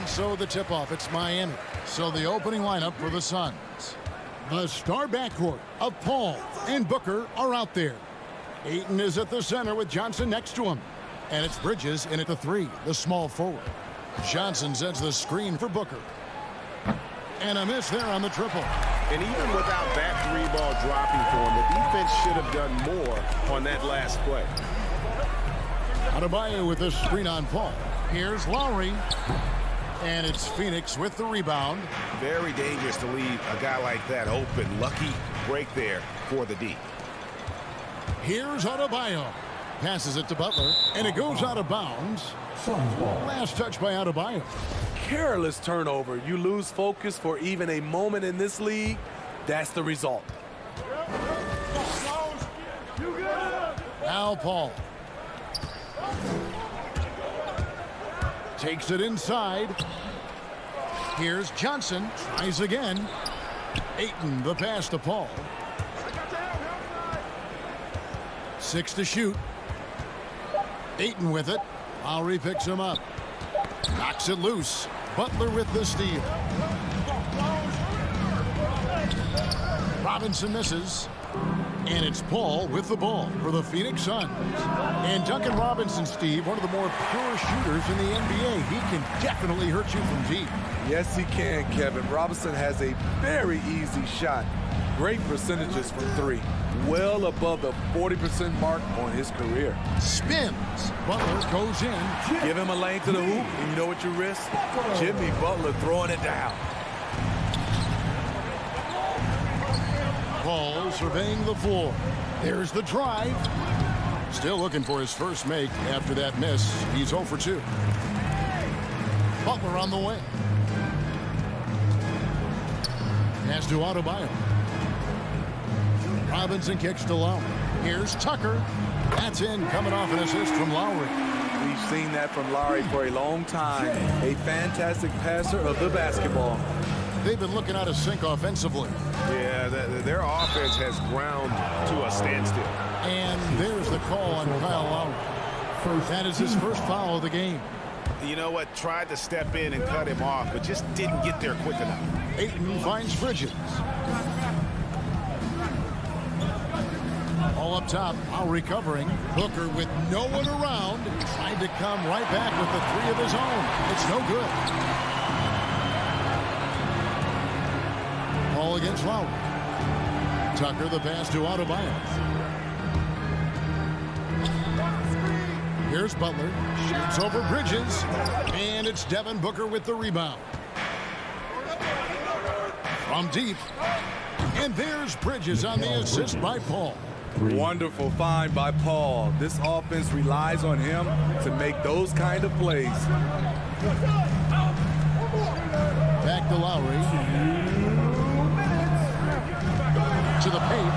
And so the tip-off, it's Miami. So the opening lineup for the Suns. The star backcourt of Paul and Booker are out there. Ayton is at the center with Johnson next to him. And it's Bridges in at the 3, the small forward. Johnson sets the screen for Booker. And a miss there on the triple. And even without that 3-ball dropping for him, the defense should have done more on that last play. Adebayo with the screen on Paul. Here's Lowry. And it's Phoenix with the rebound. Very dangerous to leave a guy like that open. Lucky break there for the D. Here's Adebayo. Passes it to Butler. And it goes out of bounds. Last touch by Adebayo. Careless turnover. You lose focus for even a moment in this league. That's the result. Now Paul. Takes it inside. Here's Johnson. Tries again. Ayton, the pass to Paul. 6 to shoot. Ayton with it. Lowry picks him up. Knocks it loose. Butler with the steal. Robinson misses. And it's Paul with the ball for the Phoenix Suns. And Duncan Robinson, Steve, one of the more pure shooters in the NBA. He can definitely hurt you from deep. Yes, he can, Kevin. Robinson has a very easy shot. Great percentages from 3. Well above the 40% mark on his career. Spins. Butler goes in. Give him a lane to the hoop, and you know what you risk? Jimmy Butler throwing it down. Paul surveying the floor. There's the drive. Still looking for his first make after that miss. He's 0 for 2. Butler on the way. Pass to Adebayo. Robinson kicks to Lowry. Here's Tucker. That's in, coming off an assist from Lowry. We've seen that from Lowry for a long time. A fantastic passer of the basketball. They've been looking out of sync offensively. Yeah, their offense has ground to a standstill. And there's the call on Kyle Lowry. That is his first foul of the game. You know what? Tried to step in and cut him off, but just didn't get there quick enough. Ayton finds Bridges. All up top, Lowry covering. Booker with no one around. Tried to come right back with the 3 of his own. It's no good. All against Lowry. Tucker the pass to Adebayo. Here's Butler. Shoots over Bridges. And it's Devin Booker with the rebound. From deep. And there's Bridges on the assist by Paul. Wonderful find by Paul. This offense relies on him to make those kind of plays. Back to Lowry. To the paint.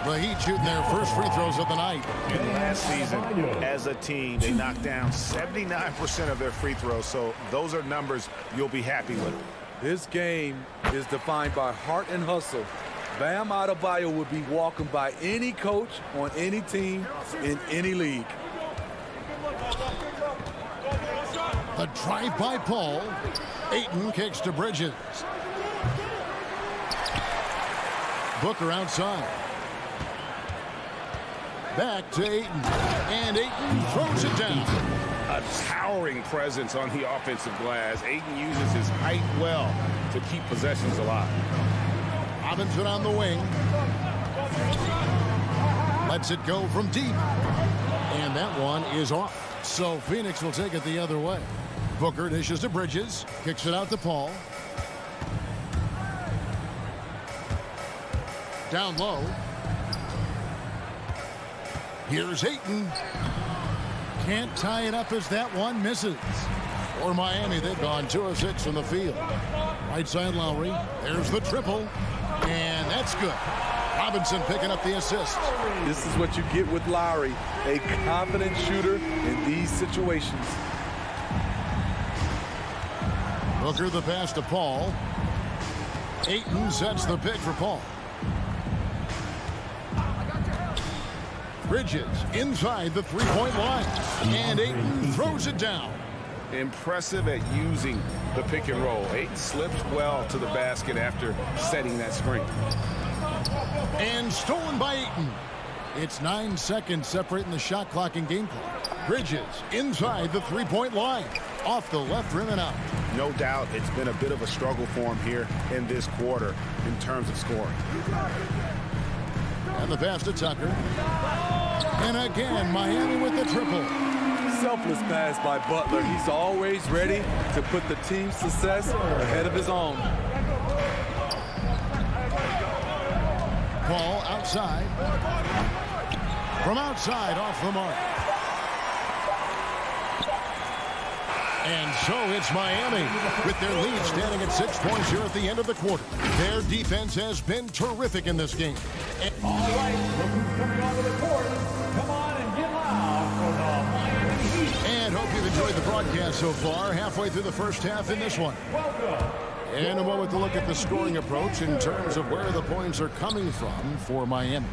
The Heat shooting their first free throws of the night. And last season, as a team, they knocked down 79% of their free throws, so those are numbers you'll be happy with. This game is defined by heart and hustle. Bam Adebayo would be welcomed by any coach on any team in any league. The drive by Paul. Ayton kicks to Bridges. Booker outside. Back to Ayton. And Ayton throws it down. A towering presence on the offensive glass. Ayton uses his height well to keep possessions alive. Robinson on the wing. Lets it go from deep. And that one is off. So Phoenix will take it the other way. Booker dishes to Bridges. Kicks it out to Paul. Down low. Here's Ayton. Can't tie it up as that one misses. For Miami, they've gone 2 of 6 from the field. Right side Lowry. There's the triple. And that's good. Robinson picking up the assist. This is what you get with Lowry, a confident shooter in these situations. Booker the pass to Paul. Ayton sets the pick for Paul. Bridges inside the three-point line. And Ayton throws it down. Impressive at using the pick and roll. Ayton slipped well to the basket after setting that screen. And stolen by Ayton. It's 9 seconds separating the shot clock and game clock. Bridges inside the three-point line. Off the left rim and out. No doubt it's been a bit of a struggle for him here in this quarter in terms of scoring. And the pass to Tucker. And again, Miami with the triple. Selfless pass by Butler. He's always ready to put the team's success ahead of his own. Ball outside. From outside, off the mark. And so it's Miami with their lead standing at 6 points here at the end of the quarter. Their defense has been terrific in this game. All right, look who's coming onto the court. Come on and get loud for the Miami Heat. And hope you've enjoyed the broadcast so far. Halfway through the first half in this one. Welcome. In a moment to look at the scoring approach in terms of where the points are coming from for Miami.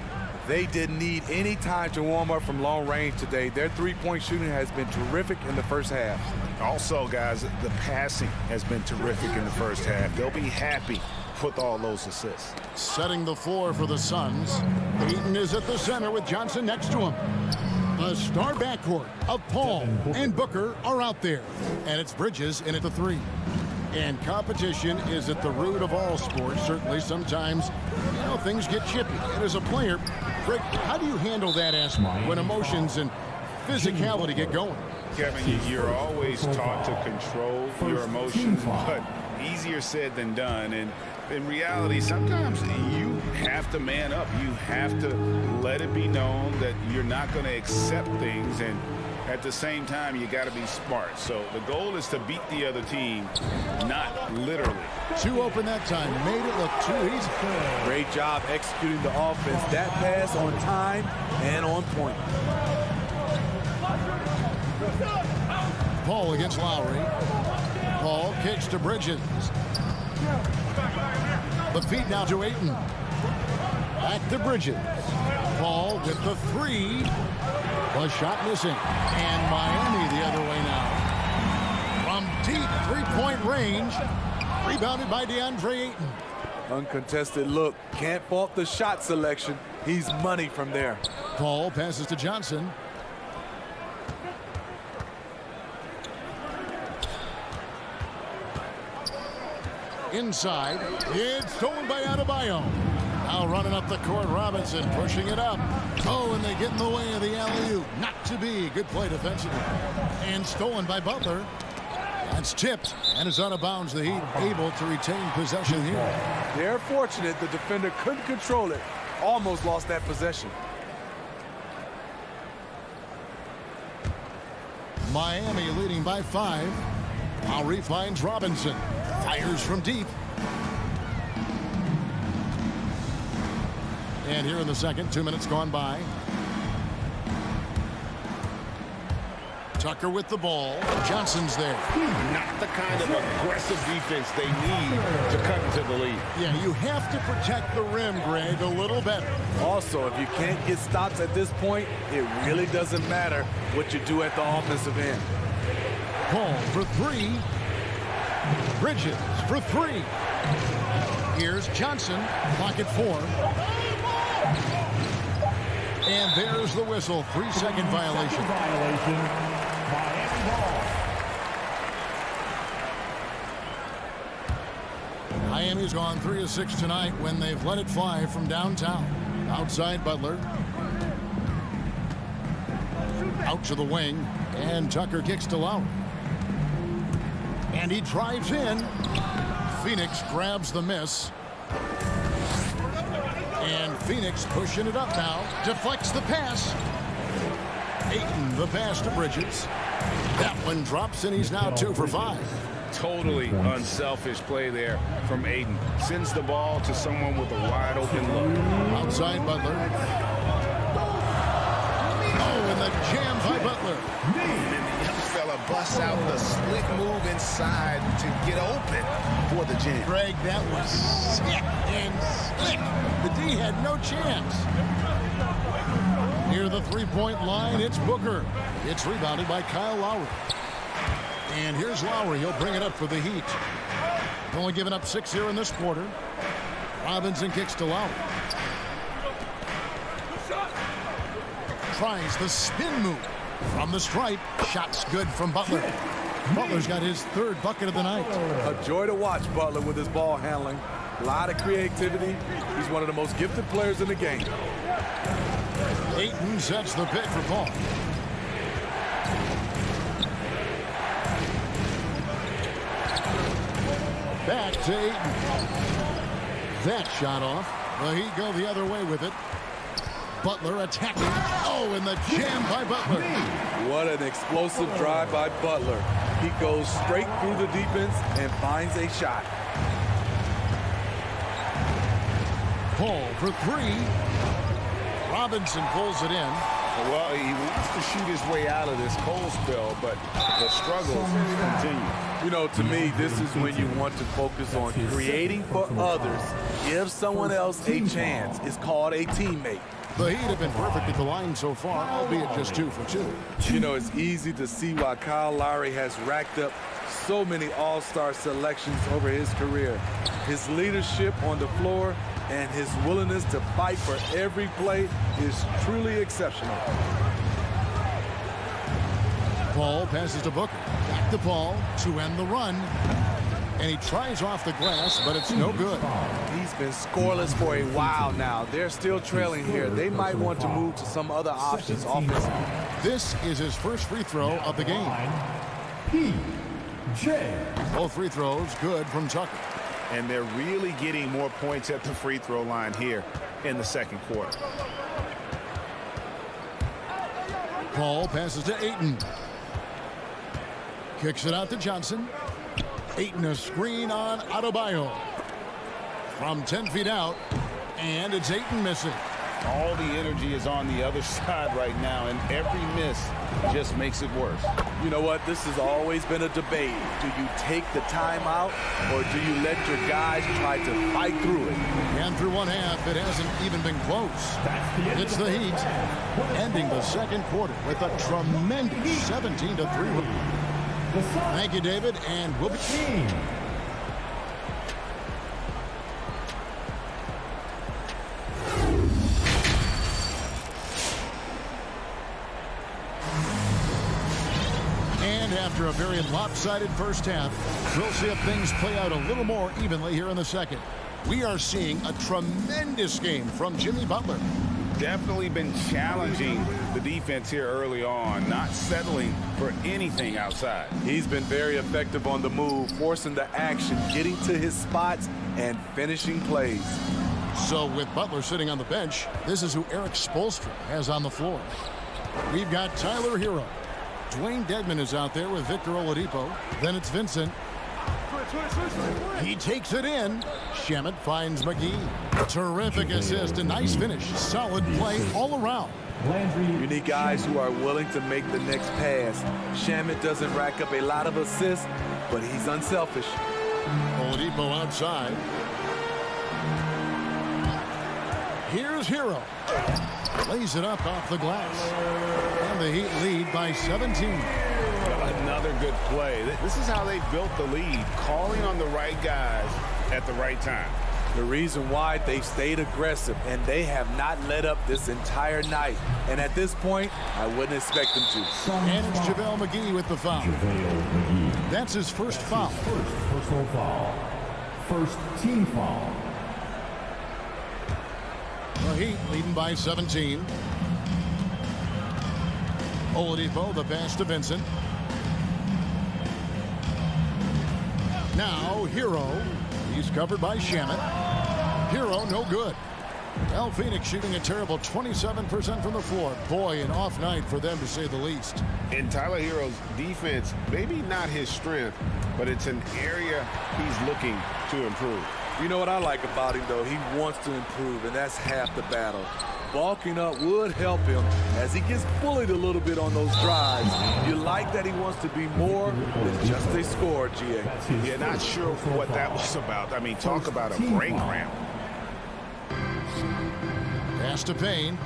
They didn't need any time to warm up from long range today. Their three-point shooting has been terrific in the first half. Also, guys, the passing has been terrific in the first half. They'll be happy with all those assists. Setting the floor for the Suns. Ayton is at the center with Johnson next to him. The star backcourt of Paul and Booker are out there. And it's Bridges in at the three. And competition is at the root of all sports. Certainly, sometimes, things get chippy. And as a player, Greg, how do you handle that aspect when emotions and physicality get going? Kevin, you're always taught to control your emotions, but easier said than done. And in reality, sometimes you have to man up. You have to let it be known that you're not going to accept things, and at the same time, you got to be smart. So the goal is to beat the other team, not literally. Too open that time. Made it look too easy. Great job executing the offense. That pass on time and on point. Paul against Lowry. Paul kicks to Bridges. The feed now to Ayton. Back to Bridges. Paul with the three. The shot missing. And Miami the other way now. From deep three-point range. Rebounded by DeAndre Ayton. Uncontested look. Can't fault the shot selection. He's money from there. Paul passes to Johnson. Inside. It's stolen by Adebayo. Now running up the court, Robinson pushing it up. Oh, and they get in the way of the alley-oop. Not to be. Good play defensively. And stolen by Butler. That's tipped and is out of bounds. The Heat able to retain possession here. They're fortunate the defender couldn't control it. Almost lost that possession. Miami leading by 5. Lowry finds Robinson. Fires from deep. And here in the second, 2 minutes gone by. Tucker with the ball. Johnson's there. Not the kind of aggressive defense they need to cut into the lead. Yeah, you have to protect the rim, Greg, a little better. Also, if you can't get stops at this point, it really doesn't matter what you do at the offensive end. Paul for three. Bridges for three. Here's Johnson. Clock at 4. And there's the whistle. 3-second violation. Miami ball. Miami's gone 3 of 6 tonight when they've let it fly from downtown. Outside Butler. Out to the wing. And Tucker kicks to Lowry. And he drives in. Phoenix grabs the miss. And Phoenix pushing it up now. Deflects the pass. Ayton the pass to Bridges. That one drops and he's now 2 for 5. Totally unselfish play there from Ayton. Sends the ball to someone with a wide open look. Outside Butler. Oh, and the jam by Butler. And the young fella busts out the slick move inside to get open for the jam. Greg, that was sick and slick. The D had no chance. Near the three-point line, it's Booker. It's rebounded by Kyle Lowry. And here's Lowry. He'll bring it up for the Heat. Only giving up 6 here in this quarter. Robinson kicks to Lowry. Tries the spin move from the stripe. Shot's good from Butler. Butler's got his 3rd bucket of the night. A joy to watch Butler with his ball handling. A lot of creativity. He's one of the most gifted players in the game. Ayton sets the pick for Paul. Back to Ayton. That shot off. The Heat go the other way with it. Butler attacking. Oh, and the jam by Butler. What an explosive drive by Butler. He goes straight through the defense and finds a shot. Paul for 3. Robinson pulls it in. Well, he wants to shoot his way out of this cold spell, but the struggles continue. You know, to me, this is when you want to focus on creating for others. Give someone else a chance. It's called a teammate. The Heat have been perfect at the line so far, albeit just 2 for 2. You know, it's easy to see why Kyle Lowry has racked up so many all-star selections over his career. His leadership on the floor and his willingness to fight for every play is truly exceptional. Paul passes to Booker. Back to Paul to end the run. And he tries off the glass, but it's no good. He's been scoreless for a while now. They're still trailing here. They might want to move to some other options offensively. This is his first free throw of the game. PJ. Both free throws good from Tucker. And they're really getting more points at the free throw line here in the second quarter. Paul passes to Ayton. Kicks it out to Johnson. Ayton a screen on Adebayo. From 10 feet out. And it's Ayton missing. All the energy is on the other side right now, and every miss just makes it worse. You know what? This has always been a debate. Do you take the timeout, or do you let your guys try to fight through it? And through one half, it hasn't even been close. It's the Heat ending the second quarter with a tremendous 17-3 lead. Thank you, David, and we'll be... And after a very lopsided first half, we'll see if things play out a little more evenly here in the second. We are seeing a tremendous game from Jimmy Butler. Definitely been challenging the defense here early on, not settling for anything outside. He's been very effective on the move, forcing the action, getting to his spots, and finishing plays. So with Butler sitting on the bench, this is who Eric Spoelstra has on the floor. We've got Tyler Hero. Dwayne Dedmon is out there with Victor Oladipo. Then it's Vincent. He takes it in. Shamet finds McGee. Terrific assist, a nice finish. Solid play all around. You need guys who are willing to make the next pass. Shamet doesn't rack up a lot of assists, but he's unselfish. Oladipo outside. Here's Hero. Lays it up off the glass. And the Heat lead by 17. Another good play. This is how they built the lead, calling on the right guys at the right time. The reason why they've stayed aggressive, and they have not let up this entire night. And at this point, I wouldn't expect them to. And it's JaVale McGee with the foul. That's his first foul. First personal foul. First team foul. The Heat leading by 17. Oladipo, the pass to Vincent. Now, Hero. He's covered by Shamet. Hero, no good. Well, Phoenix shooting a terrible 27% from the floor. Boy, an off night for them, to say the least. In Tyler Hero's defense, maybe not his strength, but it's an area he's looking to improve. You know what I like about him, though? He wants to improve, and that's half the battle. Bulking up would help him as he gets bullied a little bit on those drives. You like that he wants to be more than just a scorer, GA. Yeah, not sure what that was about. I mean, talk about a brain cramp. Pass to Payne.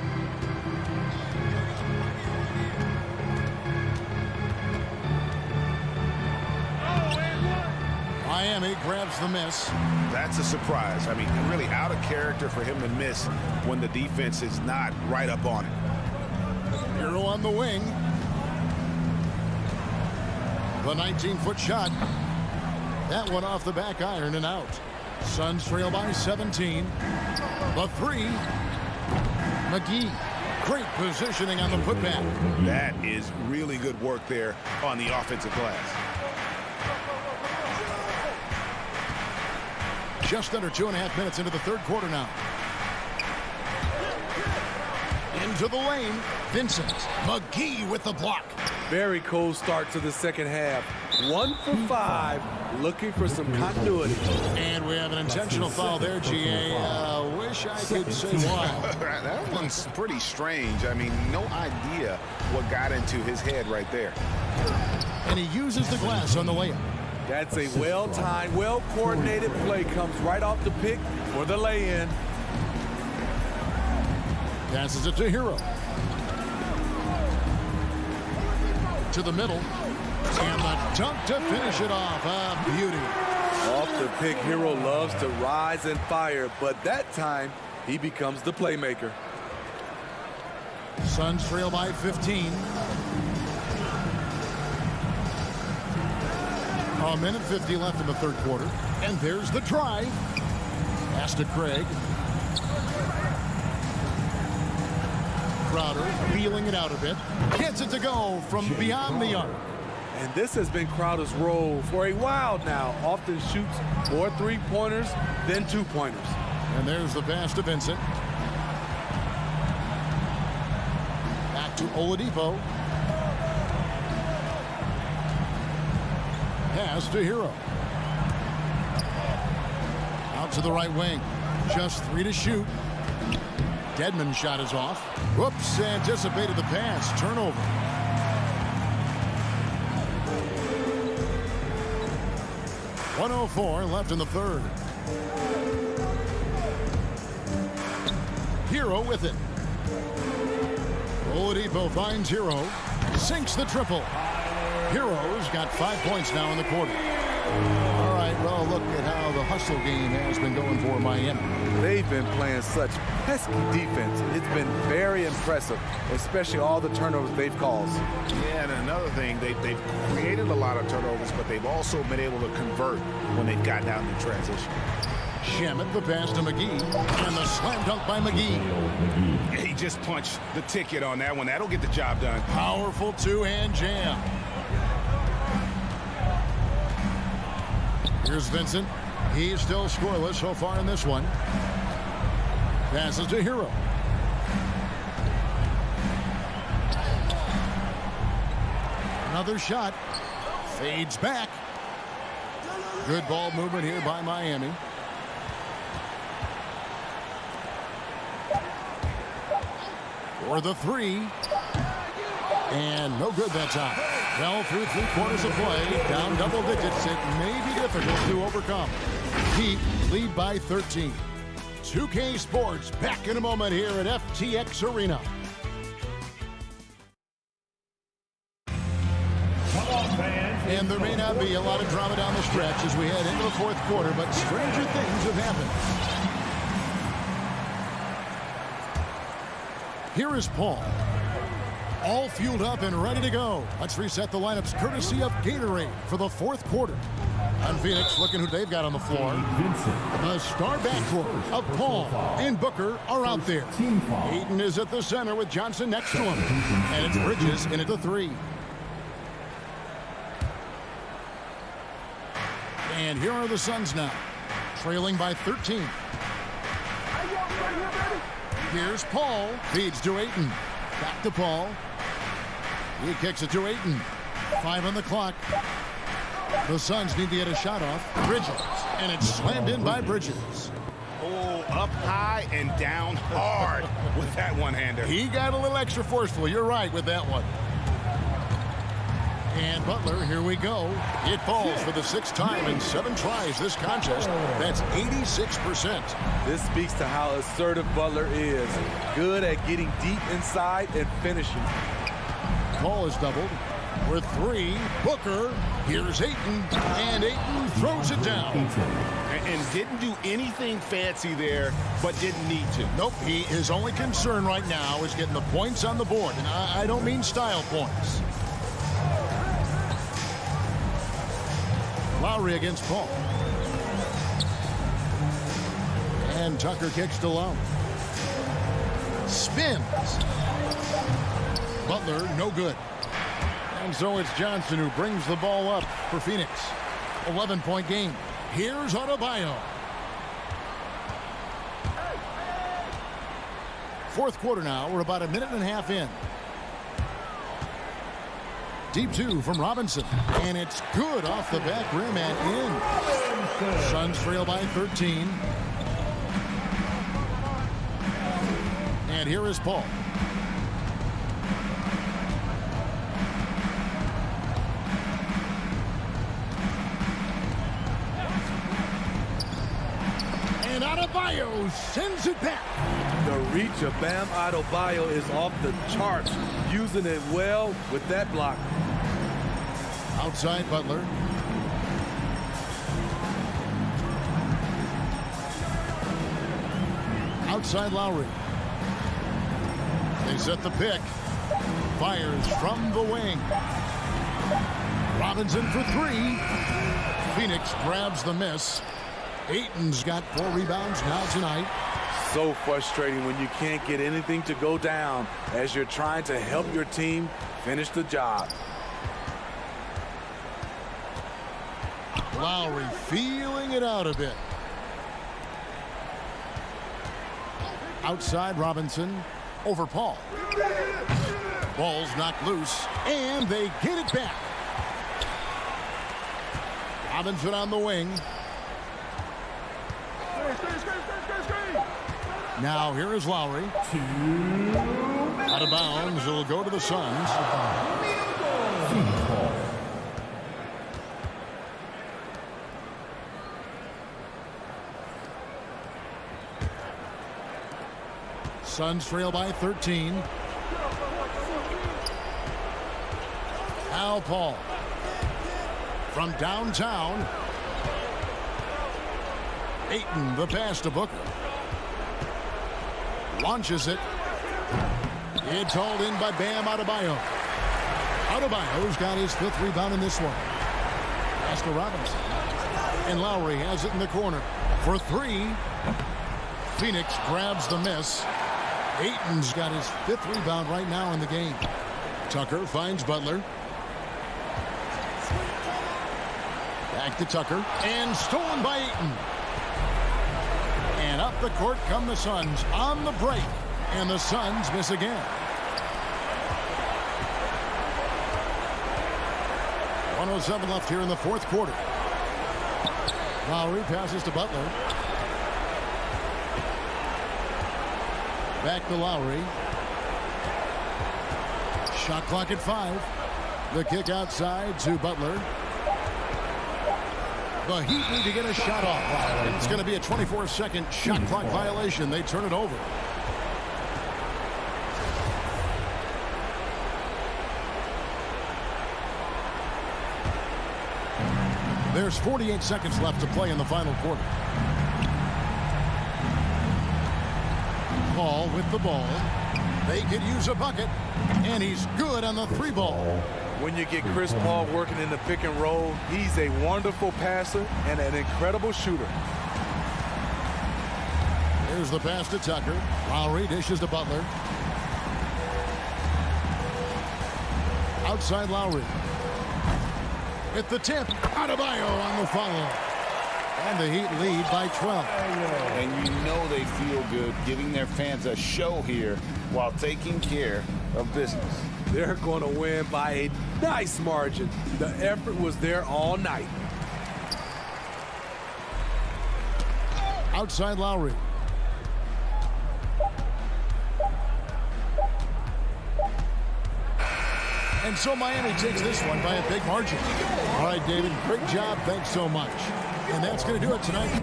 Miami grabs the miss. That's a surprise. I mean, really out of character for him to miss when the defense is not right up on it. Hero on the wing. The 19-foot shot. That one off the back iron and out. Suns trail by 17. The three. McGee. Great positioning on the putback. That is really good work there on the offensive glass. Just under 2.5 minutes into the third quarter now. Into the lane. Vincent. McGee with the block. Very cold start to the second half. 1 for 5, looking for some continuity. And we have an intentional foul there, GA. Wish I could say why. That one's pretty strange. I mean, no idea what got into his head right there. And he uses the glass on the layup. That's a well-timed, well-coordinated play. Comes right off the pick for the lay-in. Passes it to Hero. To the middle. And the dunk to finish it off. A beauty. Off the pick, Hero loves to rise and fire, but that time he becomes the playmaker. Suns trail by 15. A minute 50 left in the third quarter. And there's the drive. Pass to Craig. Crowder feeling it out a bit. Gets it to go from beyond the arc. And this has been Crowder's role for a while now. Often shoots more three-pointers than two-pointers. And there's the pass to Vincent. Back to Oladipo. Pass to Hero. Out to the right wing. Just 3 to shoot. Dedmon's shot is off. Whoops, anticipated the pass. Turnover. .104 left in the third. Hero with it. Oladipo finds Hero. Sinks the triple. Hero's got 5 points now in the quarter. All right, well, look at how the hustle game has been going for Miami. They've been playing such pesky defense. It's been very impressive, especially all the turnovers they've caused. Yeah, and another thing, they've created a lot of turnovers, but they've also been able to convert when they've gotten out in transition. Shamet the pass to McGee, and the slam dunk by McGee. He just punched the ticket on that one. That'll get the job done. Powerful two-hand jam. Here's Vincent. He's still scoreless so far in this one. Passes to Hero. Another shot. Fades back. Good ball movement here by Miami. For the three. And no good that time. Well, through 3/4 of play, down double digits. It may be difficult to overcome. Heat lead by 13. 2K Sports back in a moment here at FTX Arena. Come on, fans. And there may not be a lot of drama down the stretch as we head into the fourth quarter, but stranger things have happened. Here is Paul. All fueled up and ready to go. Let's reset the lineups courtesy of Gatorade for the fourth quarter. On Phoenix, looking who they've got on the floor. The star backcourt of Paul and Booker are out there. Ayton is at the center with Johnson next to him. And it's Bridges in at the three. And here are the Suns now, trailing by 13. Here's Paul. Feeds to Ayton. Back to Paul. He kicks it to Ayton. 5 on the clock. The Suns need to get a shot off. Bridges. And it's slammed in by Bridges. Oh, up high and down hard with that one-hander. He got a little extra forceful. You're right with that one. And Butler, here we go. It falls for the 6th time in 7 tries this contest. That's 86%. This speaks to how assertive Butler is. Good at getting deep inside and finishing. Paul is doubled. with three. Booker. Here's Ayton. And Ayton throws it down. And didn't do anything fancy there, but didn't need to. Nope. His only concern right now is getting the points on the board. And I don't mean style points. Lowry against Paul. And Tucker kicks to Lowry. Spins. Butler, no good. And so it's Johnson who brings the ball up for Phoenix. 11-point game. Here's Adebayo. Fourth quarter now. We're about a minute and a half in. Deep two from Robinson. And it's good off the back rim and in. Suns trail by 13. And here is Paul. And Adebayo sends it back. The reach of Bam Adebayo is off the charts, using it well with that block. Outside Butler. Outside Lowry. They set the pick. Fires from the wing. Robinson for three. Phoenix grabs the miss. Ayton's got 4 rebounds now tonight. So frustrating when you can't get anything to go down as you're trying to help your team finish the job. Lowry feeling it out a bit. Outside Robinson. Over Paul. Ball's knocked loose. And they get it back. Robinson on the wing. Now here is Lowry. Out of bounds. It'll go to the Suns. Suns trail by 13. Now Paul. From downtown. Ayton, the pass to Booker. Launches it. It's hauled in by Bam Adebayo. Adebayo's got his 5th rebound in this one. Pass to Robinson. And Lowry has it in the corner. For 3. Phoenix grabs the miss. Ayton's got his 5th rebound right now in the game. Tucker finds Butler. Back to Tucker. And stolen by Ayton. And up the court come the Suns on the break. And the Suns miss again. 1:07 left here in the 4th quarter. Lowry passes to Butler. Back to Lowry. Shot clock at 5. The kick outside to Butler. The Heat need to get a shot off. It's going to be a 24-second shot clock violation. They turn it over. There's 48 seconds left to play in the final quarter. Paul with the ball. They could use a bucket. And he's good on the 3-ball. When you get Chris Paul working in the pick and roll, he's a wonderful passer and an incredible shooter. Here's the pass to Tucker. Lowry dishes to Butler. Outside Lowry. At the tip, Adebayo on the follow. And the Heat lead by 12. And you know they feel good giving their fans a show here while taking care of business. They're going to win by a nice margin. The effort was there all night. Outside Lowry. And so Miami takes this one by a big margin. All right, David, great job. Thanks so much. And that's going to do it tonight.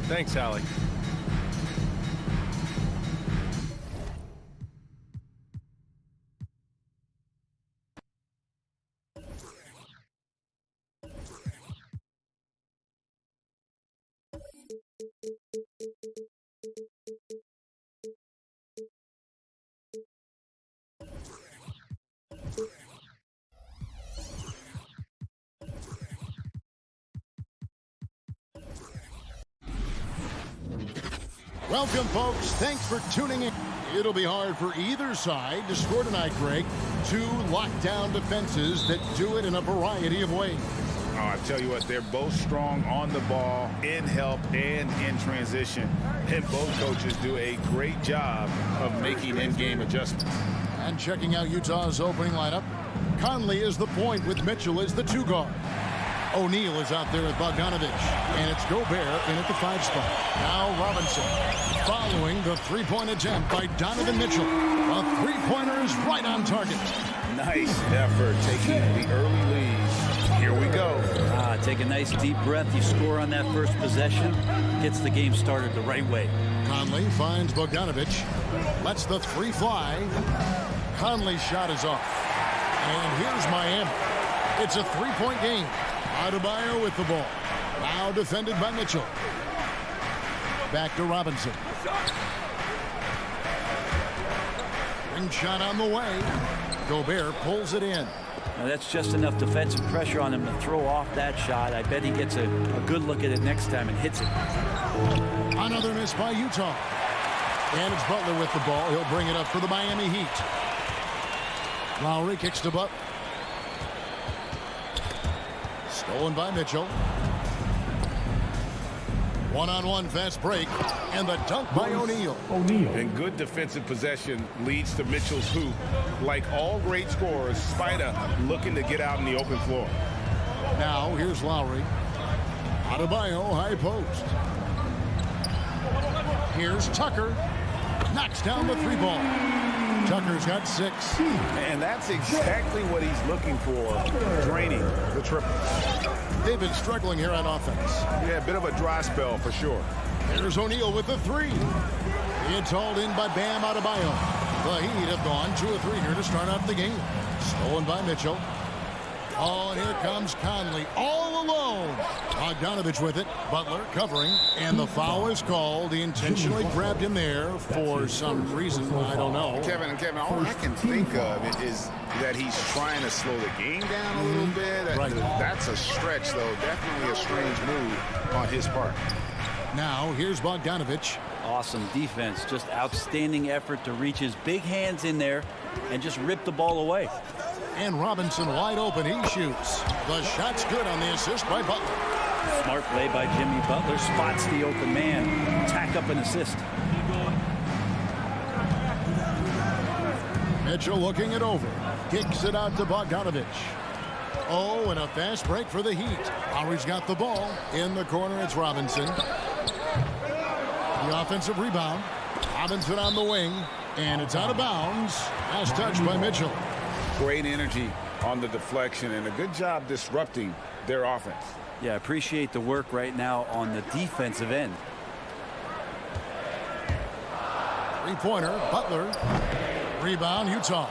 Thanks, Alec. Welcome, folks. Thanks for tuning in. It'll be hard for either side to score tonight, Greg. Two lockdown defenses that do it in a variety of ways. Oh, I tell you what, they're both strong on the ball, in help, and in transition. And both coaches do a great job of making in-game adjustments. And checking out Utah's opening lineup, Conley is the point with Mitchell as the two guard. O'Neal is out there with Bogdanovich, and it's Gobert in at the 5 spot. Now Robinson following the three-point attempt by Donovan Mitchell. A three-pointer is right on target. Nice effort taking the early lead. Here we go. Take a nice deep breath. You score on that first possession. Gets the game started the right way. Conley finds Bogdanovich. Lets the three fly. Conley's shot is off. And here's Miami. It's a three-point game. Adebayo with the ball. Now defended by Mitchell. Back to Robinson. Ring shot on the way. Gobert pulls it in. Now that's just enough defensive pressure on him to throw off that shot. I bet he gets a good look at it next time and hits it. Another miss by Utah. And it's Butler with the ball. He'll bring it up for the Miami Heat. Lowry kicks to Butler. Stolen by Mitchell. One-on-one fast break. And the dunk by O'Neal. And good defensive possession leads to Mitchell's hoop. Like all great scorers, Spida looking to get out in the open floor. Now here's Lowry. Adebayo, high post. Here's Tucker. Knocks down the three ball. Tucker's got 6. And that's exactly what he's looking for, draining the triple. They've been struggling here on offense. Yeah, a bit of a dry spell for sure. Here's O'Neal with the 3. It's hauled in by Bam Adebayo. The Heat have gone 2 of 3 here to start out the game. Stolen by Mitchell. Oh, and here comes Conley all alone. Bogdanovich with it. Butler covering. And the foul is called. He intentionally grabbed him there for some reason. I don't know. Kevin, all I can think of is that he's trying to slow the game down a little bit. Right. That's a stretch, though. Definitely a strange move on his part. Now, here's Bogdanovich. Awesome defense. Just outstanding effort to reach his big hands in there and just rip the ball away. And Robinson wide open. He shoots. The shot's good on the assist by Butler. Smart play by Jimmy Butler. Spots the open man. Tack up an assist. Mitchell looking it over. Kicks it out to Bogdanovich. Oh, and a fast break for the Heat. Lowry's got the ball. In the corner, it's Robinson. The offensive rebound. Robinson on the wing. And it's out of bounds. Last touch by Mitchell. Great energy on the deflection and a good job disrupting their offense. Yeah, appreciate the work right now on the defensive end. Three-pointer, Butler. Rebound, Utah.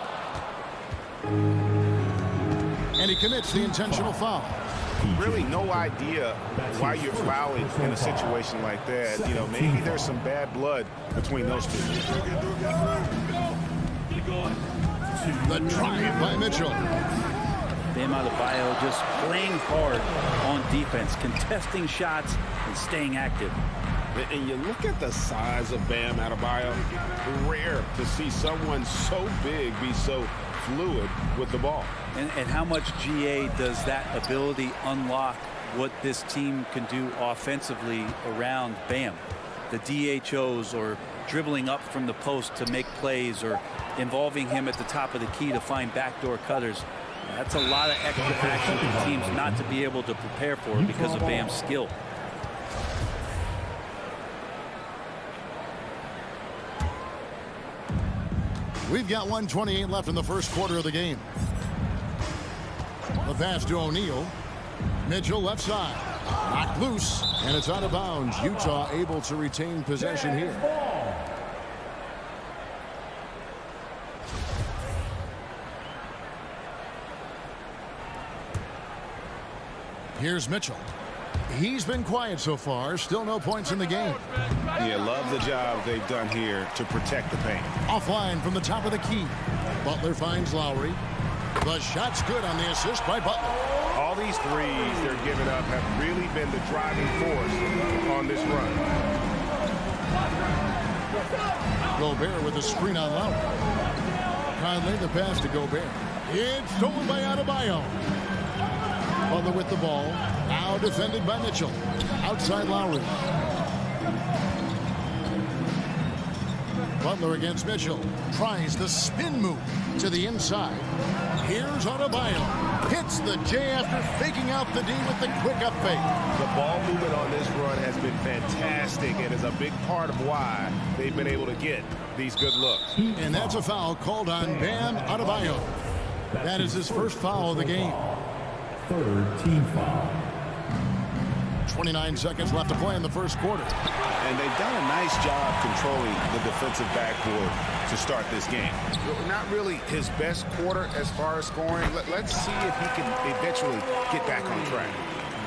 And he commits the intentional foul. Really no idea why you're fouling in a situation like that. You know, maybe there's some bad blood between those two. The drive by Mitchell. Bam Adebayo just playing hard on defense, contesting shots and staying active. And you look at the size of Bam Adebayo, rare to see someone so big be so fluid with the ball. And how much GA does that ability unlock what this team can do offensively around Bam? The DHOs or dribbling up from the post to make plays or involving him at the top of the key to find backdoor cutters. That's a lot of extra action for teams not to be able to prepare for because of Bam's skill. We've got 1:28 left in the first quarter of the game. The pass to O'Neal. Mitchell left side. Knocked loose, and it's out of bounds. Utah able to retain possession here. Here's Mitchell. He's been quiet so far. Still no points in the game. Yeah, love the job they've done here to protect the paint. Offline from the top of the key. Butler finds Lowry. The shot's good on the assist by Butler. All these threes they're giving up have really been the driving force on this run. Gobert with a screen on Lowry. Conley the pass to Gobert. It's stolen by Adebayo. Butler with the ball. Now defended by Mitchell. Outside Lowry. Butler against Mitchell. Tries the spin move to the inside. Here's Adebayo. Hits the J after faking out the D with the quick up fake. The ball movement on this run has been fantastic and is a big part of why they've been able to get these good looks. And that's a foul called on Bam Adebayo. That is his first foul of the game. Third team foul. 29 seconds left to play in the first quarter. And they've done a nice job controlling the defensive backboard to start this game. Not really his best quarter as far as scoring. Let's see if he can eventually get back on track.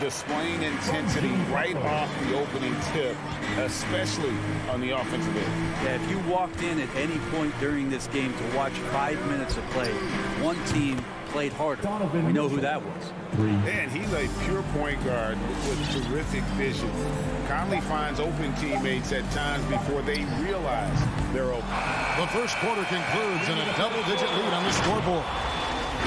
Displaying intensity right off the opening tip, especially on the offensive end. Yeah, if you walked in at any point during this game to watch 5 minutes of play, one team played harder. We know who that was. And he's a pure point guard with terrific vision. Conley finds open teammates at times before they realize they're open. The first quarter concludes in a double-digit lead on the scoreboard.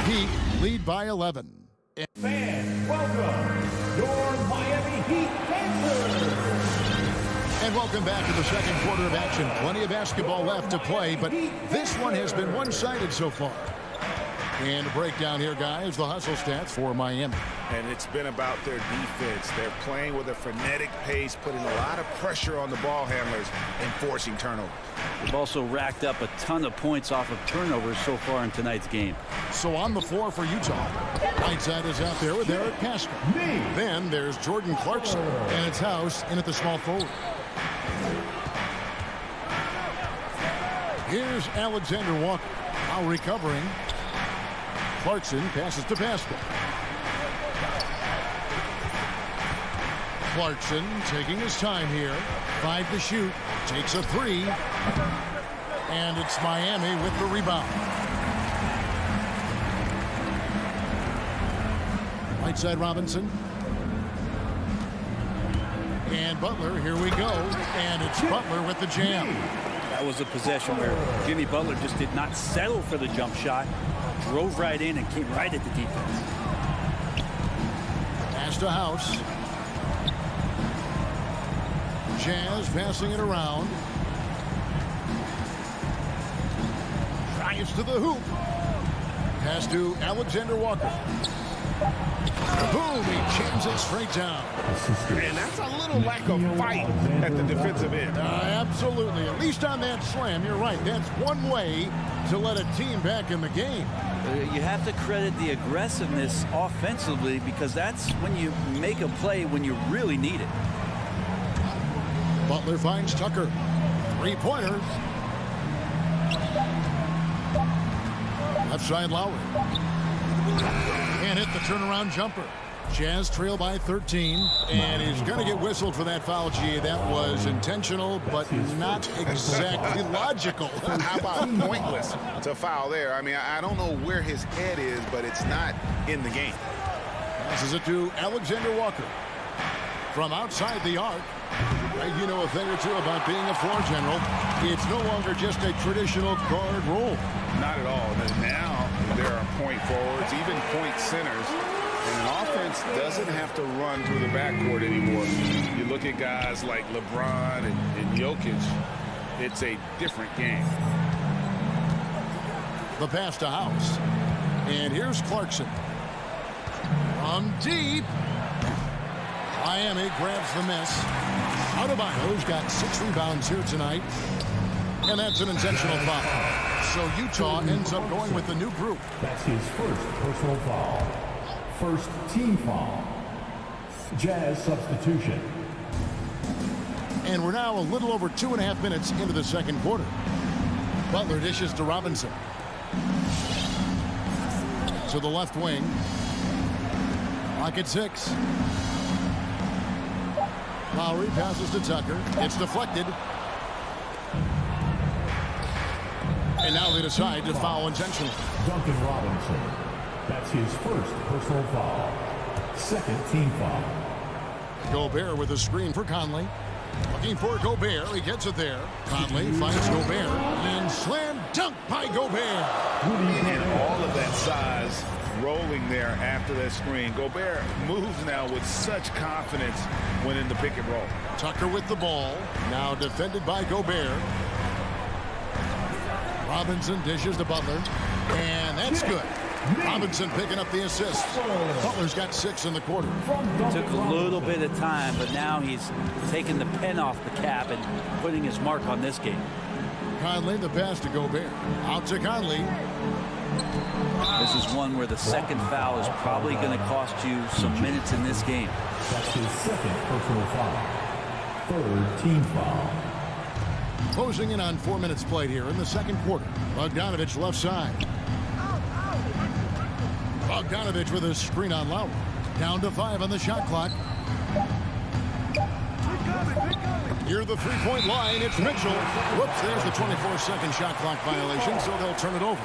Heat lead by 11. Fans, welcome your Miami Heat Panthers. And welcome back to the second quarter of action. Plenty of basketball left to play, but this one has been one-sided so far. And a breakdown here, guys, the hustle stats for Miami. And it's been about their defense. They're playing with a frenetic pace, putting a lot of pressure on the ball handlers and forcing turnovers. They've also racked up a ton of points off of turnovers so far in tonight's game. So on the floor for Utah, Whiteside is out there with Eric Pascal. Then there's Jordan Clarkson and it's House in at the small forward. Here's Alexander Walker, now recovering. Clarkson passes to Pascal. Clarkson taking his time here. 5 to shoot. Takes a 3. And it's Miami with the rebound. Whiteside Robinson. And Butler, here we go. And it's Butler with the jam. That was a possession where Jimmy Butler just did not settle for the jump shot. Drove right in and came right at the defense. Pass to House. Jazz passing it around. Trying Gets to the hoop. Pass to Alexander Walker. Boom, he jams it straight down. And that's a little lack of fight at the defensive end. Absolutely. At least on that slam, you're right. That's one way to let a team back in the game. You have to credit the aggressiveness offensively, because that's when you make a play when you really need it. Butler finds Tucker. Three-pointers. Left side Lowry. And hit the turnaround jumper. Jazz trail by 13, and he's going to get whistled for that foul. Gee, that was intentional, but not exactly logical. How about pointless to foul there? I mean, I don't know where his head is, but it's not in the game. Passes it to Alexander Walker. From outside the arc. You know a thing or two about being a floor general. It's no longer just a traditional guard role. Not at all. Now there are point forwards, even point centers. And an offense doesn't have to run through the backcourt anymore. You look at guys like LeBron and Jokic, it's a different game. The pass to House. And here's Clarkson. From deep. Miami grabs the miss. Adebayo's got 6 rebounds here tonight. And that's an intentional foul. So Utah ends up going with the new group. That's his first personal foul. First team foul. Jazz substitution. And we're now a little over 2.5 minutes into the second quarter. Butler dishes to Robinson. To the left wing. Clock at 6. Lowry passes to Tucker. It's deflected. And now they decide to foul intentionally. Duncan Robinson. That's his first personal foul. Second team foul. Gobert with a screen for Conley. Looking for Gobert. He gets it there. Conley finds Gobert. And slam dunk by Gobert. And all of that size rolling there after that screen. Gobert moves now with such confidence when in the pick and roll. Tucker with the ball. Now defended by Gobert. Robinson dishes to Butler. And that's good. Robinson picking up the assist. Butler's got 6 in the quarter. Took a little bit of time, but now he's taking the pen off the cap and putting his mark on this game. Conley, the pass to Gobert. Out to Conley. This is one where the second foul is probably going to cost you some minutes in this game. That's his second personal foul. Third team foul. Closing in on 4 minutes played here in the second quarter. Bogdanovich left side. Bogdanovich with a screen on Lowry. Down to 5 on the shot clock. Near the three-point line, it's Mitchell. Whoops, there's the 24-second shot clock violation, so they'll turn it over.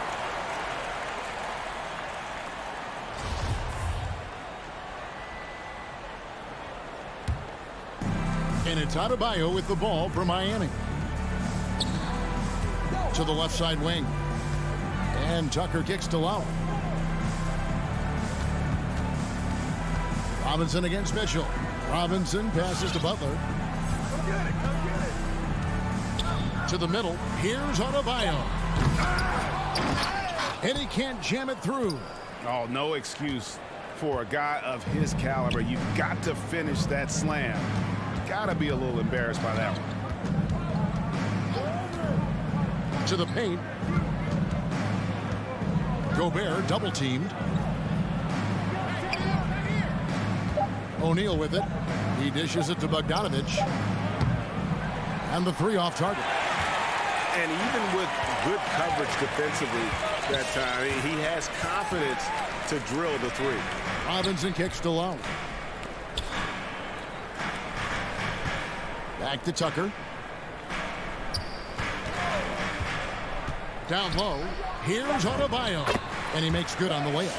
And it's Adebayo with the ball for Miami. To the left side wing. And Tucker kicks to Lowry. Robinson against Mitchell. Robinson passes to Butler. To the middle. Here's Adebayo. And he can't jam it through. Oh, no excuse for a guy of his caliber. You've got to finish that slam. Got to be a little embarrassed by that one. To the paint. Gobert double teamed. O'Neal with it. He dishes it to Bogdanovich. And the 3 off target. And even with good coverage defensively that time, he has confidence to drill the 3. Robinson kicks to Lowry. Back to Tucker. Down low. Here's Adebayo. And he makes good on the layup.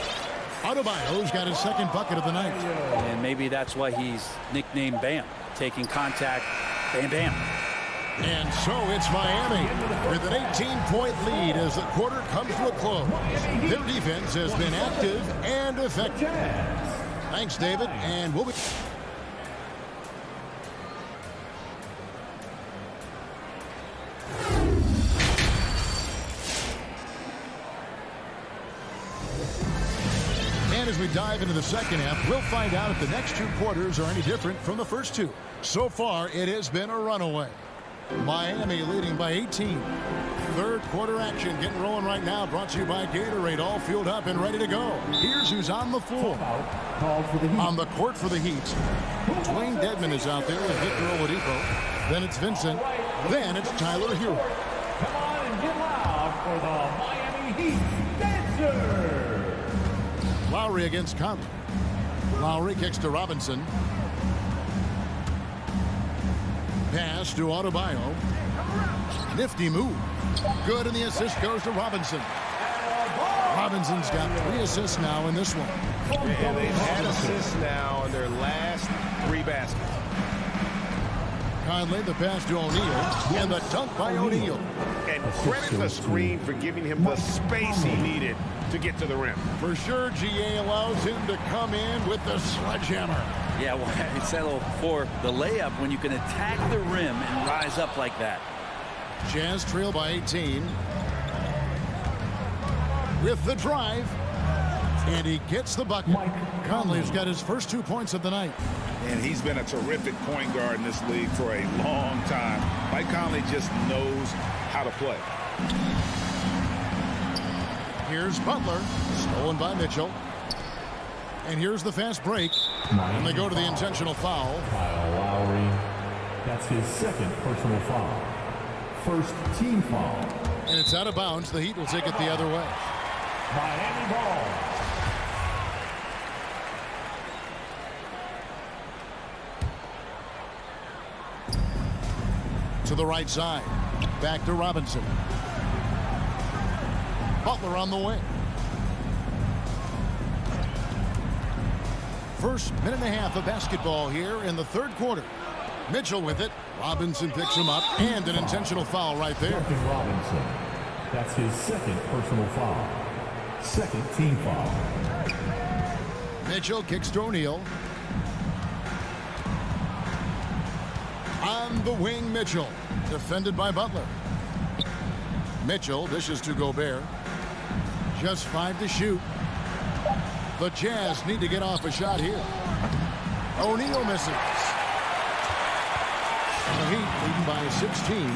Adebayo's got his second bucket of the night. And maybe that's why he's nicknamed Bam. Taking contact, bam, bam. And so it's Miami with an 18-point lead as the quarter comes to a close. Their defense has been active and effective. Thanks, David, and we'll be... And as we dive into the second half, we'll find out if the next 2 quarters are any different from the first 2. So far, it has been a runaway. Miami leading by 18. Third quarter action getting rolling right now. Brought to you by Gatorade. All fueled up and ready to go. Here's who's on the floor. On the court for the Heat. Dwayne Dedmon is out there with Victor Oladipo. Then it's Vincent. Then it's Tyler Hero. Come on and get loud for the Miami Heat Dancer. Lowry against Conley. Lowry kicks to Robinson. Pass to Adebayo. Nifty move. Good, and the assist goes to Robinson. Robinson's got 3 assists now in this one. Yeah, they've had assists now on their last 3 baskets. Conley, the pass to O'Neal, and the dunk by O'Neal. And credit the screen for giving him the space he needed to get to the rim. For sure, GA allows him to come in with the sledgehammer. Yeah, well, I settle for the layup when you can attack the rim and rise up like that. Jazz trail by 18. With the drive. And he gets the bucket. Conley's got his first 2 points of the night. And he's been a terrific point guard in this league for a long time. Mike Conley just knows how to play. Here's Butler. Stolen by Mitchell. And here's the fast break. And they go to the intentional foul. Kyle Lowry. That's his second personal foul. First team foul. And it's out of bounds. The Heat will take it the other way. Miami ball. To the right side. Back to Robinson. Butler on the wing. First minute and a half of basketball here in the third quarter. Mitchell with it. Robinson picks him up, and an intentional foul right there. Duncan Robinson. That's his second personal foul. Second team foul. Mitchell kicks to O'Neal. On the wing, Mitchell. Defended by Butler. Mitchell dishes to Gobert. Just 5 to shoot. The Jazz need to get off a shot here. O'Neal misses. And the Heat leading by 16.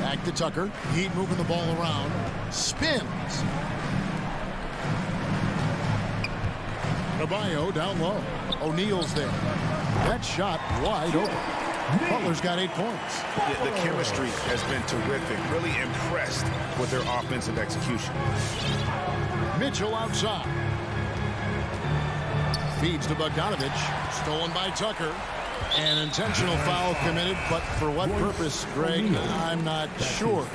Back to Tucker. Heat moving the ball around. Spins. Adebayo down low. O'Neal's there. That shot wide open. Butler's got 8 points. The chemistry has been terrific. Really impressed with their offensive execution. Mitchell outside. Feeds to Bogdanovich. Stolen by Tucker. An intentional foul committed, but for what purpose, Greg? I'm not sure.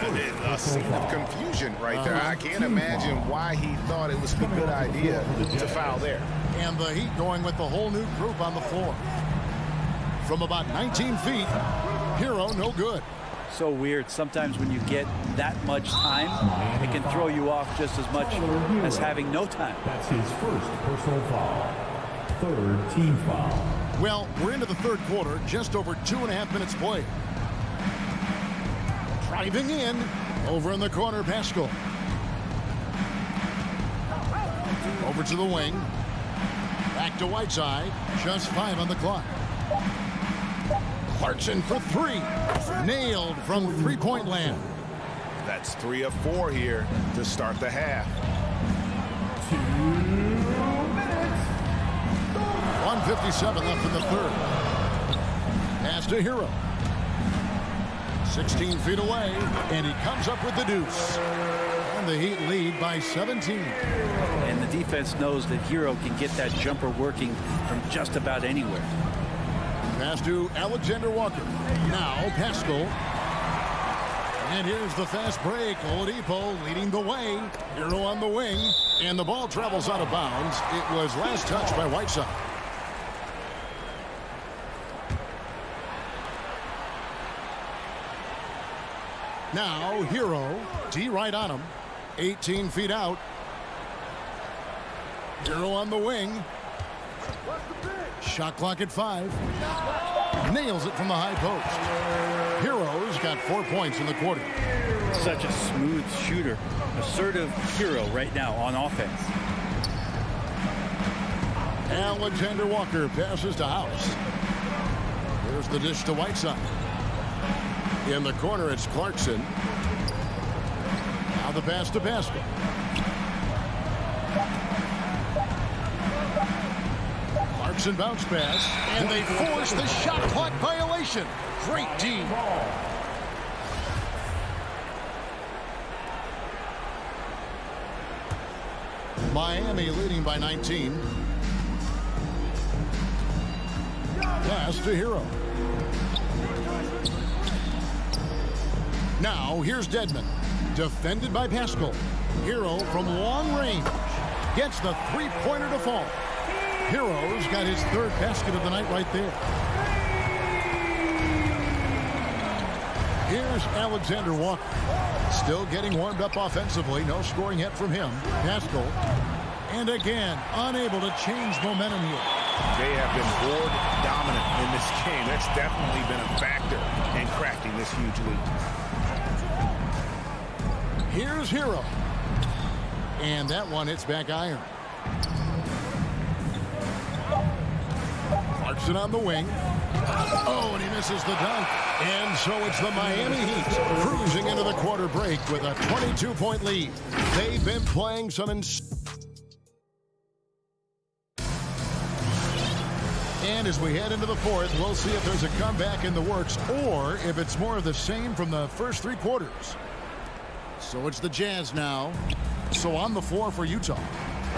A scene of confusion right there. I can't imagine why he thought it was a good idea to foul there. And the Heat going with the whole new group on the floor. From about 19 feet, Hero no good. So weird. Sometimes when you get that much time, it can throw you off just as much as having no time. That's his first personal foul. Third team foul. Well, we're into the third quarter, just over 2.5 minutes played. Driving in, over in the corner, Pascal. Over to the wing. Back to Whiteside. Just 5 on the clock. Clarkson for 3. Nailed from three-point land. That's 3 of 4 here to start the half. 2 minutes. 1:57 left in the third. Pass to Hero. 16 feet away, and he comes up with the deuce. And the Heat lead by 17. And the defense knows that Hero can get that jumper working from just about anywhere. Pass to Alexander Walker. Now Pascal. And here's the fast break. Oladipo leading the way. Hero on the wing. And the ball travels out of bounds. It was last touched by Whiteside. Now Hero. D right on him. 18 feet out. Hero on the wing. Shot clock at 5. Nails it from the high post. Hero's got 4 points in the quarter. Such a smooth shooter. Assertive hero right now on offense. Alexander Walker passes to House. Here's the dish to Whiteside. In the corner, it's Clarkson. Now the pass to Pascal. Clarkson bounce pass, and they force the shot clock violation. Great team. Miami leading by 19. Pass to Hero. Now here's Dedmon. Defended by Pascal. Hero from long range gets the three-pointer to fall. Hero's got his third basket of the night right there. Here's Alexander Walker. Still getting warmed up offensively. No scoring yet from him. Pascal. And again, unable to change momentum here. They have been board dominant in this game. That's definitely been a factor in cracking this huge lead. Here's Hero. And that one hits back iron. Clarkson on the wing. Oh, and he misses the dunk. And so it's the Miami Heat cruising into the quarter break with a 22-point lead. They've been playing some And as we head into the fourth, we'll see if there's a comeback in the works or if it's more of the same from the first three quarters. So it's the Jazz now. So on the floor for Utah.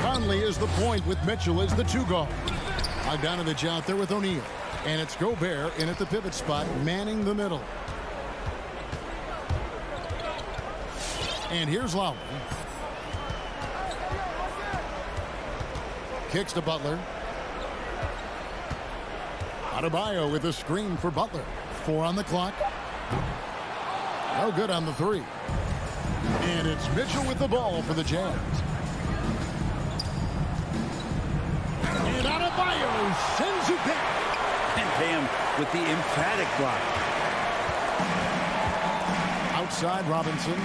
Conley is the point with Mitchell as the two guard. Bogdanovich out there with O'Neal. And it's Gobert in at the pivot spot, manning the middle. And here's Lowry. Kicks to Butler. Adebayo with a screen for Butler. 4 on the clock. No good on the three. And it's Mitchell with the ball for the Jazz. And Adebayo sends it back. And Bam with the emphatic block. Outside Robinson.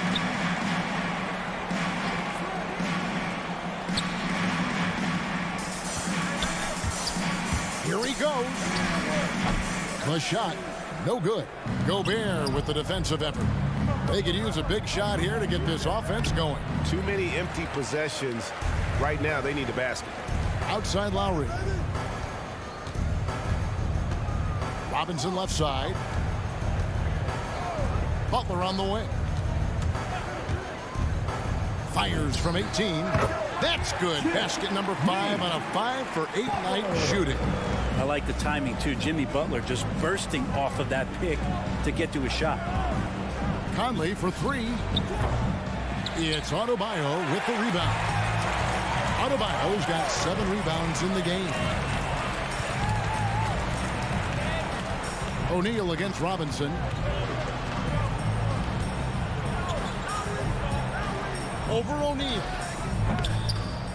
Here he goes. The shot, no good. Gobert with the defensive effort. They could use a big shot here to get this offense going. Too many empty possessions. Right now, they need a basket. Outside Lowry. Robinson left side. Butler on the wing. Fires from 18. That's good. Basket number 5 on a 5-for-8 night shooting. I like the timing, too. Jimmy Butler just bursting off of that pick to get to a shot. Conley for 3. It's Adebayo with the rebound. Adebayo's got 7 rebounds in the game. O'Neal against Robinson. Over O'Neal.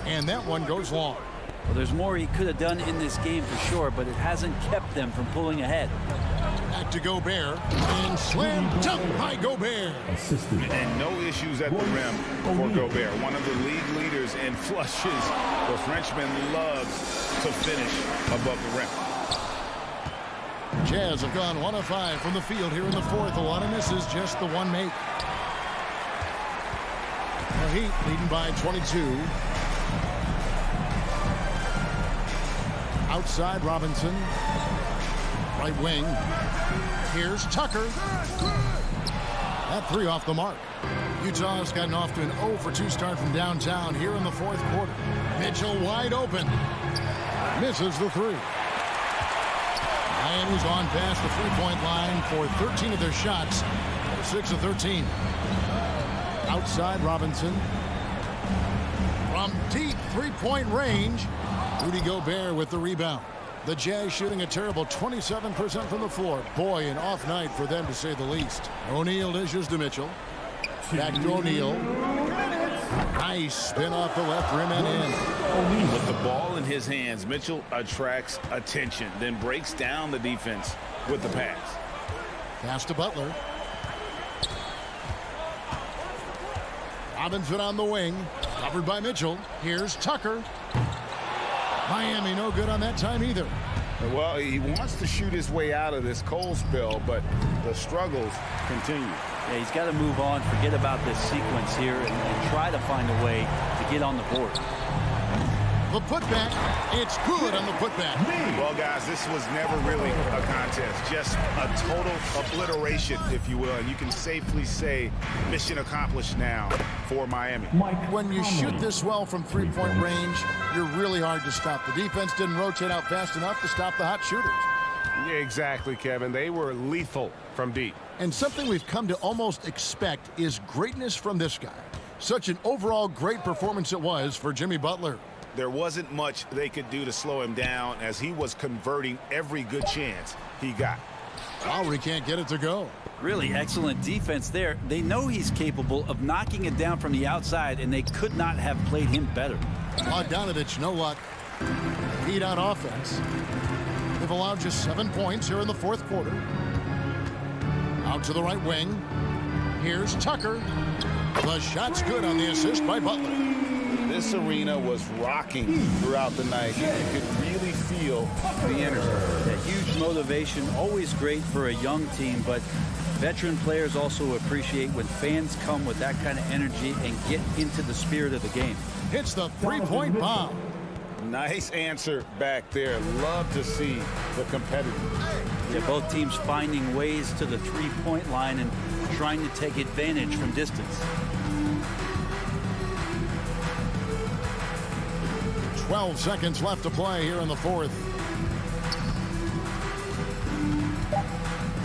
And that one goes long. Well, there's more he could have done in this game for sure, but it hasn't kept them from pulling ahead. Back to Gobert. And slam dunk by Gobert. And no issues at the rim for Gobert. One of the league leaders in flushes. The Frenchman loves to finish above the rim. Jazz have gone 1 of 5 from the field here in the fourth. A lot of misses, just the one make. The Heat leading by 22. Outside Robinson. Right wing. Here's Tucker. That 3 off the mark. Utah's gotten off to an 0-for-2 start from downtown here in the fourth quarter. Mitchell wide open. Misses the 3. Miami's on past the three-point line for 13 of their shots. 6 of 13. Outside Robinson. From deep three-point range. Rudy Gobert with the rebound. The Jazz shooting a terrible 27% from the floor. Boy, an off night for them to say the least. O'Neal dishes to Mitchell. Back to O'Neal. Nice spin off the left rim and in. With the ball in his hands, Mitchell attracts attention, then breaks down the defense. with the pass. Pass to Butler. Robinson on the wing. Covered by Mitchell. Here's Tucker. Miami no good on that time either. Well, he wants to shoot his way out of this cold spell, but the struggles continue. Yeah, he's got to move on, forget about this sequence here, and try to find a way to get on the board. The putback, it's good on the putback. Well, guys, this was never really a contest, just a total obliteration, if you will, and you can safely say mission accomplished now for Miami. When you shoot this well from three-point range, you're really hard to stop. The defense didn't rotate out fast enough to stop the hot shooters. Yeah, exactly, Kevin. They were lethal from deep. And something we've come to almost expect is greatness from this guy. Such an overall great performance it was for Jimmy Butler. There wasn't much they could do to slow him down as he was converting every good chance he got. Lowry can't get it to go. Really excellent defense there. They know he's capable of knocking it down from the outside, and they could not have played him better. Bogdanovich, no luck. Heat out offense. They've allowed just 7 points here in the fourth quarter. Out to the right wing. Here's Tucker. The shot's good on the assist by Butler. This arena was rocking throughout the night. You could really feel the energy. Yeah, huge motivation, always great for a young team, but veteran players also appreciate when fans come with that kind of energy and get into the spirit of the game. Hits the three-point bomb. Nice answer back there. Love to see the competitive. Yeah, both teams finding ways to the three-point line and trying to take advantage from distance. 12 seconds left to play here in the fourth.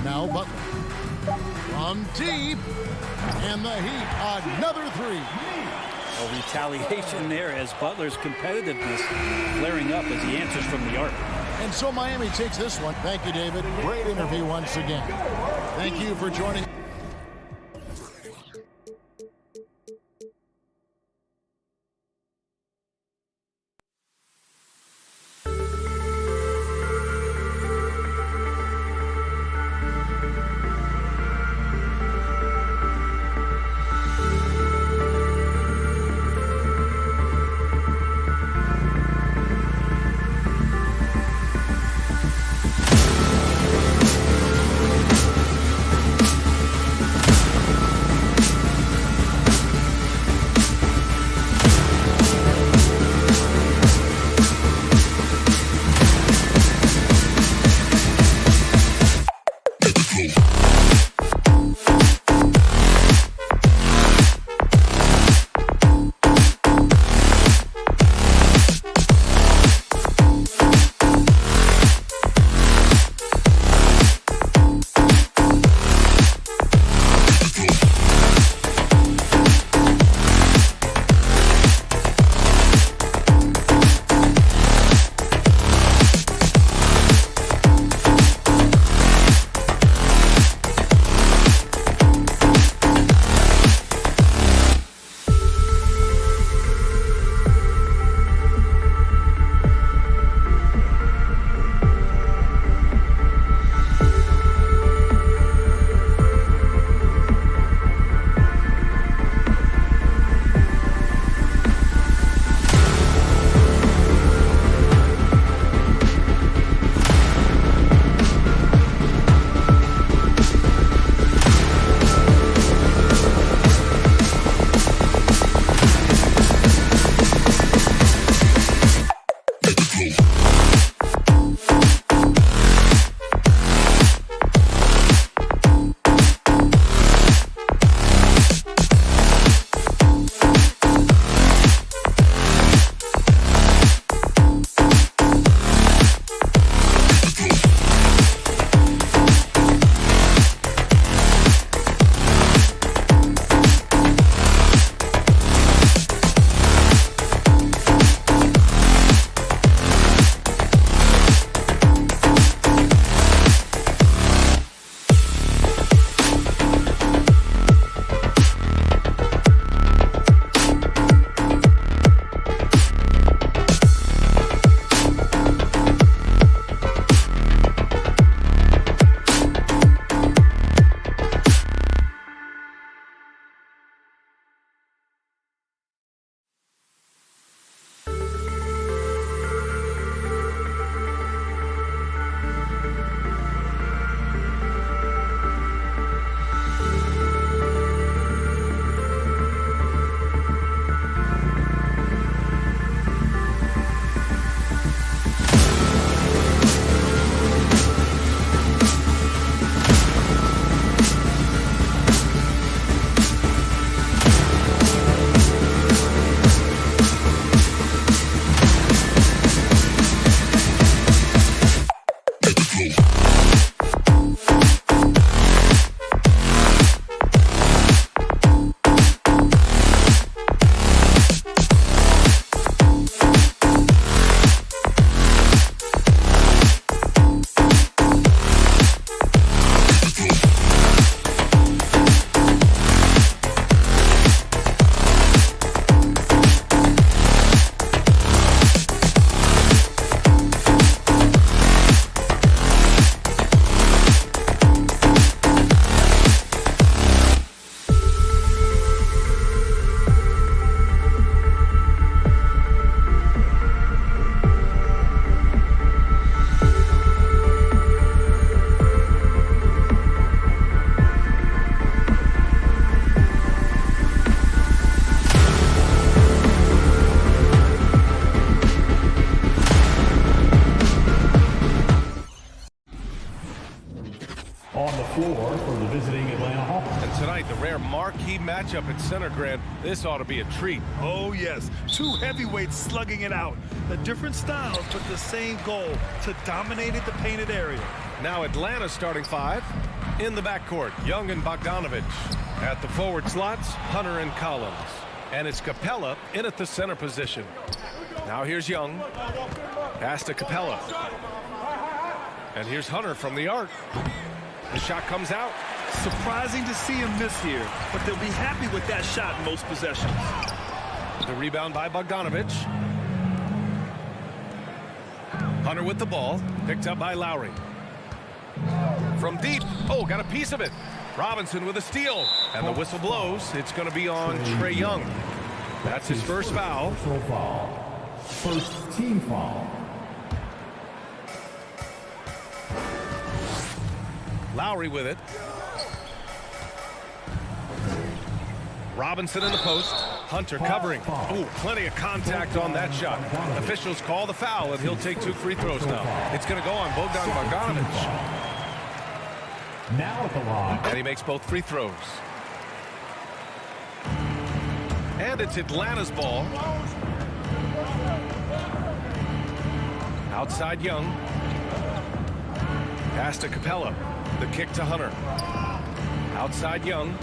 Now Butler. From deep. And the Heat, another three. A retaliation there as Butler's competitiveness flaring up as he answers from the arc. And so Miami takes this one. Thank you, David. Great interview once again. Thank you for joining. rare marquee matchup at center, Grant. This ought to be a treat. Oh, yes. Two heavyweights slugging it out. The different styles, but the same goal, to dominate the painted area. Now Atlanta's starting five. In the backcourt, Young and Bogdanovich. At the forward slots, Hunter and Collins. And it's Capella in at the center position. Now here's Young. Pass to Capella. And here's Hunter from the arc. The shot comes out. Surprising to see him miss here, but they'll be happy with that shot in most possessions. The rebound by Bogdanovich. Hunter with the ball, picked up by Lowry. From deep, oh, got a piece of it. Robinson with a steal, and the whistle blows. It's going to be on Trae Young. That's his first foul. First team foul. Lowry with it. Robinson in the post. Hunter covering. Oh, plenty of contact on that shot. Officials call the foul, and he'll take 2 free throws now. It's going to go on Bogdan Bogdanovich. Now at the line. And he makes both free throws. And it's Atlanta's ball. Outside Young. Pass to Capella. The kick to Hunter. Outside Young.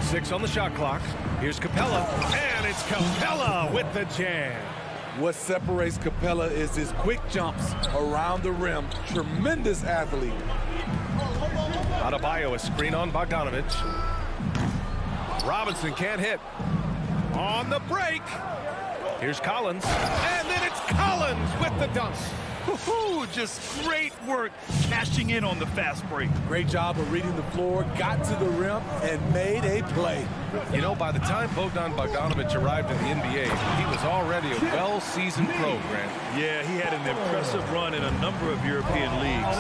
6 on the shot clock. Here's Capella. And it's Capella with the jam. What separates Capella is his quick jumps around the rim. Tremendous athlete. Adebayo, a screen on Bogdanovich. Robinson can't hit. On the break. Here's Collins. And then it's Collins with the dunk. Woohoo! Just great work cashing in on the fast break. Great job of reading the floor, got to the rim, and made a play. You know, by the time Bogdan Bogdanovich arrived in the NBA, he was already a well-seasoned pro, Grant. Yeah, he had an impressive run in a number of European leagues,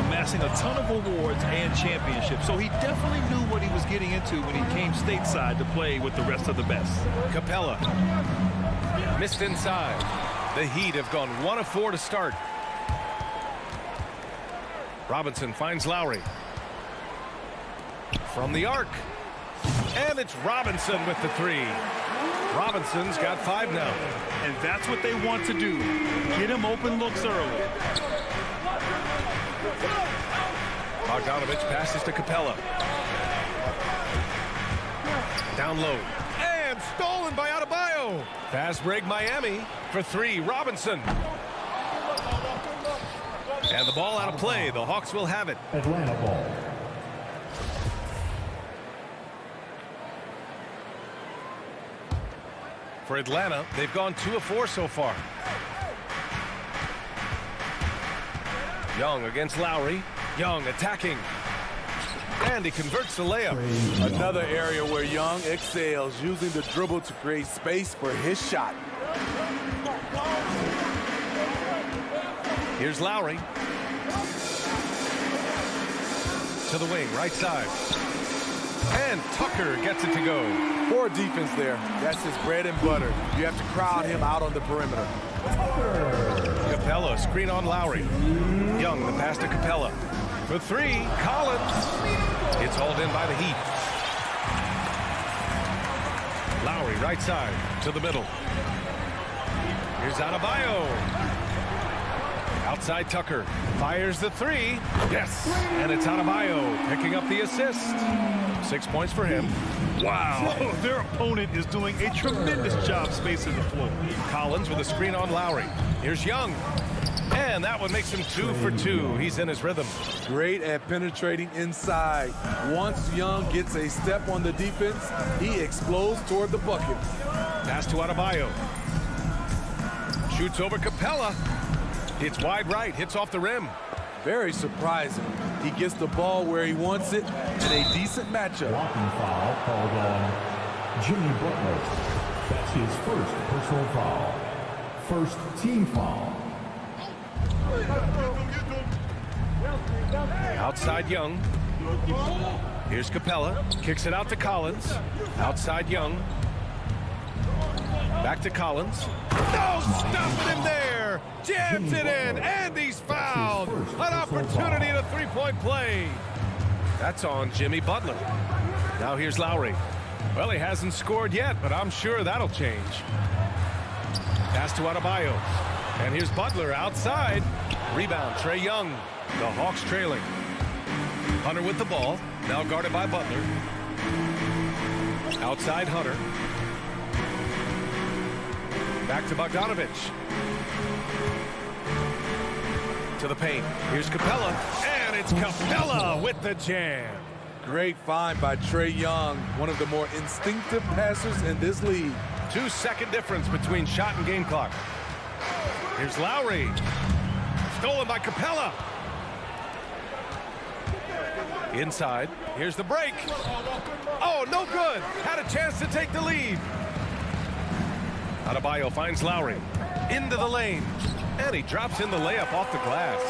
amassing a ton of awards and championships. So he definitely knew what he was getting into when he came stateside to play with the rest of the best. Capella. Missed inside. The Heat have gone 1 of 4 to start. Robinson finds Lowry. From the arc. And it's Robinson with the 3. Robinson's got 5 now. And that's what they want to do. Get him open looks early. Bogdanovich passes to Capella. Down low. And stolen by Adebayo. Fast break Miami for 3. Robinson. And the ball out of play. The Hawks will have it. Atlanta ball. For Atlanta, they've gone 2 of 4 so far. Young against Lowry. Young attacking. And he converts the layup. Another area where Young excels, using the dribble to create space for his shot. Here's Lowry. To the wing, right side. And Tucker gets it to go. Poor defense there. That's his bread and butter. You have to crowd him out on the perimeter. Capella, screen on Lowry. Young, the pass to Capella. For 3, Collins. It's hauled in by the Heat. Lowry, right side, to the middle. Here's Adebayo. Outside Tucker. Fires the 3. Yes! And it's Adebayo picking up the assist. 6 points for him. Wow, their opponent is doing a tremendous job spacing the floor. Collins with a screen on Lowry. Here's Young. And that one makes him 2 for 2. He's in his rhythm. Great at penetrating inside. Once Young gets a step on the defense, he explodes toward the bucket. Pass to Adebayo. Shoots over Capella. Hits wide right, hits off the rim. Very surprising. He gets the ball where he wants it in a decent matchup. Blocking foul called on Jimmy Butler. That's his first personal foul. First team foul. Outside Young. Here's Capella. Kicks it out to Collins. Outside Young. Back to Collins. No, stopping him there. Jams it in, and he's fouled. An opportunity to 3-point play. That's on Jimmy Butler. Now here's Lowry. Well, he hasn't scored yet, but I'm sure that'll change. Pass to Adebayo. And here's Butler outside. Rebound, Trae Young. The Hawks trailing. Hunter with the ball. Now guarded by Butler. Outside Hunter. Back to Bogdanovich. To the paint. Here's Capella. And it's Capella with the jam. Great find by Trae Young, one of the more instinctive passers in this league. 2-second difference between shot and game clock. Here's Lowry. Stolen by Capella. Inside. Here's the break. Oh, no good. Had a chance to take the lead. Adebayo finds Lowry. Into the lane. And he drops in the layup off the glass.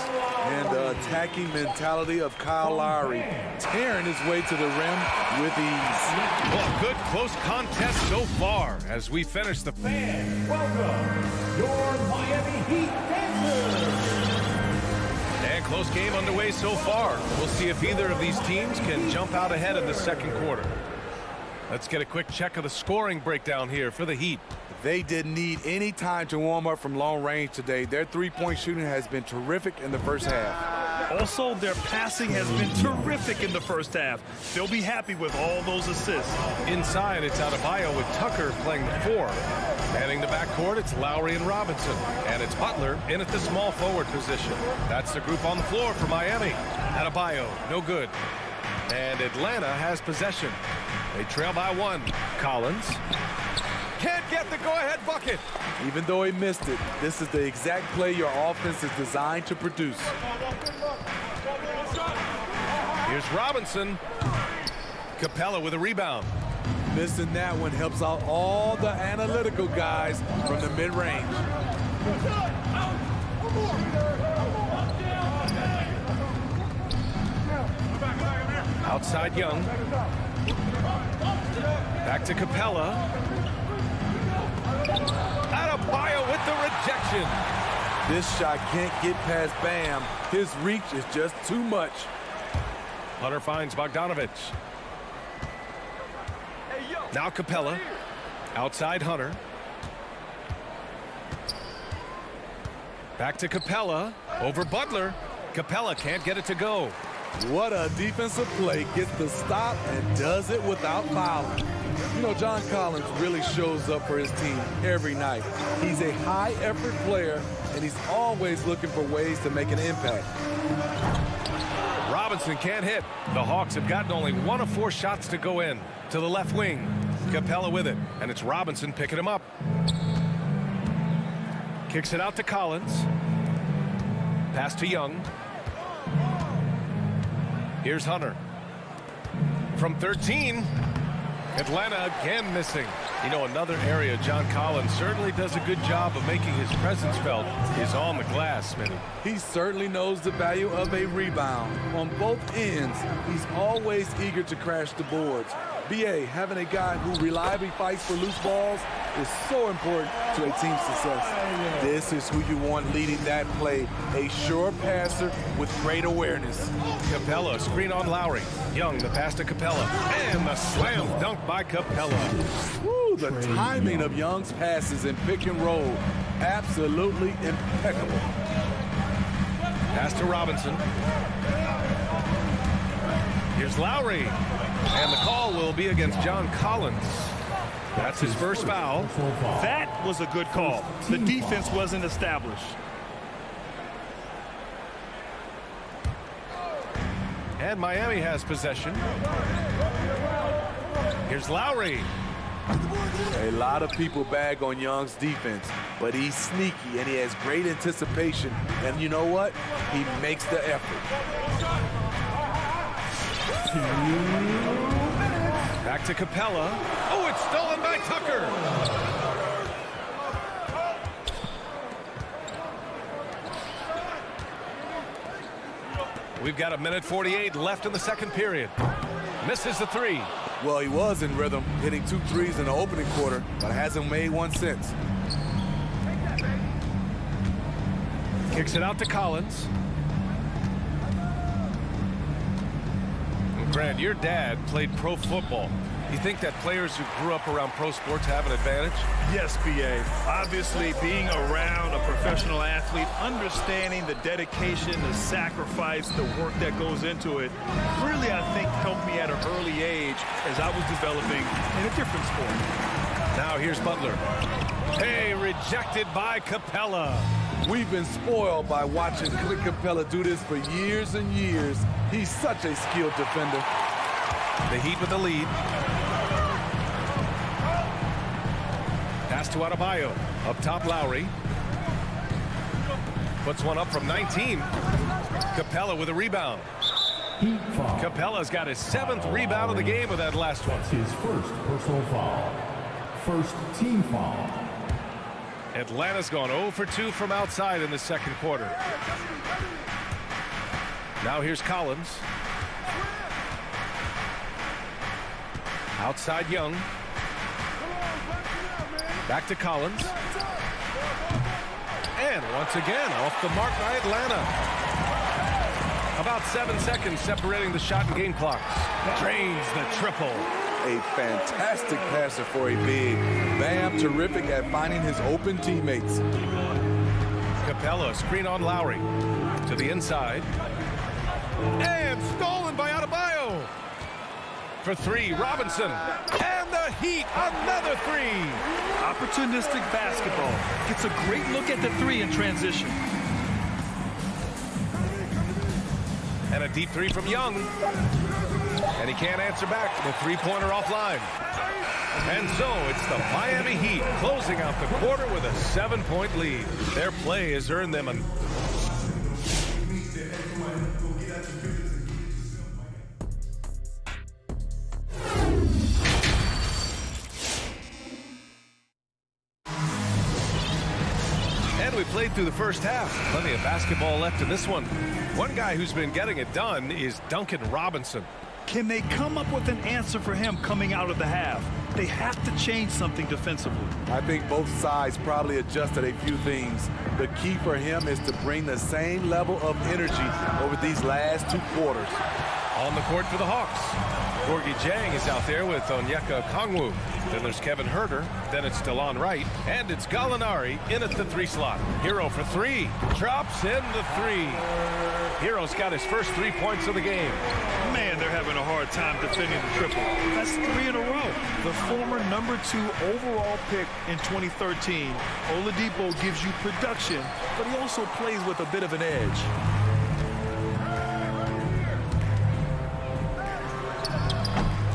And the attacking mentality of Kyle Lowry, tearing his way to the rim with ease. Well, good close contest so far as we finish the... Welcome, your Miami Heat Panthers. And close game underway so far. We'll see if either of these teams can jump out ahead in the second quarter. Let's get a quick check of the scoring breakdown here for the Heat. They didn't need any time to warm up from long range today. Their three-point shooting has been terrific in the first half. Also, their passing has been terrific in the first half. They'll be happy with all those assists. Inside, it's Adebayo with Tucker playing the 4. Manning the backcourt, it's Lowry and Robinson. And it's Butler in at the small forward position. That's the group on the floor for Miami. Adebayo, no good. And Atlanta has possession. They trail by 1. Collins can't get the go-ahead bucket. Even though he missed it, this is the exact play your offense is designed to produce. Here's Robinson. Capella with a rebound. Missing that one helps out all the analytical guys from the mid-range. Outside Young. Back to Capella. Adebayo with the rejection. This shot can't get past Bam. His reach is just too much. Hunter finds Bogdanovich. Now Capella. Outside Hunter. Back to Capella. Over Butler. Capella can't get it to go. What a defensive play. Gets the stop and does it without fouling. You know, John Collins really shows up for his team every night. He's a high-effort player, and he's always looking for ways to make an impact. Robinson can't hit. The Hawks have gotten only 1 of 4 shots to go in. To the left wing. Capella with it. And it's Robinson picking him up. Kicks it out to Collins. Pass to Young. Here's Hunter. From 13. Atlanta again missing. You know, another area John Collins certainly does a good job of making his presence felt is on the glass, Smitty. He certainly knows the value of a rebound. On both ends, he's always eager to crash the boards. BA, having a guy who reliably fights for loose balls is so important to a team's success. This is who you want leading that play. A sure passer with great awareness. Capella, screen on Lowry. Young, the pass to Capella. And the slam dunk by Capella. Woo, the timing of Young's passes in pick and roll, absolutely impeccable. Pass to Robinson. Here's Lowry. And the call will be against John Collins. That's his first foul. That was a good call. The defense wasn't established. And Miami has possession. Here's Lowry. A lot of people bag on Young's defense, but he's sneaky and he has great anticipation. And you know what? He makes the effort. Back to Capella. Oh, it's stolen by Tucker. We've got 1:48 left in the second period. Misses the 3. Well, he was in rhythm, hitting 2 threes in the opening quarter, but hasn't made one since. Kicks it out to Collins. Grant, your dad played pro football. You think that players who grew up around pro sports have an advantage? Yes, B.A. Obviously, being around a professional athlete, understanding the dedication, the sacrifice, the work that goes into it, really, I think, helped me at an early age as I was developing in a different sport. Now here's Butler. Hey, rejected by Capella. We've been spoiled by watching Clint Capella do this for years and years. He's such a skilled defender. The Heat with the lead. Pass to Adebayo. Up top, Lowry. Puts one up from 19. Capella with a rebound. Heat foul. Capella's got his 7th rebound of the game with that last one. That's his first personal foul. First team foul. Atlanta's gone 0 for 2 from outside in the second quarter. Now here's Collins. Outside Young. Back to Collins. And once again, off the mark by Atlanta. About 7 seconds separating the shot and game clocks. Drains the triple. A fantastic passer for a big. Bam, terrific at finding his open teammates. Capella, screen on Lowry. To the inside. And stolen by Adebayo. For 3, Robinson. And the Heat, another 3. Opportunistic basketball. Gets a great look at the 3 in transition. And a deep 3 from Young. And he can't answer back. The three-pointer offline. And so it's the Miami Heat closing out the quarter with a 7-point lead. Their play has earned them an... And we played through the first half. Plenty of basketball left in this one. One guy who's been getting it done is Duncan Robinson. Can they come up with an answer for him coming out of the half? They have to change something defensively. I think both sides probably adjusted a few things. The key for him is to bring the same level of energy over these last 2 quarters. On the court for the Hawks. Gorgie Jang is out there with Onyeka Okongwu. Then there's Kevin Herter. Then it's DeLon Wright. And it's Gallinari in at the 3 slot. Hero for 3. Drops in the 3. Hero's got his first 3 points of the game. Man, they're having a hard time defending the triple. That's 3 in a row. The former number 2 overall pick in 2013, Oladipo gives you production, but he also plays with a bit of an edge.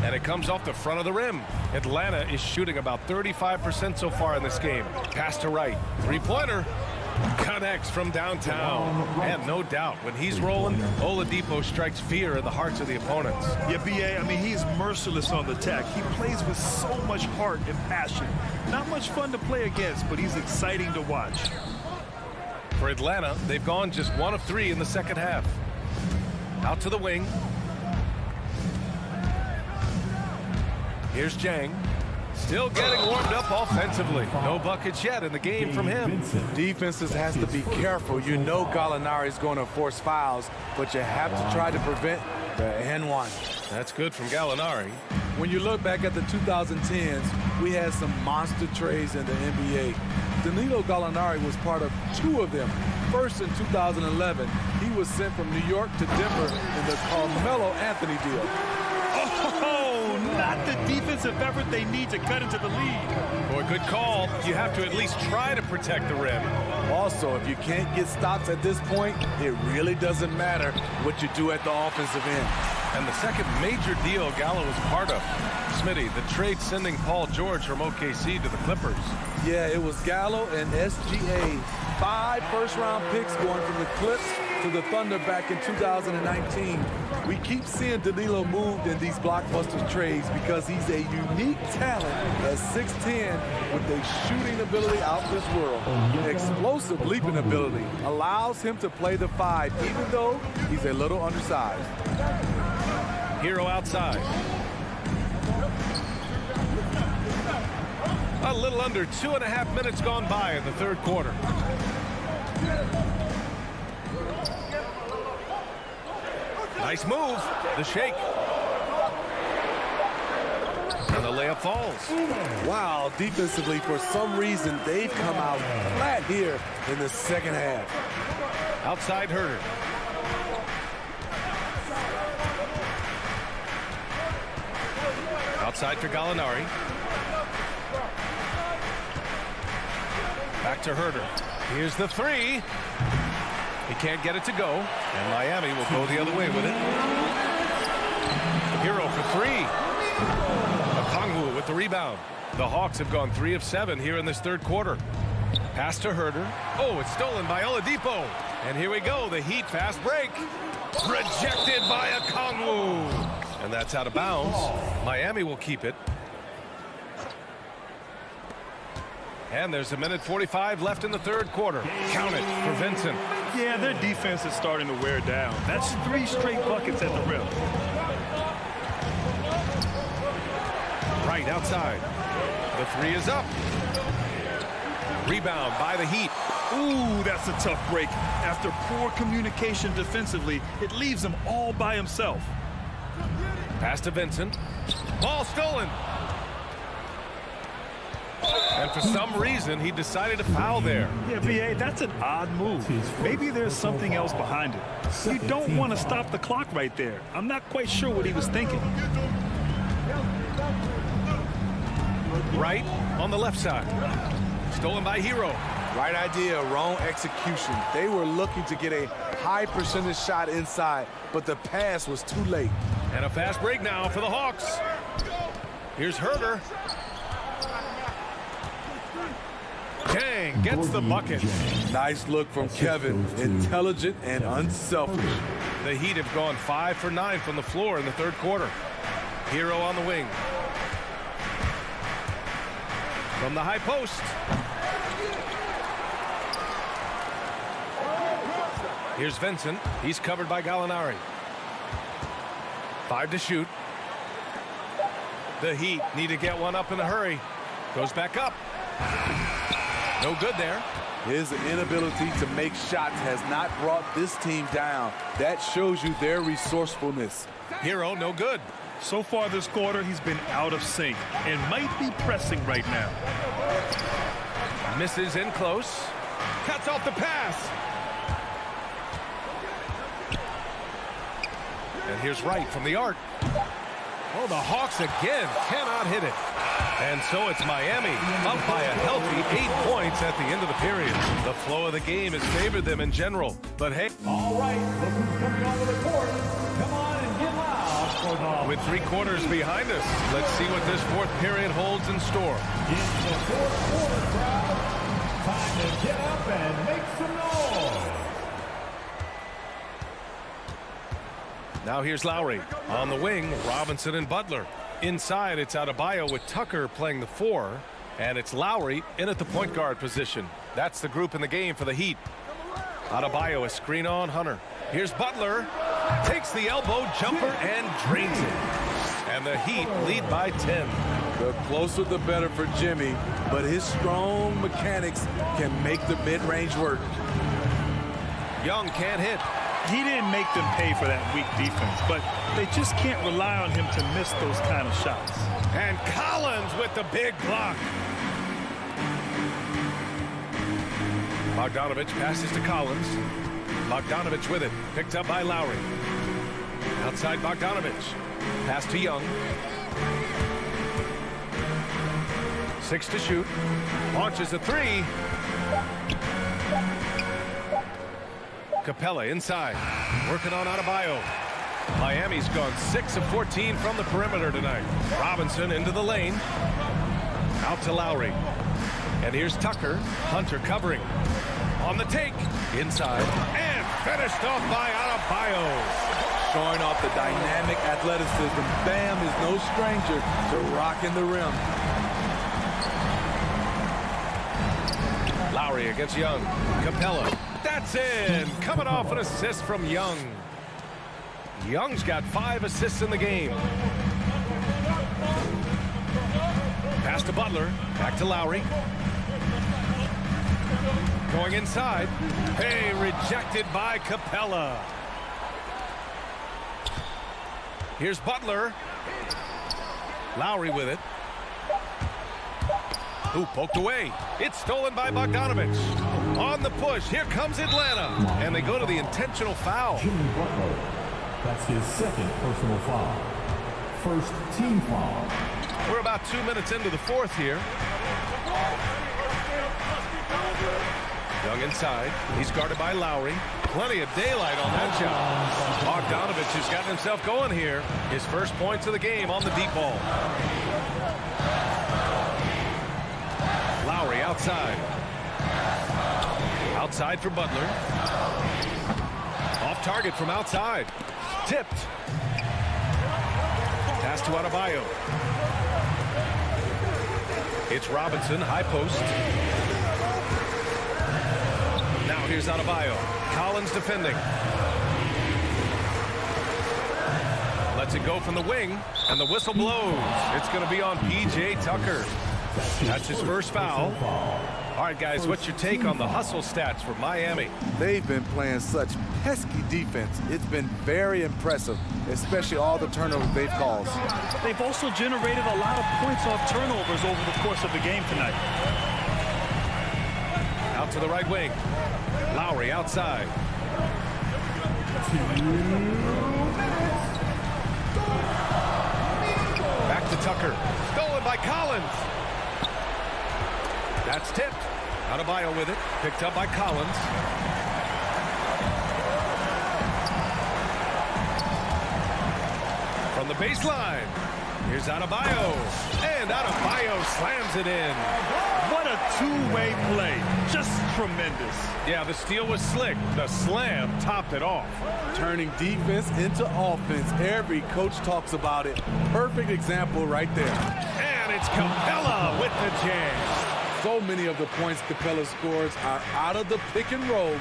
And it comes off the front of the rim. Atlanta is shooting about 35% so far in this game. Pass to Wright. 3-pointer. Connects from downtown. And no doubt, when he's rolling, Oladipo strikes fear in the hearts of the opponents. Yeah, B.A., I mean, he's merciless on the attack. He plays with so much heart and passion. Not much fun to play against, but he's exciting to watch. For Atlanta, they've gone just 1 of 3 in the second half. Out to the wing. Here's Jang. Still getting warmed up offensively. No buckets yet in the game from him. Defenses has to be careful. You know Gallinari is going to force fouls, but you have to try to prevent the N1. That's good from Gallinari. When you look back at the 2010s, we had some monster trades in the NBA. Danilo Gallinari was part of 2 of them. First in 2011, he was sent from New York to Denver in the Carmelo Anthony deal. Oh, not the defensive effort they need to cut into the lead. Boy, good call. You have to at least try to protect the rim. Also, if you can't get stops at this point, it really doesn't matter what you do at the offensive end. And the second major deal Gallo was part of. Smitty, the trade sending Paul George from OKC to the Clippers. Yeah, it was Gallo and SGA. 5 first-round picks going from the Clips to the Thunder back in 2019. We keep seeing Danilo moved in these blockbuster trades because he's a unique talent at 6'10" with a shooting ability out this world. Explosive leaping ability allows him to play the 5, even though he's a little undersized. Hero outside. A little under 2.5 minutes gone by in the third quarter. Nice move. The shake. And the layup falls. Wow, defensively, for some reason, they've come out flat here in the second half. Outside Herder. Outside for Gallinari. Back to Herder. Here's the three. He can't get it to go. And Miami will go the other way with it. Hero for three. Okongwu with the rebound. The Hawks have gone 3 of 7 here in this third quarter. Pass to Herder. Oh, it's stolen by Oladipo. And here we go. The Heat fast break. Rejected by Okongwu. And that's out of bounds. Miami will keep it. And there's a minute 45 left in the third quarter. Count it for Vincent. Yeah, their defense is starting to wear down. That's 3 straight buckets at the rim. Right outside. The three is up. Rebound by the Heat. Ooh, that's a tough break. After poor communication defensively, it leaves him all by himself. Pass to Vincent. Ball stolen. And for some reason, he decided to foul there. Yeah, B.A., that's an odd move. Maybe there's something else behind it. You don't want to stop the clock right there. I'm not quite sure what he was thinking. Right on the left side. Stolen by Hero. Right idea, wrong execution. They were looking to get a high percentage shot inside, but the pass was too late. And a fast break now for the Hawks. Here's Herder. Kang gets the bucket. Nice look from Kevin. Intelligent and unselfish. The Heat have gone 5 for 9 from the floor in the third quarter. Hero on the wing. From the high post. Here's Vincent. He's covered by Gallinari. 5 to shoot. The Heat need to get one up in a hurry. Goes back up. No good there. His inability to make shots has not brought this team down. That shows you their resourcefulness. Hero, no good. So far this quarter, he's been out of sync and might be pressing right now. Misses in close. Cuts off the pass. And here's Wright from the arc. Oh, the Hawks again cannot hit it. And so it's Miami up by a healthy 8 points at the end of the period. The flow of the game has favored them in general. But hey. All right, look who's coming onto the court. Come on and get loud for the... With 3 quarters behind us, let's see what this fourth period holds in store. It's the fourth quarter, crowd. Time to get up and make some noise. Now here's Lowry. On the wing, Robinson and Butler. Inside, it's Adebayo with Tucker playing the 4. And it's Lowry in at the point guard position. That's the group in the game for the Heat. Adebayo, a screen on Hunter. Here's Butler. Takes the elbow jumper and drains it. And the Heat lead by 10. The closer the better for Jimmy, but his strong mechanics can make the mid-range work. Young can't hit. He didn't make them pay for that weak defense, but they just can't rely on him to miss those kind of shots. And Collins with the big block. Bogdanovich passes to Collins. Bogdanovich with it. Picked up by Lowry. Outside Bogdanovich. Pass to Young. 6 to shoot. Launches a 3. Capella inside. Working on Adebayo. Miami's gone 6 of 14 from the perimeter tonight. Robinson into the lane. Out to Lowry. And here's Tucker. Hunter covering. On the take. Inside. And finished off by Adebayo. Showing off the dynamic athleticism. Bam is no stranger to rocking the rim. Lowry against Young. Capella. That's in. Coming off an assist from Young. Young's got 5 assists in the game. Pass to Butler. Back to Lowry. Going inside. Hey, rejected by Capella. Here's Butler. Lowry with it. Who poked away. It's stolen by Bogdanovich. On the push. Here comes Atlanta. And they go to the intentional foul. Jimmy Butler. That's his second personal foul. First team foul. We're about 2 minutes into the fourth here. Young inside. He's guarded by Lowry. Plenty of daylight on that shot. Bogdanovich has gotten himself going here. His first points of the game on the deep ball. Lowry outside. Outside for Butler. Off target from outside. Tipped. Pass to Adebayo. It's Robinson, high post. Now here's Adebayo. Collins defending. Lets it go from the wing, and the whistle blows. It's going to be on P.J. Tucker. That's his first foul. All right, guys, what's your take on the hustle stats for Miami? They've been playing such pesky defense. It's been very impressive, especially all the turnovers they've caused. They've also generated a lot of points off turnovers over the course of the game tonight. Out to the right wing. Lowry outside. Back to Tucker. Stolen by Collins. That's tipped. Adebayo with it. Picked up by Collins. From the baseline. Here's Adebayo. And Adebayo slams it in. What a two-way play. Just tremendous. Yeah, the steal was slick. The slam topped it off. Turning defense into offense. Every coach talks about it. Perfect example right there. And it's Capella with the jam. So many of the points Capella scores are out of the pick and roll.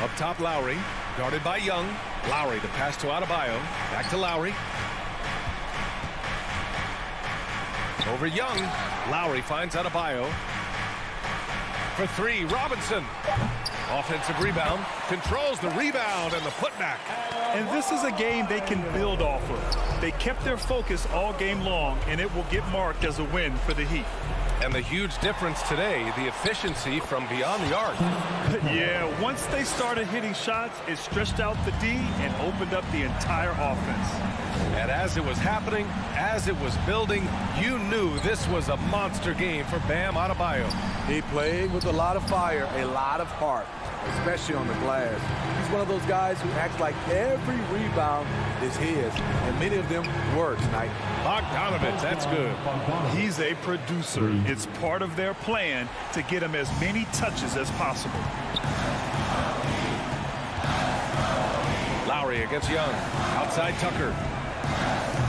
Up top, Lowry. Guarded by Young. Lowry, the pass to Adebayo. Back to Lowry. Over Young. Lowry finds Adebayo. For three, Robinson. Offensive rebound. Controls the rebound and the putback. And this is a game they can build off of. They kept their focus all game long, and it will get marked as a win for the Heat. And the huge difference today, the efficiency from beyond the arc. Yeah, once they started hitting shots, it stretched out the D and opened up the entire offense. And as it was happening, as it was building, you knew this was a monster game for Bam Adebayo. He played with a lot of fire, a lot of heart, especially on the glass. He's one of those guys who acts like every rebound is his, and many of them were tonight. Bogdanovich, that's good. He's a producer. It's part of their plan to get him as many touches as possible. Lowry against Young. Outside Tucker.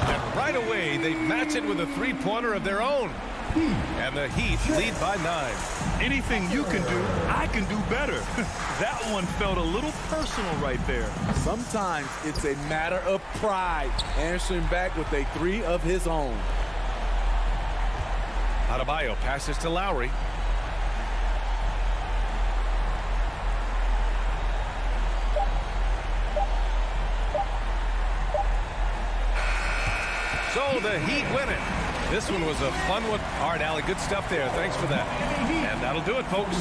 And right away, they match it with a three-pointer of their own. And the Heat lead by 9. Anything you can do, I can do better. That one felt a little personal right there. Sometimes it's a matter of pride, answering back with a three of his own. Adebayo passes to Lowry. So the Heat win it. This one was a fun one. All right, Allie, good stuff there. Thanks for that. And that'll do it, folks.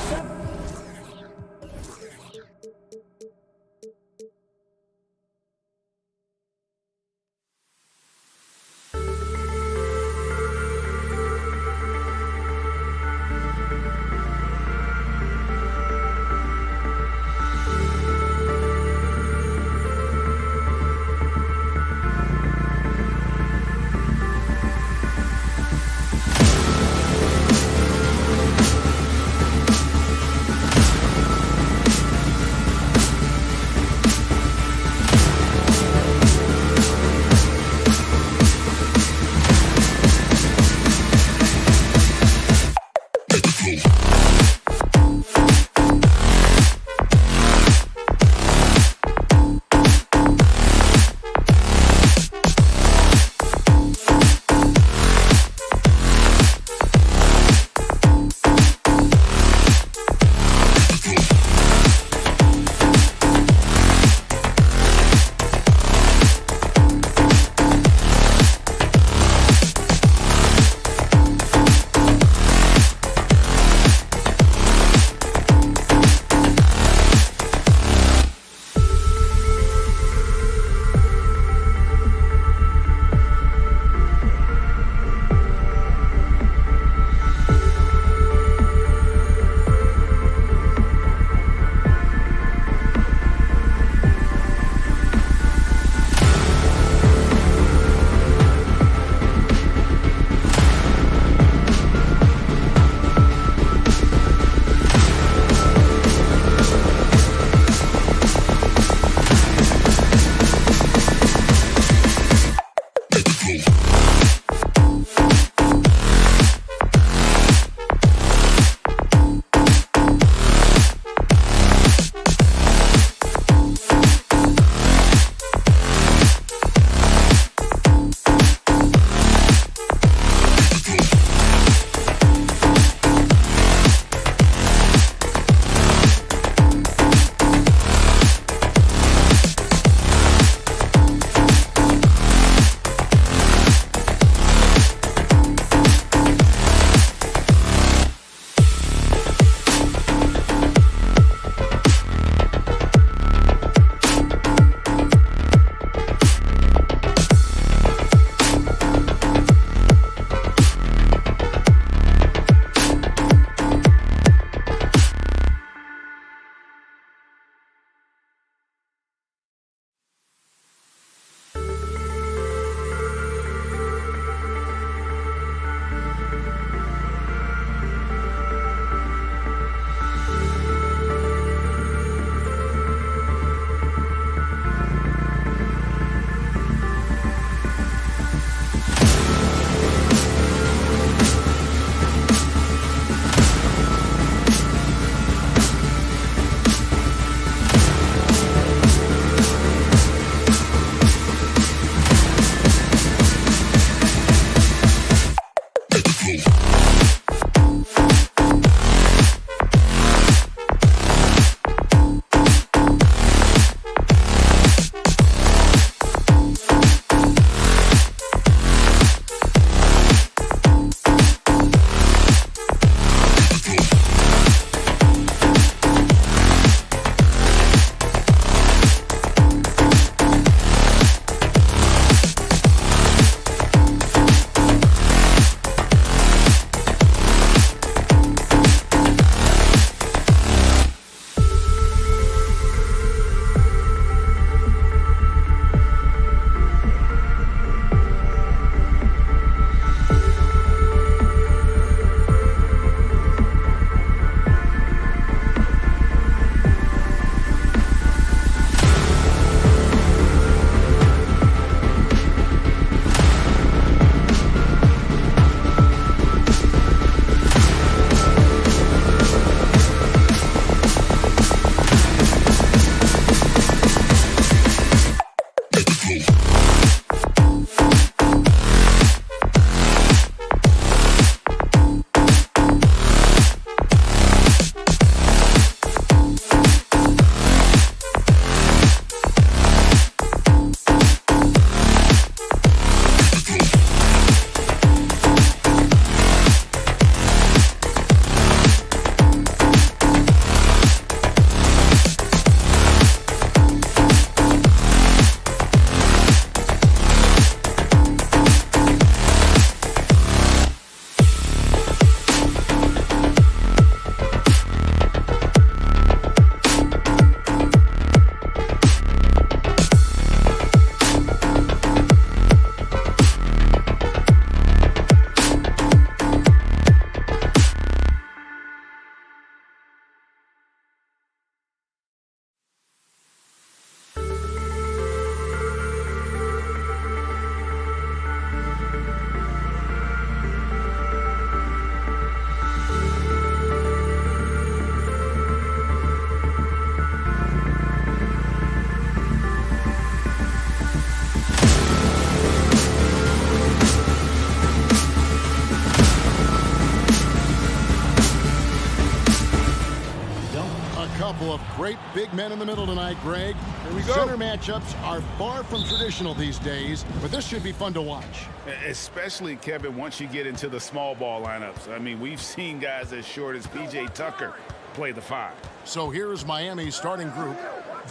great big men in the middle tonight, Greg. Here we go. Center matchups are far from traditional these days, but this should be fun to watch. Especially, Kevin, once you get into the small ball lineups. I mean, we've seen guys as short as P.J. Tucker play the 5. So here's Miami's starting group.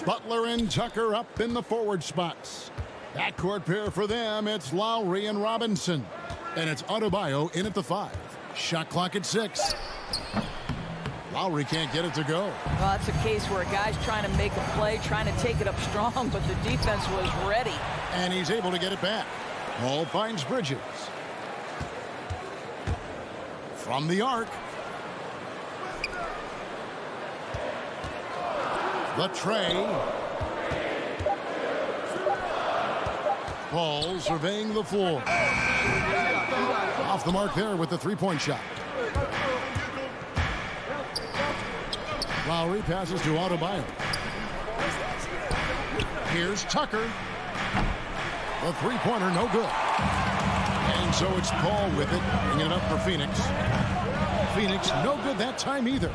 Butler and Tucker up in the forward spots. Backcourt pair for them, it's Lowry and Robinson. And it's Adebayo in at the 5. Shot clock at 6. Lowry can't get it to go. Well, that's a case where a guy's trying to make a play, trying to take it up strong, but the defense was ready. And he's able to get it back. Paul finds Bridges. From the arc. The tray. Paul surveying the floor. Off the mark there with the three-point shot. Lowry passes to Adebayo. Here's Tucker. The three-pointer, no good. And so it's Paul with it, bringing it up for Phoenix. Phoenix, no good that time either.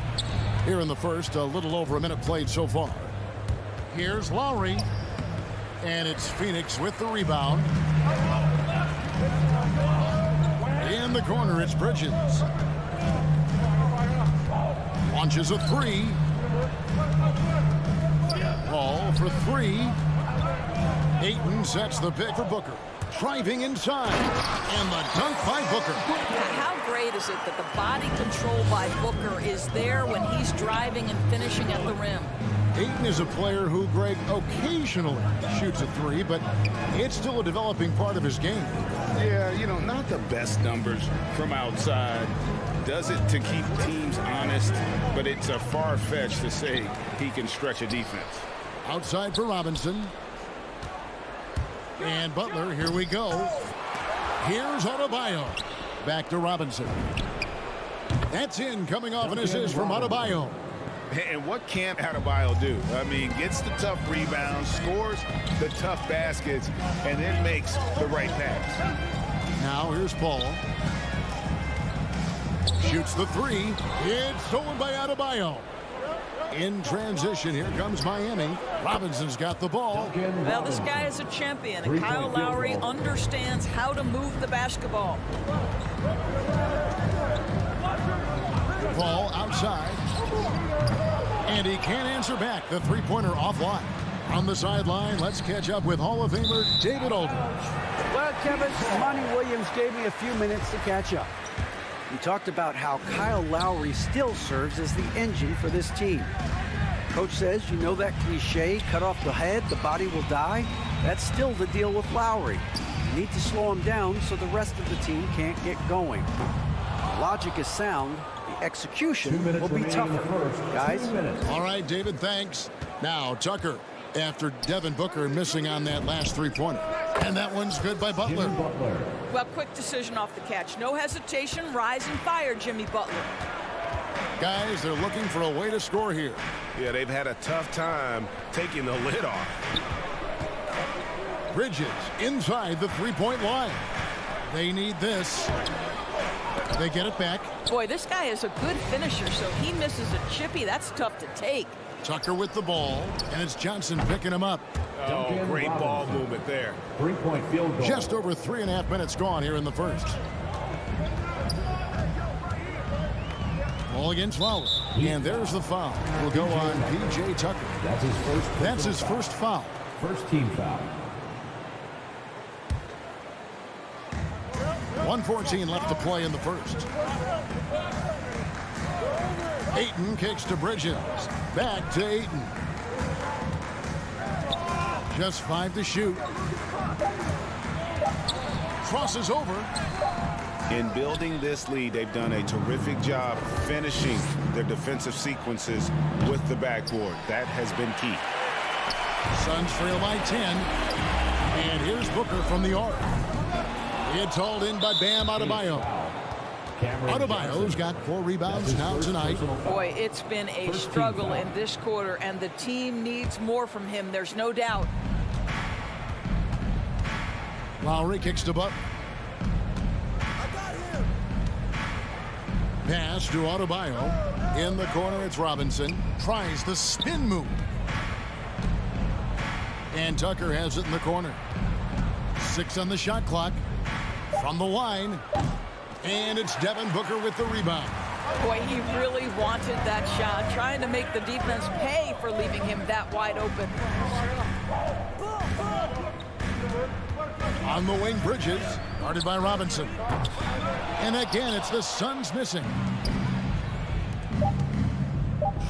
Here in the first, a little over a minute played so far. Here's Lowry. And it's Phoenix with the rebound. In the corner, it's Bridges. Launches a 3. Paul for 3. Ayton sets the pick for Booker. Driving inside. And the dunk by Booker. How great is it that the body control by Booker is there when he's driving and finishing at the rim? Ayton is a player who, Greg, occasionally shoots a 3, but it's still a developing part of his game. Yeah, you know, not the best numbers from outside. Does it to keep teams honest, but it's a far-fetched to say he can stretch a defense. Outside for Robinson. And Butler, here we go. Here's Adebayo. Back to Robinson. That's in, coming off an assist from Adebayo. And what can't Adebayo do? I mean, gets the tough rebounds, scores the tough baskets, and then makes the right pass. Now here's Paul. Shoots the 3. It's stolen by Adebayo. In transition, here comes Miami. Robinson's got the ball. Well, this guy is a champion, and Kyle Lowry understands how to move the basketball. Paul outside. And he can't answer back. The three-pointer offline. On the sideline, let's catch up with Hall of Famer David Aldridge. Well, Kevin, Monty Williams gave me a few minutes to catch up. He talked about how Kyle Lowry still serves as the engine for this team. Coach says, you know that cliche, cut off the head, the body will die? That's still the deal with Lowry. You need to slow him down so the rest of the team can't get going. Logic is sound. The execution will be tougher, guys. All right, David, thanks. Now, Tucker, after Devin Booker missing on that last three-pointer. And that one's good by Butler. Well, quick decision off the catch. No hesitation, rise and fire, Jimmy Butler. Guys, they're looking for a way to score here. Yeah, they've had a tough time taking the lid off. Bridges inside the three-point line. They need this. They get it back. Boy, this guy is a good finisher, so he misses a chippy. That's tough to take. Tucker with the ball, and it's Johnson picking him up. Oh, great ball movement there. 3-point field goal. Just over 3.5 minutes gone here in the first. Ball against Lowry. And there's the foul. Will go on P.J. Tucker. That's his first foul. First team foul. 1:14 left to play in the first. Ayton kicks to Bridges. Back to Ayton. Just 5 to shoot. Crosses over. In building this lead, they've done a terrific job finishing their defensive sequences with the backboard. That has been key. Suns trail by 10. And here's Booker from the arc. It's hauled in by Bam Adebayo. Adebayo's got 4 rebounds now tonight. Boy, it's been a struggle in this quarter, and the team needs more from him. There's no doubt. Lowry kicks to Butler. Pass to Adebayo. In the corner, it's Robinson. Tries the spin move. And Tucker has it in the corner. 6 on the shot clock. From the line. And it's Devin Booker with the rebound. Boy, he really wanted that shot, trying to make the defense pay for leaving him that wide open. On the wing, Bridges, guarded by Robinson. And again, it's the Suns missing.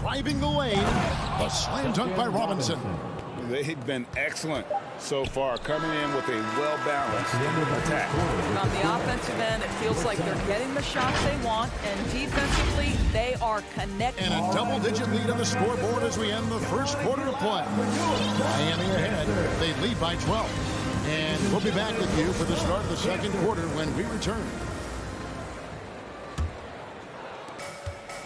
Driving the lane, the slam dunk by Robinson. They've been excellent so far, coming in with a well-balanced attack. And on the offensive end, it feels like they're getting the shots they want, and defensively, they are connecting. And a double-digit lead on the scoreboard as we end the first quarter of play. Miami ahead. They lead by 12. And we'll be back with you for the start of the second quarter when we return.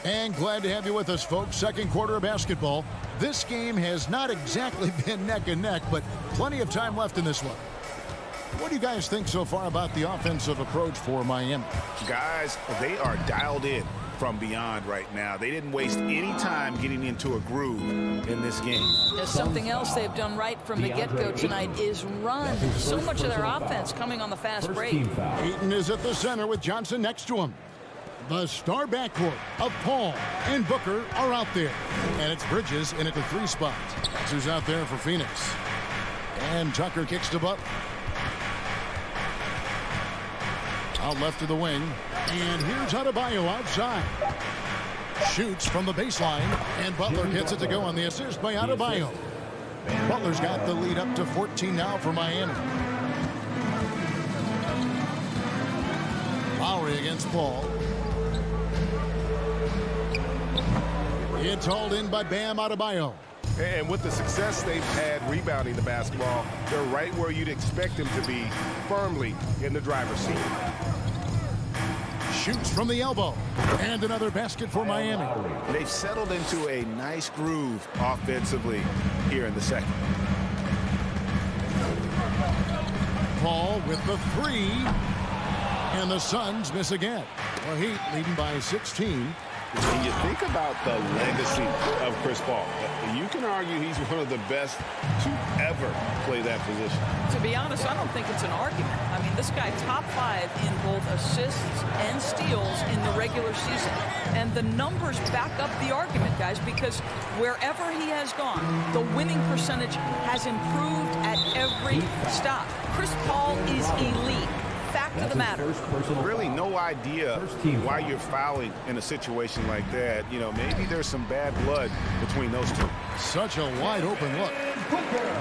And glad to have you with us, folks. Second quarter of basketball. This game has not exactly been neck and neck, but plenty of time left in this one. What do you guys think so far about the offensive approach for Miami? Guys, they are dialed in from beyond right now. They didn't waste any time getting into a groove in this game. There's something else they've done right from the get-go tonight is run. So much of their offense coming on the fast break. Ayton is at the center with Johnson next to him. The star backcourt of Paul and Booker are out there. And it's Bridges in at the 3 spot. That's who's out there for Phoenix. And Tucker kicks to Butler. Out left to the wing. And here's Adebayo outside. Shoots from the baseline. And Butler gets it to go on the assist by Adebayo. Butler's got the lead up to 14 now for Miami. Lowry against Paul. It's hauled in by Bam Adebayo. And with the success they've had rebounding the basketball, they're right where you'd expect them to be, firmly in the driver's seat. Shoots from the elbow. And another basket for Miami. They've settled into a nice groove offensively here in the second. Paul with the 3. And the Suns miss again. The Heat leading by 16. When you think about the legacy of Chris Paul, you can argue he's one of the best to ever play that position. To be honest, I don't think it's an argument. I mean, this guy top 5 in both assists and steals in the regular season. And the numbers back up the argument, guys, because wherever he has gone, the winning percentage has improved at every stop. Chris Paul is elite. Fact of the matter. Really no idea why you're fouling in a situation like that. You know, maybe there's some bad blood between those two. Such a wide open look.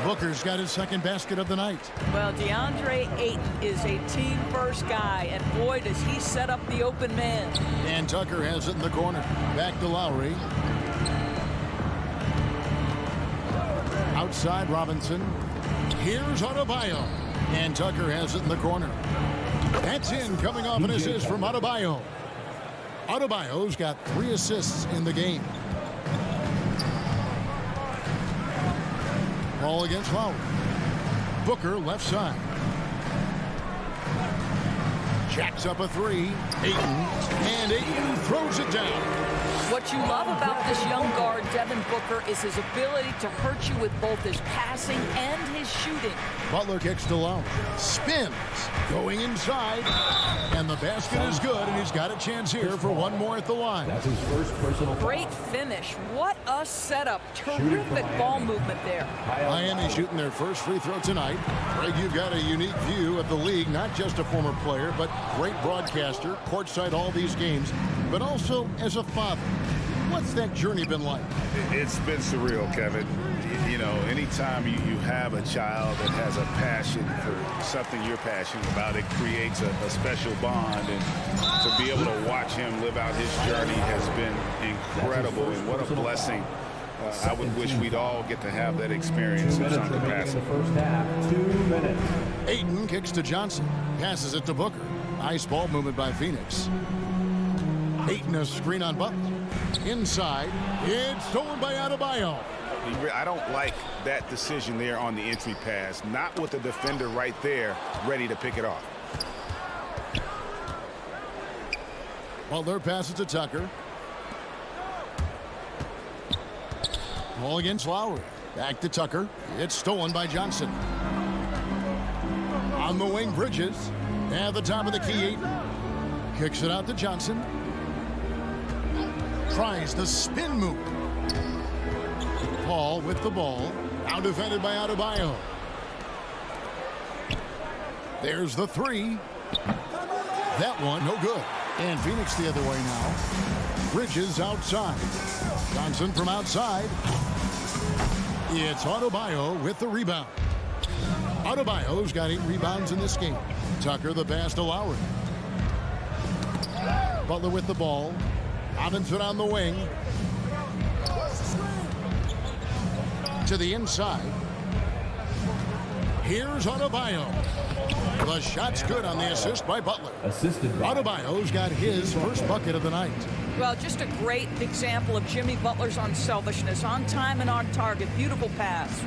Booker's got his second basket of the night. Well, DeAndre Ayton is a team-first guy, and boy, does he set up the open man. And Tucker has it in the corner. Back to Lowry. Outside Robinson. Here's Adebayo. And Tucker has it in the corner. That's in, coming off an assist from Adebayo. Adebayo's got 3 assists in the game. Ball against Lowry. Booker left side. Jacks up a 3. Ayton throws it down. What you love about this young guard, Devin Booker, is his ability to hurt you with both his passing and his shooting. Butler kicks to Lowry. Spins. Going inside. And the basket is good, and he's got a chance here for one more at the line. That's his first personal. Great finish. What a setup. Terrific ball movement there. Miami shooting their first free throw tonight. Greg, you've got a unique view of the league, not just a former player, but great broadcaster, courtside all these games, but also as a father. What's that journey been like? It's been surreal, Kevin. You know, anytime you have a child that has a passion for something you're passionate about, it creates a special bond. And to be able to watch him live out his journey has been incredible. And what a blessing. I would wish we'd all get to have that experience in some capacity. First half, 2 minutes. Ayton kicks to Johnson. Passes it to Booker. Nice ball movement by Phoenix. Ayton a screen on Butler. Inside. It's stolen by Adebayo. I don't like that decision there on the entry pass. Not with the defender right there ready to pick it off. Butler passes to Tucker. Ball against Lowry. Back to Tucker. It's stolen by Johnson. On the wing, Bridges. At the top of the key, Ayton. Kicks it out to Johnson. Tries the spin move. Paul with the ball. Now defended by Adebayo. There's the three. That one, no good. And Phoenix the other way now. Bridges outside. Johnson from outside. It's Adebayo with the rebound. Adebayo's got 8 rebounds in this game. Tucker the pass to Lowry. Butler with the ball. Robinson on the wing. To the inside. Here's Adebayo. The shot's good on the assist by Butler. Adebayo's got his first bucket of the night. Well, just a great example of Jimmy Butler's unselfishness. On time and on target. Beautiful pass.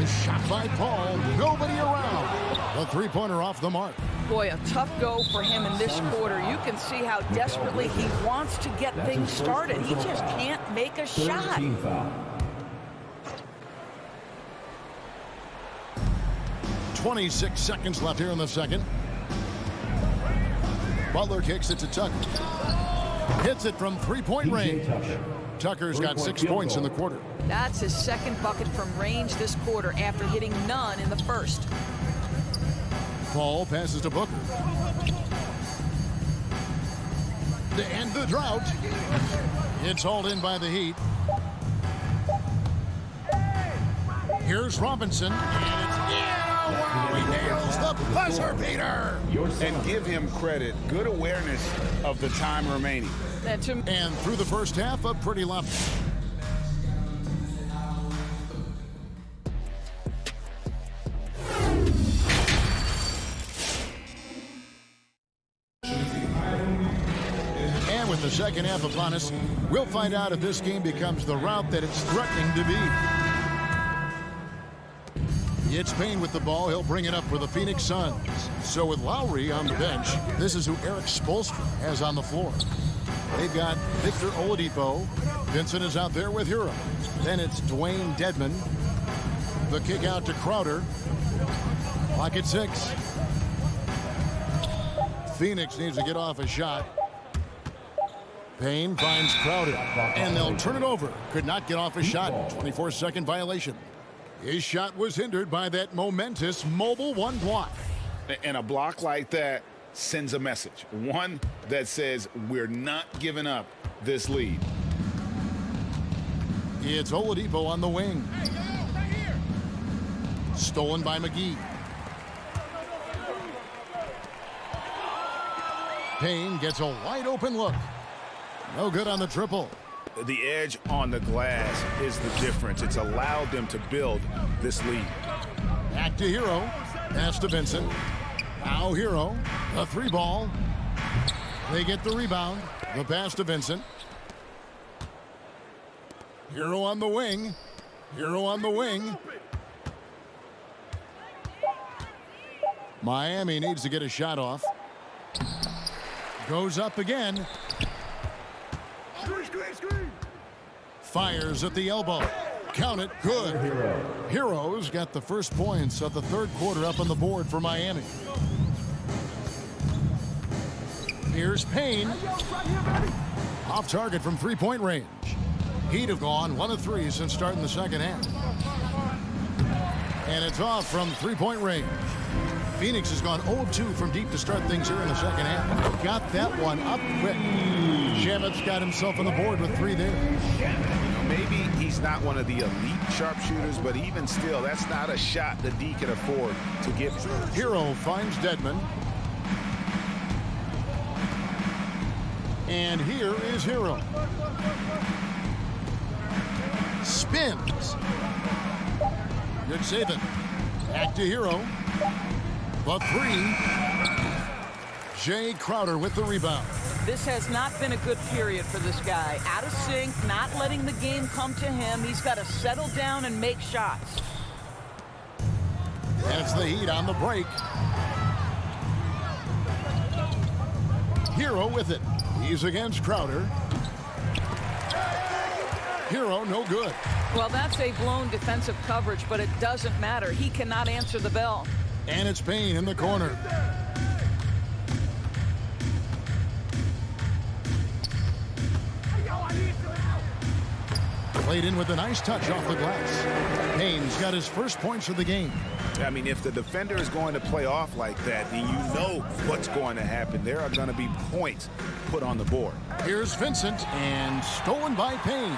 The shot by Paul. Nobody around. The three-pointer off the mark. Boy, a tough go for him in this quarter. You can see how desperately he wants to get things started. He just can't make a shot. 26 seconds left here in the second. Butler kicks it to Tucker. Hits it from three-point range. Tucker's got 6 points in the quarter. That's his second bucket from range this quarter after hitting none in the first. Paul passes to Booker. To end the drought. It's hauled in by the Heat. Here's Robinson. And it's Lowry nails the buzzer beater. And give him credit. Good awareness of the time remaining. And through the first half, a pretty level. And with the second half upon us, we'll find out if this game becomes the route that it's threatening to be. It's Payne with the ball. He'll bring it up for the Phoenix Suns. So with Lowry on the bench, this is who Eric Spoelstra has on the floor. They've got Victor Oladipo. Vincent is out there with Hero. Then it's Dwayne Dedmon. The kick out to Crowder. Clock at 6. Phoenix needs to get off a shot. Payne finds Crowder. And they'll turn it over. Could not get off a shot. 24-second violation. His shot was hindered by that momentous mobile one block. And a block like that sends a message. One that says we're not giving up this lead. It's Oladipo on the wing. Stolen by McGee. Payne gets a wide open look. No good on the triple. The edge on the glass is the difference. It's allowed them to build this lead. Back to Hero. Pass to Vincent. Now Hero. A 3-ball. They get the rebound. The pass to Vincent. Hero on the wing. Hero on the wing. Miami needs to get a shot off. Goes up again. Fires at the elbow. Count it. Good. Heroes got the first points of the third quarter up on the board for Miami. Here's Payne. Off target from three-point range. Heat have gone 1 of 3 since starting the second half. And it's off from three-point range. Phoenix has gone 0 of 2 from deep to start things here in the second half. Got that one up quick. Shamet's got himself on the board with 3 there. Maybe he's not one of the elite sharpshooters, but even still, that's not a shot that D can afford to give. Hero finds Dedmon. And here is Hero. Spins. Good saving. Back to Hero. The 3. Jay Crowder with the rebound. This has not been a good period for this guy. Out of sync, not letting the game come to him. He's got to settle down and make shots. And it's the Heat on the break. Hero with it. He's against Crowder. Hero, no good. Well, that's a blown defensive coverage, but it doesn't matter. He cannot answer the bell. And it's Payne in the corner. Played in with a nice touch off the glass. Payne's got his first points of the game. I mean, if the defender is going to play off like that, then you know what's going to happen. There are going to be points put on the board. Here's Vincent, and stolen by Payne.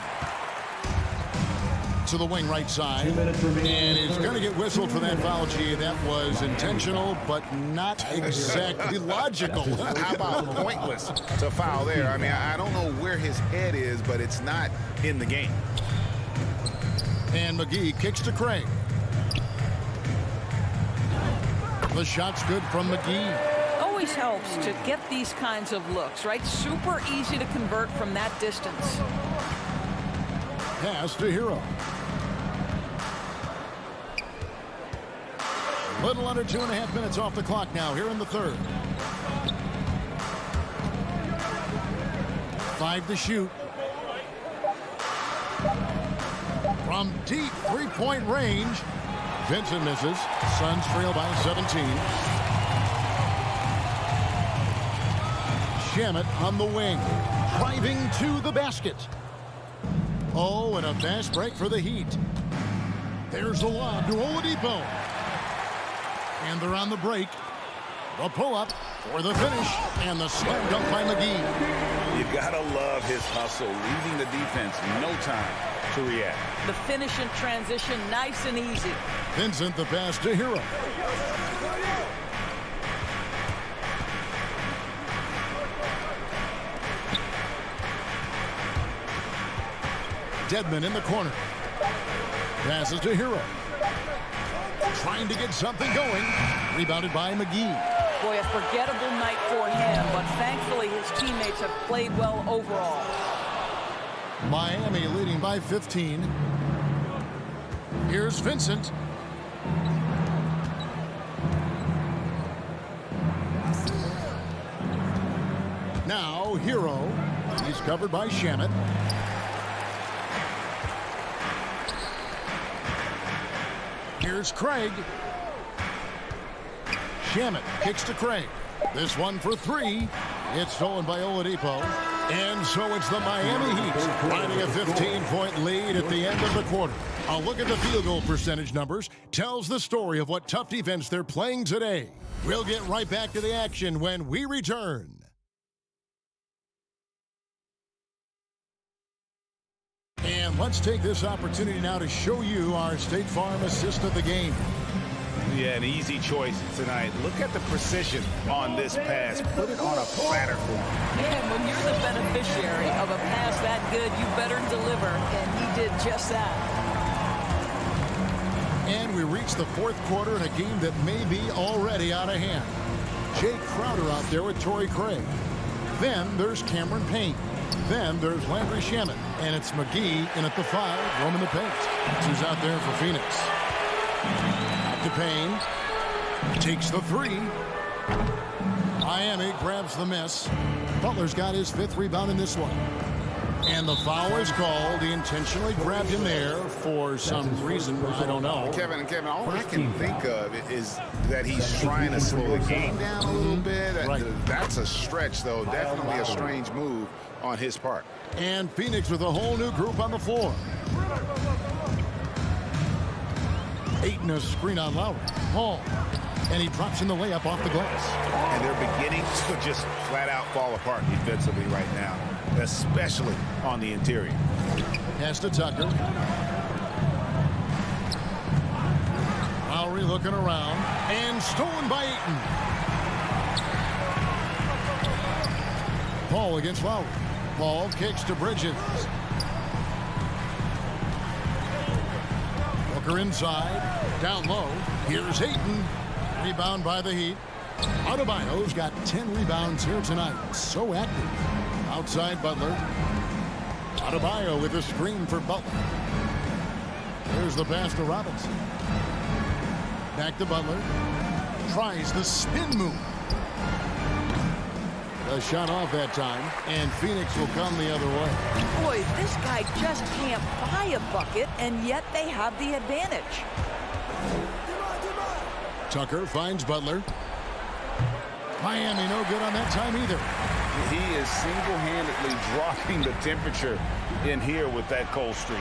To the wing right side, and he's going to get whistled for that foul. Gee, that was intentional, but not exactly logical. How about pointless to foul there? I mean, I don't know where his head is, but it's not in the game. And McGee kicks to Craig. The shot's good from McGee. Always helps to get these kinds of looks, right? Super easy to convert from that distance. Pass to Hero. Little under 2.5 minutes off the clock now here in the third. 5 to shoot. From deep three-point range. Vincent misses. Suns trail by 17. Shamet on the wing. Driving to the basket. Oh, and a fast break for the Heat. There's the lob to Oladipo. And they're on the break. The pull-up for the finish. And the slam dunk by McGee. You gotta love his hustle, leaving the defense no time to react. The finish in transition, nice and easy. Vincent, the pass to Hero. Dedmon in the corner. Passes to Hero. Trying to get something going. Rebounded by McGee. Boy, a forgettable night for him, but thankfully his teammates have played well overall. Miami leading by 15. Here's Vincent. Now Hero. He's covered by Shamet. Here's Craig. Shamet kicks to Craig. This one for three. It's stolen by Oladipo. And so it's the Miami Heat riding a 15-point lead at the end of the quarter. A look at the field goal percentage numbers tells the story of what tough defense they're playing today. We'll get right back to the action when we return. And let's take this opportunity now to show you our State Farm assist of the game. Yeah, an easy choice tonight. Look at the precision on this pass. Put it on a platter for him. And when you're the beneficiary of a pass that good, you better deliver, and he did just that. And we reach the fourth quarter in a game that may be already out of hand. Jay Crowder out there with Torrey Craig. Then there's Cameron Payne. Then there's Landry Shamet. And it's McGee in at the 5, roaming the paint. Who's out there for Phoenix. To Payne. Takes the 3. Miami grabs the miss. Butler's got his 5th rebound in this one. And the foul is called. He intentionally grabbed him there for some reason. I don't know. Kevin, all I can think of is that he's trying to slow the game down a little bit. That's a stretch, though. Definitely a strange move on his part. And Phoenix with a whole new group on the floor. Ayton a screen on Lowry. Paul. And he drops in the layup off the glass. And they're beginning to just flat out fall apart defensively right now, especially on the interior. Pass to Tucker. Lowry looking around. And stolen by Ayton. Paul against Lowry. Paul kicks to Bridges. Booker inside. Down low. Here's Ayton. Rebound by the Heat. Adebayo's got 10 rebounds here tonight. So active. Outside Butler. Adebayo with a screen for Butler. Here's the pass to Robinson. Back to Butler. Tries the spin move. A shot off that time, and Phoenix will come the other way. Boy, this guy just can't buy a bucket, and yet they have the advantage. Tucker finds Butler. Miami no good on that time either. He is single-handedly dropping the temperature in here with that cold streak.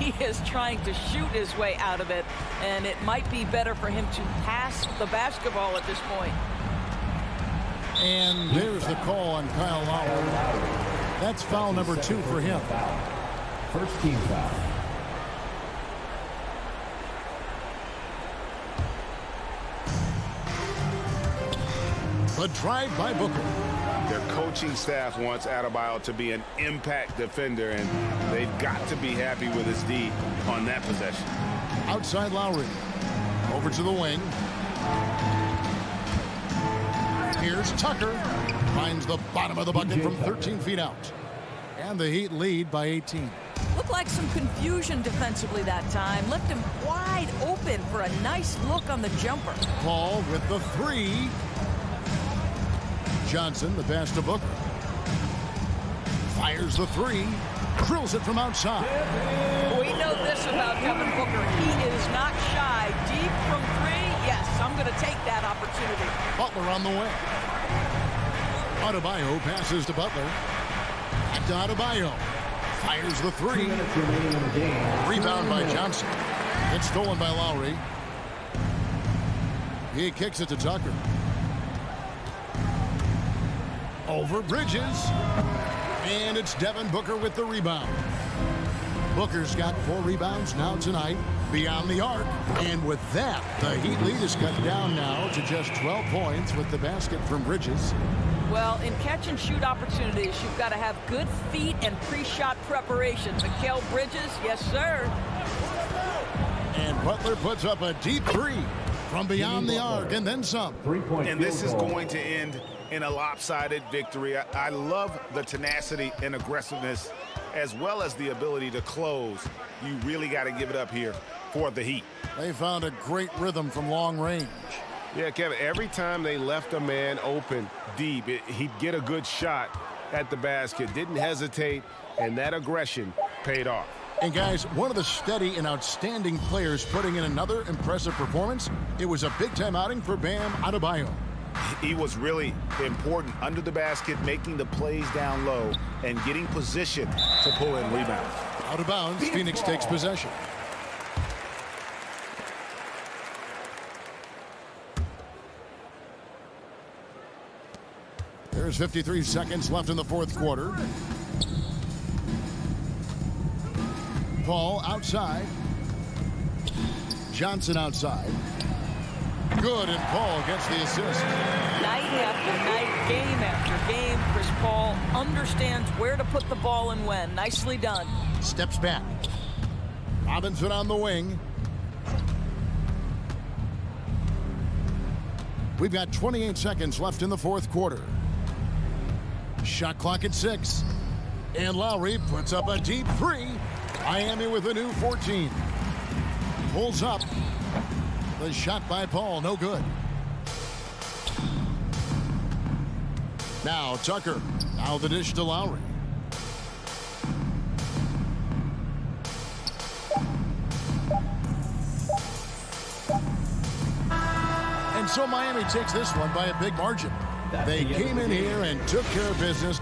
He is trying to shoot his way out of it, and it might be better for him to pass the basketball at this point. And there's the call on Kyle Lowry. That's foul number 2 for him. First team foul. A drive by Booker. Their coaching staff wants Adebayo to be an impact defender, and they've got to be happy with his D on that possession. Outside Lowry. Over to the wing. Here's Tucker. Finds the bottom of the bucket from 13 feet out. And the Heat lead by 18. Looked like some confusion defensively that time. Left him wide open for a nice look on the jumper. Paul with the 3. Johnson, the pass to Booker. Fires the 3. Drills it from outside. We know this about Devin Booker. He is not shy. Deep from 3. Yes, I'm going to take that opportunity. Butler on the way. Adebayo passes to Butler. Back to Adebayo. Fires the 3. Rebound by Johnson. It's stolen by Lowry. He kicks it to Tucker. Over Bridges. And it's Devin Booker with the rebound. Booker's got 4 rebounds now tonight beyond the arc. And with that, the Heat lead is cut down now to just 12 points with the basket from Bridges. Well, in catch-and-shoot opportunities, you've got to have good feet and pre-shot preparation. Mikal Bridges, yes, sir. And Butler puts up a deep 3 from beyond the arc and then some. And this is going to end in a lopsided victory. I love the tenacity and aggressiveness as well as the ability to close. You really got to give it up here for the Heat. They found a great rhythm from long range. Yeah, Kevin, every time they left a man open deep, he'd get a good shot at the basket. Didn't hesitate, and that aggression paid off. And guys, one of the steady and outstanding players putting in another impressive performance. It was a big-time outing for Bam Adebayo. He was really important under the basket, making the plays down low and getting position to pull in rebounds. Out of bounds, Phoenix takes possession. There's 53 seconds left in the fourth quarter. Paul outside. Johnson outside. Good, and Paul gets the assist. Night after night, game after game, Chris Paul understands where to put the ball and when. Nicely done. Steps back. Robinson on the wing. We've got 28 seconds left in the fourth quarter. Shot clock at 6. And Lowry puts up a deep 3. Miami with a new 14. Pulls up. The shot by Paul, no good. Now Tucker. Now the dish to Lowry. And so Miami takes this one by a big margin. They came in here and took care of business.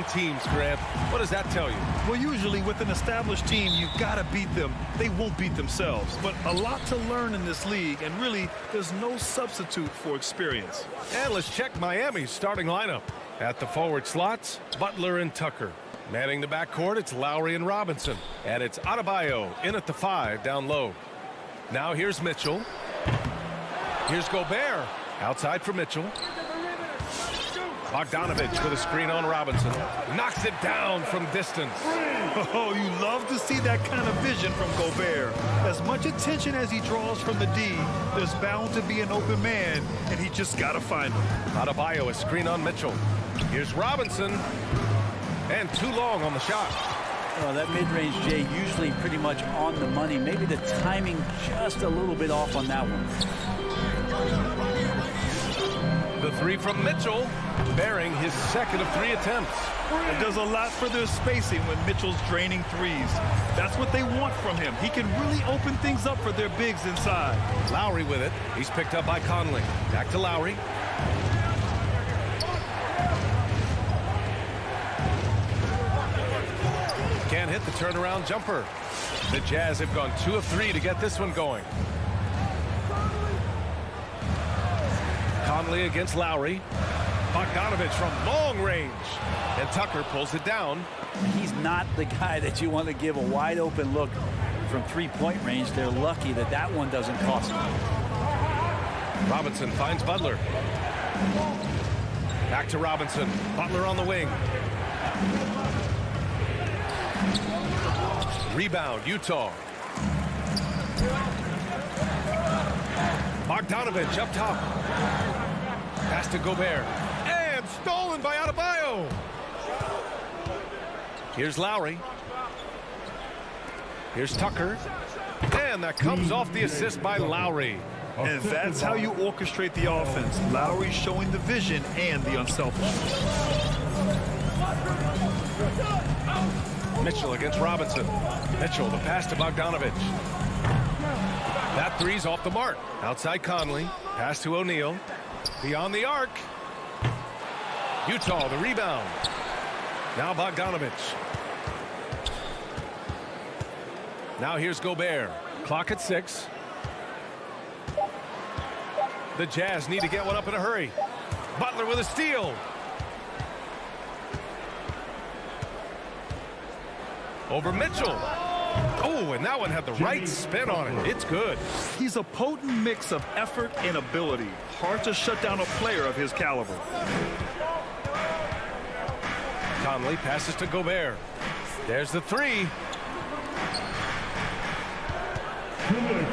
teams, Grant. What does that tell you? Well, usually with an established team, you've got to beat them. They won't beat themselves. But a lot to learn in this league, and really, there's no substitute for experience. And let's check Miami's starting lineup. At the forward slots, Butler and Tucker. Manning the backcourt, it's Lowry and Robinson. And it's Adebayo in at the 5 down low. Now here's Mitchell. Here's Gobert. Outside for Mitchell. Bogdanovich with a screen on Robinson. Knocks it down from distance. Oh, you love to see that kind of vision from Gobert. As much attention as he draws from the D, there's bound to be an open man, and he just got to find him. Adebayo, a screen on Mitchell. Here's Robinson. And too long on the shot. Oh, that mid-range, Jay, usually pretty much on the money. Maybe the timing just a little bit off on that one. The 3 from Mitchell, bearing his second of 3 attempts. It does a lot for their spacing when Mitchell's draining threes. That's what they want from him. He can really open things up for their bigs inside. Lowry with it. He's picked up by Conley. Back to Lowry. Can't hit the turnaround jumper. The Jazz have gone 2 of 3 to get this one going. Conley against Lowry. Bogdanovich from long range. And Tucker pulls it down. He's not the guy that you want to give a wide open look from 3-point range. They're lucky that that one doesn't cost them. Robinson finds Butler. Back to Robinson. Butler on the wing. Rebound, Utah. Bogdanovich up top. Pass to Gobert. And stolen by Adebayo. Here's Lowry. Here's Tucker. And that comes off the assist by Lowry. And that's how you orchestrate the offense. Lowry showing the vision and the unselfishness. Mitchell against Robinson. Mitchell, the pass to Bogdanovich. That 3's off the mark. Outside Conley. Pass to O'Neal. Beyond the arc. Utah, the rebound. Now Bogdanovich. Now here's Gobert. Clock at 6. The Jazz need to get one up in a hurry. Butler with a steal. Over Mitchell. Oh, and that one had the right spin on it. It's good. He's a potent mix of effort and ability. Hard to shut down a player of his caliber. Conley passes to Gobert. There's the 3.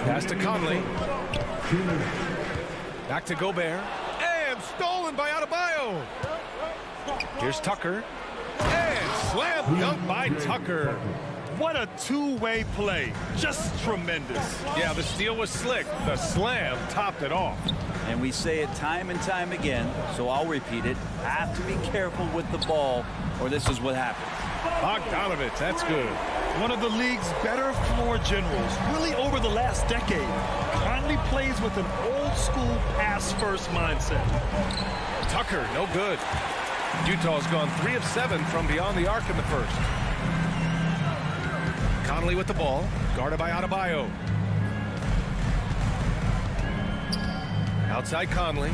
Pass to Conley. Back to Gobert. And stolen by Adebayo. Here's Tucker. And slam dunk by Tucker. What a two-way play. Just tremendous. Yeah, the steal was slick. The slam topped it off. And we say it time and time again, so I'll repeat it. Have to be careful with the ball, or this is what happens. Bogdanovich, that's good. One of the league's better floor generals, really over the last decade. Conley plays with an old-school pass-first mindset. Tucker, no good. Utah's gone 3 of 7 from beyond the arc in the first. Conley with the ball, guarded by Adebayo. Outside Conley.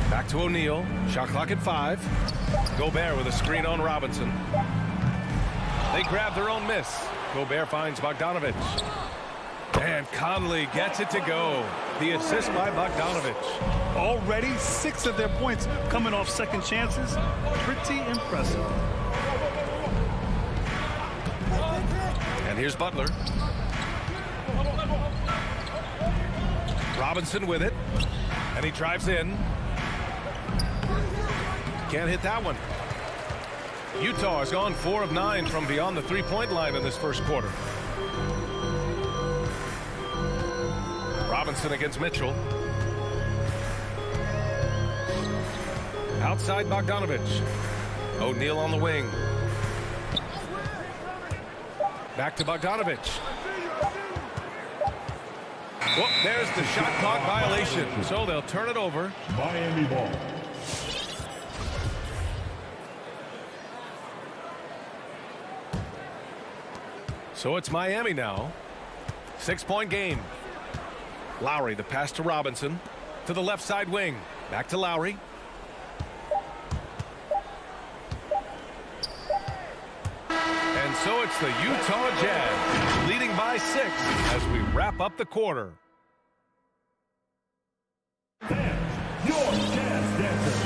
Back to O'Neal. Shot clock at 5. Gobert with a screen on Robinson. They grab their own miss. Gobert finds Bogdanovich. And Conley gets it to go. The assist by Bogdanovich. Already 6 of their points coming off second chances. Pretty impressive. And here's Butler. Robinson with it. And he drives in. Can't hit that one. Utah has gone 4 of 9 from beyond the 3-point line in this first quarter. Robinson against Mitchell. Outside Bogdanovich. O'Neal on the wing. Back to Bogdanovich. Whoop, there's the shot clock violation. So they'll turn it over. Miami ball. So it's Miami now. 6-point game. Lowry, the pass to Robinson. To the left side wing. Back to Lowry. And so it's the Utah Jazz leading by 6 as we wrap up the quarter. Your Jazz Dancer.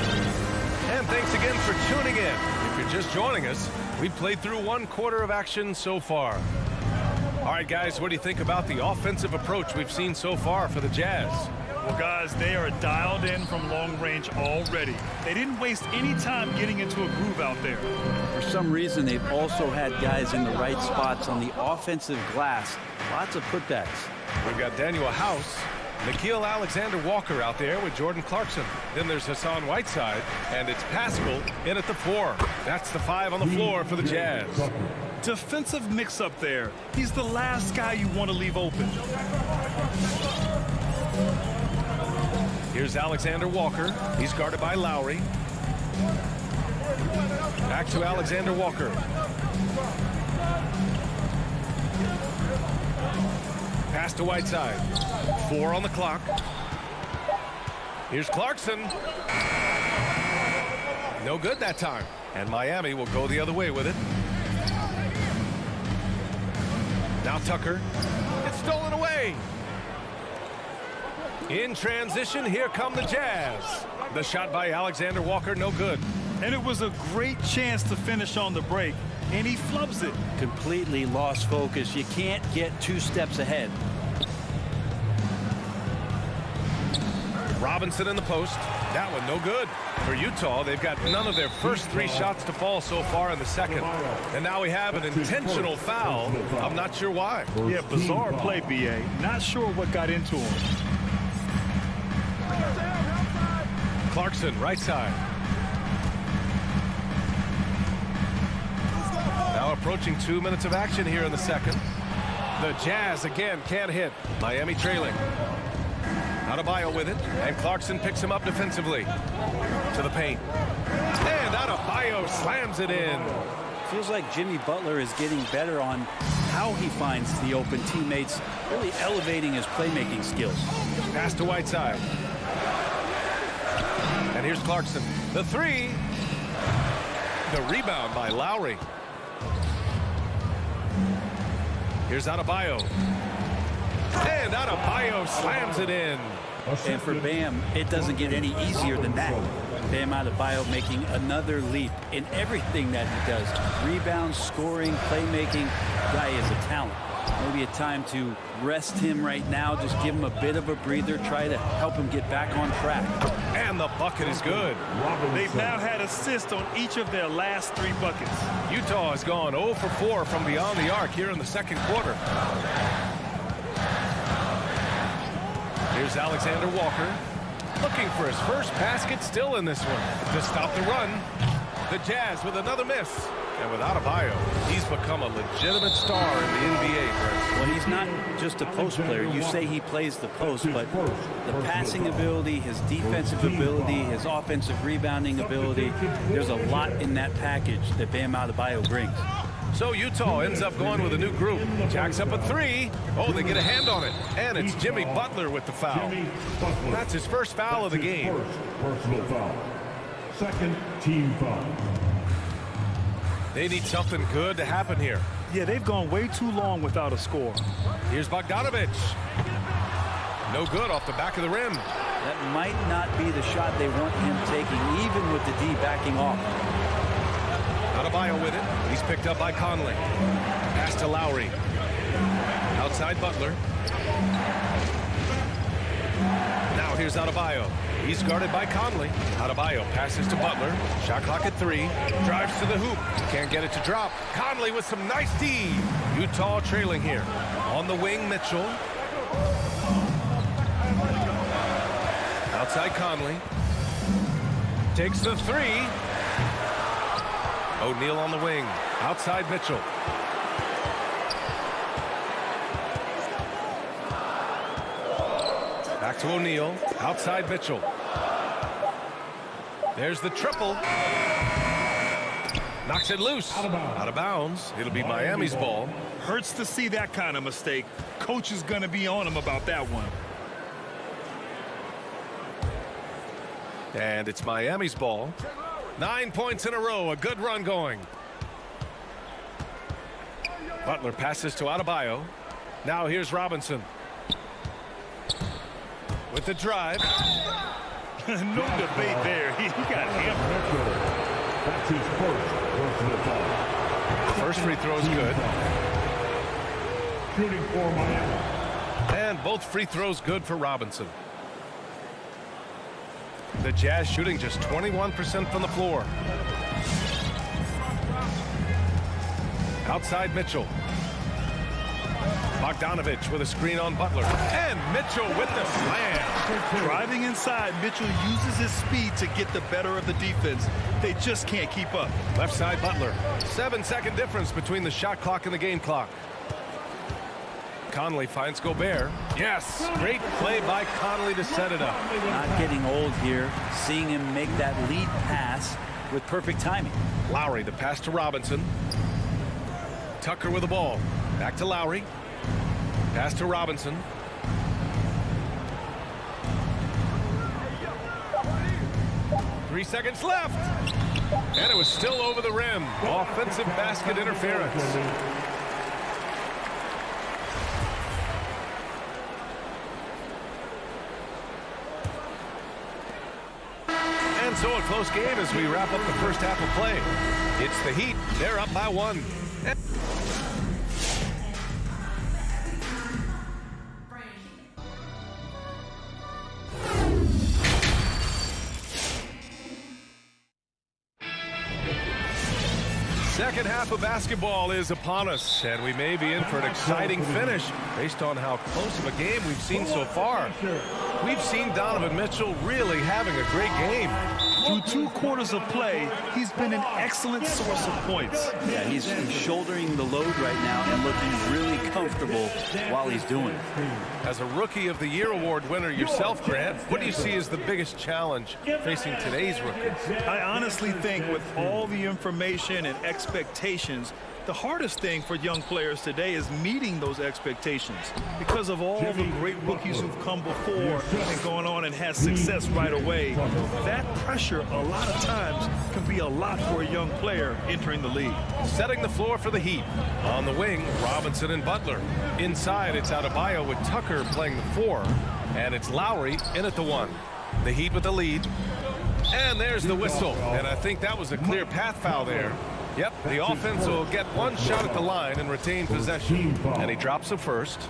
And thanks again for tuning in. If you're just joining us, we've played through 1 quarter of action so far. All right, guys, what do you think about the offensive approach we've seen so far for the Jazz? Well, guys, they are dialed in from long range already. They didn't waste any time getting into a groove out there. For some reason, they've also had guys in the right spots on the offensive glass. Lots of putbacks. We've got Daniel House, Nickeil Alexander-Walker out there with Jordan Clarkson. Then there's Hassan Whiteside, and it's Pascal in at the 4. That's the 5 on the floor for the Jazz. Defensive mix-up there. He's the last guy you want to leave open. Here's Alexander-Walker. He's guarded by Lowry. Back to Alexander-Walker. Pass to Whiteside. 4 on the clock. Here's Clarkson. No good that time. And Miami will go the other way with it. Now Tucker. It's stolen away. In transition, here come the Jazz. The shot by Alexander-Walker, no good. And it was a great chance to finish on the break, and he flubs it. Completely lost focus. You can't get 2 steps ahead. Robinson in the post. That one no good. For Utah, they've got none of their first 3 shots to fall so far in the second. And now we have an intentional foul. I'm not sure why. Yeah, bizarre play, B.A. Not sure what got into him. Clarkson, right side. Now approaching 2 minutes of action here in the second. The Jazz again can't hit. Miami trailing. Adebayo with it, and Clarkson picks him up defensively. To the paint. And Adebayo slams it in. Feels like Jimmy Butler is getting better on how he finds the open teammates, really elevating his playmaking skills. Pass to Whiteside. And here's Clarkson. The 3. The rebound by Lowry. Here's Adebayo. And Adebayo slams it in. And for Bam, it doesn't get any easier than that. Bam Adebayo making another leap in everything that he does. Rebounds, scoring, playmaking. Guy is a talent. Maybe a time to rest him right now. Just give him a bit of a breather. Try to help him get back on track. And the bucket is good. They've now had assists on each of their last 3 buckets. Utah has gone 0 for 4 from beyond the arc here in the second quarter. Here's Alexander-Walker. Looking for his first basket still in this one. To stop the run. The Jazz with another miss. And with Adebayo, he's become a legitimate star in the NBA, Brent. Well, he's not just a post player. You say he plays the post, but the passing ability, his defensive ability, his offensive rebounding ability, there's a lot in that package that Bam Adebayo brings. So Utah ends up going with a new group. Jacks up a 3. Oh, they get a hand on it. And it's Jimmy Butler with the foul. That's his first foul of the game. First personal foul. Second team foul. They need something good to happen here. Yeah, they've gone way too long without a score. Here's Bogdanovic. No good off the back of the rim. That might not be the shot they want him taking, even with the D backing off. Adebayo with it. He's picked up by Conley. Pass to Lowry. Outside Butler. Now here's Adebayo. He's guarded by Conley. Adebayo passes to Butler. Shot clock at 3. Drives to the hoop. Can't get it to drop. Conley with some nice D. Utah trailing here. On the wing, Mitchell. Outside Conley. Takes the 3. O'Neal on the wing. Outside Mitchell. Back to O'Neal. Outside Mitchell. There's the triple. Knocks it loose. Out of bounds. It'll be Miami's ball. Hurts to see that kind of mistake. Coach is going to be on him about that one. And it's Miami's ball. 9 points in a row. A good run going. Butler passes to Adebayo. Now here's Robinson. With the drive. No debate there. He got hammered. That's his first personal foul. First free throw is good. Shooting for Miami. And both free throws good for Robinson. The Jazz shooting just 21% from the floor. Outside Mitchell. Bogdanovich with a screen on Butler. And Mitchell with the slam. Driving inside, Mitchell uses his speed to get the better of the defense. They just can't keep up. Left side Butler. 7-second difference between the shot clock and the game clock. Conley finds Gobert. Yes, great play by Conley to set it up. Not getting old here. Seeing him make that lead pass with perfect timing. Lowry, the pass to Robinson. Tucker with the ball. Back to Lowry. Pass to Robinson. Three seconds left. And it was still over the rim. Offensive basket interference. And so a close game as we wrap up the first half of play. It's the Heat. They're up by 1. Second half of basketball is upon us, and we may be in for an exciting finish based on how close of a game we've seen so far. We've seen Donovan Mitchell really having a great game. Through 2 quarters of play, he's been an excellent source of points. Yeah, he's shouldering the load right now and looking really comfortable while he's doing it. As a Rookie of the Year award winner yourself, Grant, what do you see as the biggest challenge facing today's rookies? I honestly think with all the information and expectations, the hardest thing for young players today is meeting those expectations because of all the great rookies who've come before and gone on and had success right away. That pressure a lot of times can be a lot for a young player entering the league. Setting the floor for the Heat. On the wing, Robinson and Butler. Inside, it's Adebayo with Tucker playing the 4. And it's Lowry in at the 1. The Heat with the lead. And there's the whistle. And I think that was a clear path foul there. Yep, the offense will get one shot at the line and retain possession. And he drops the first.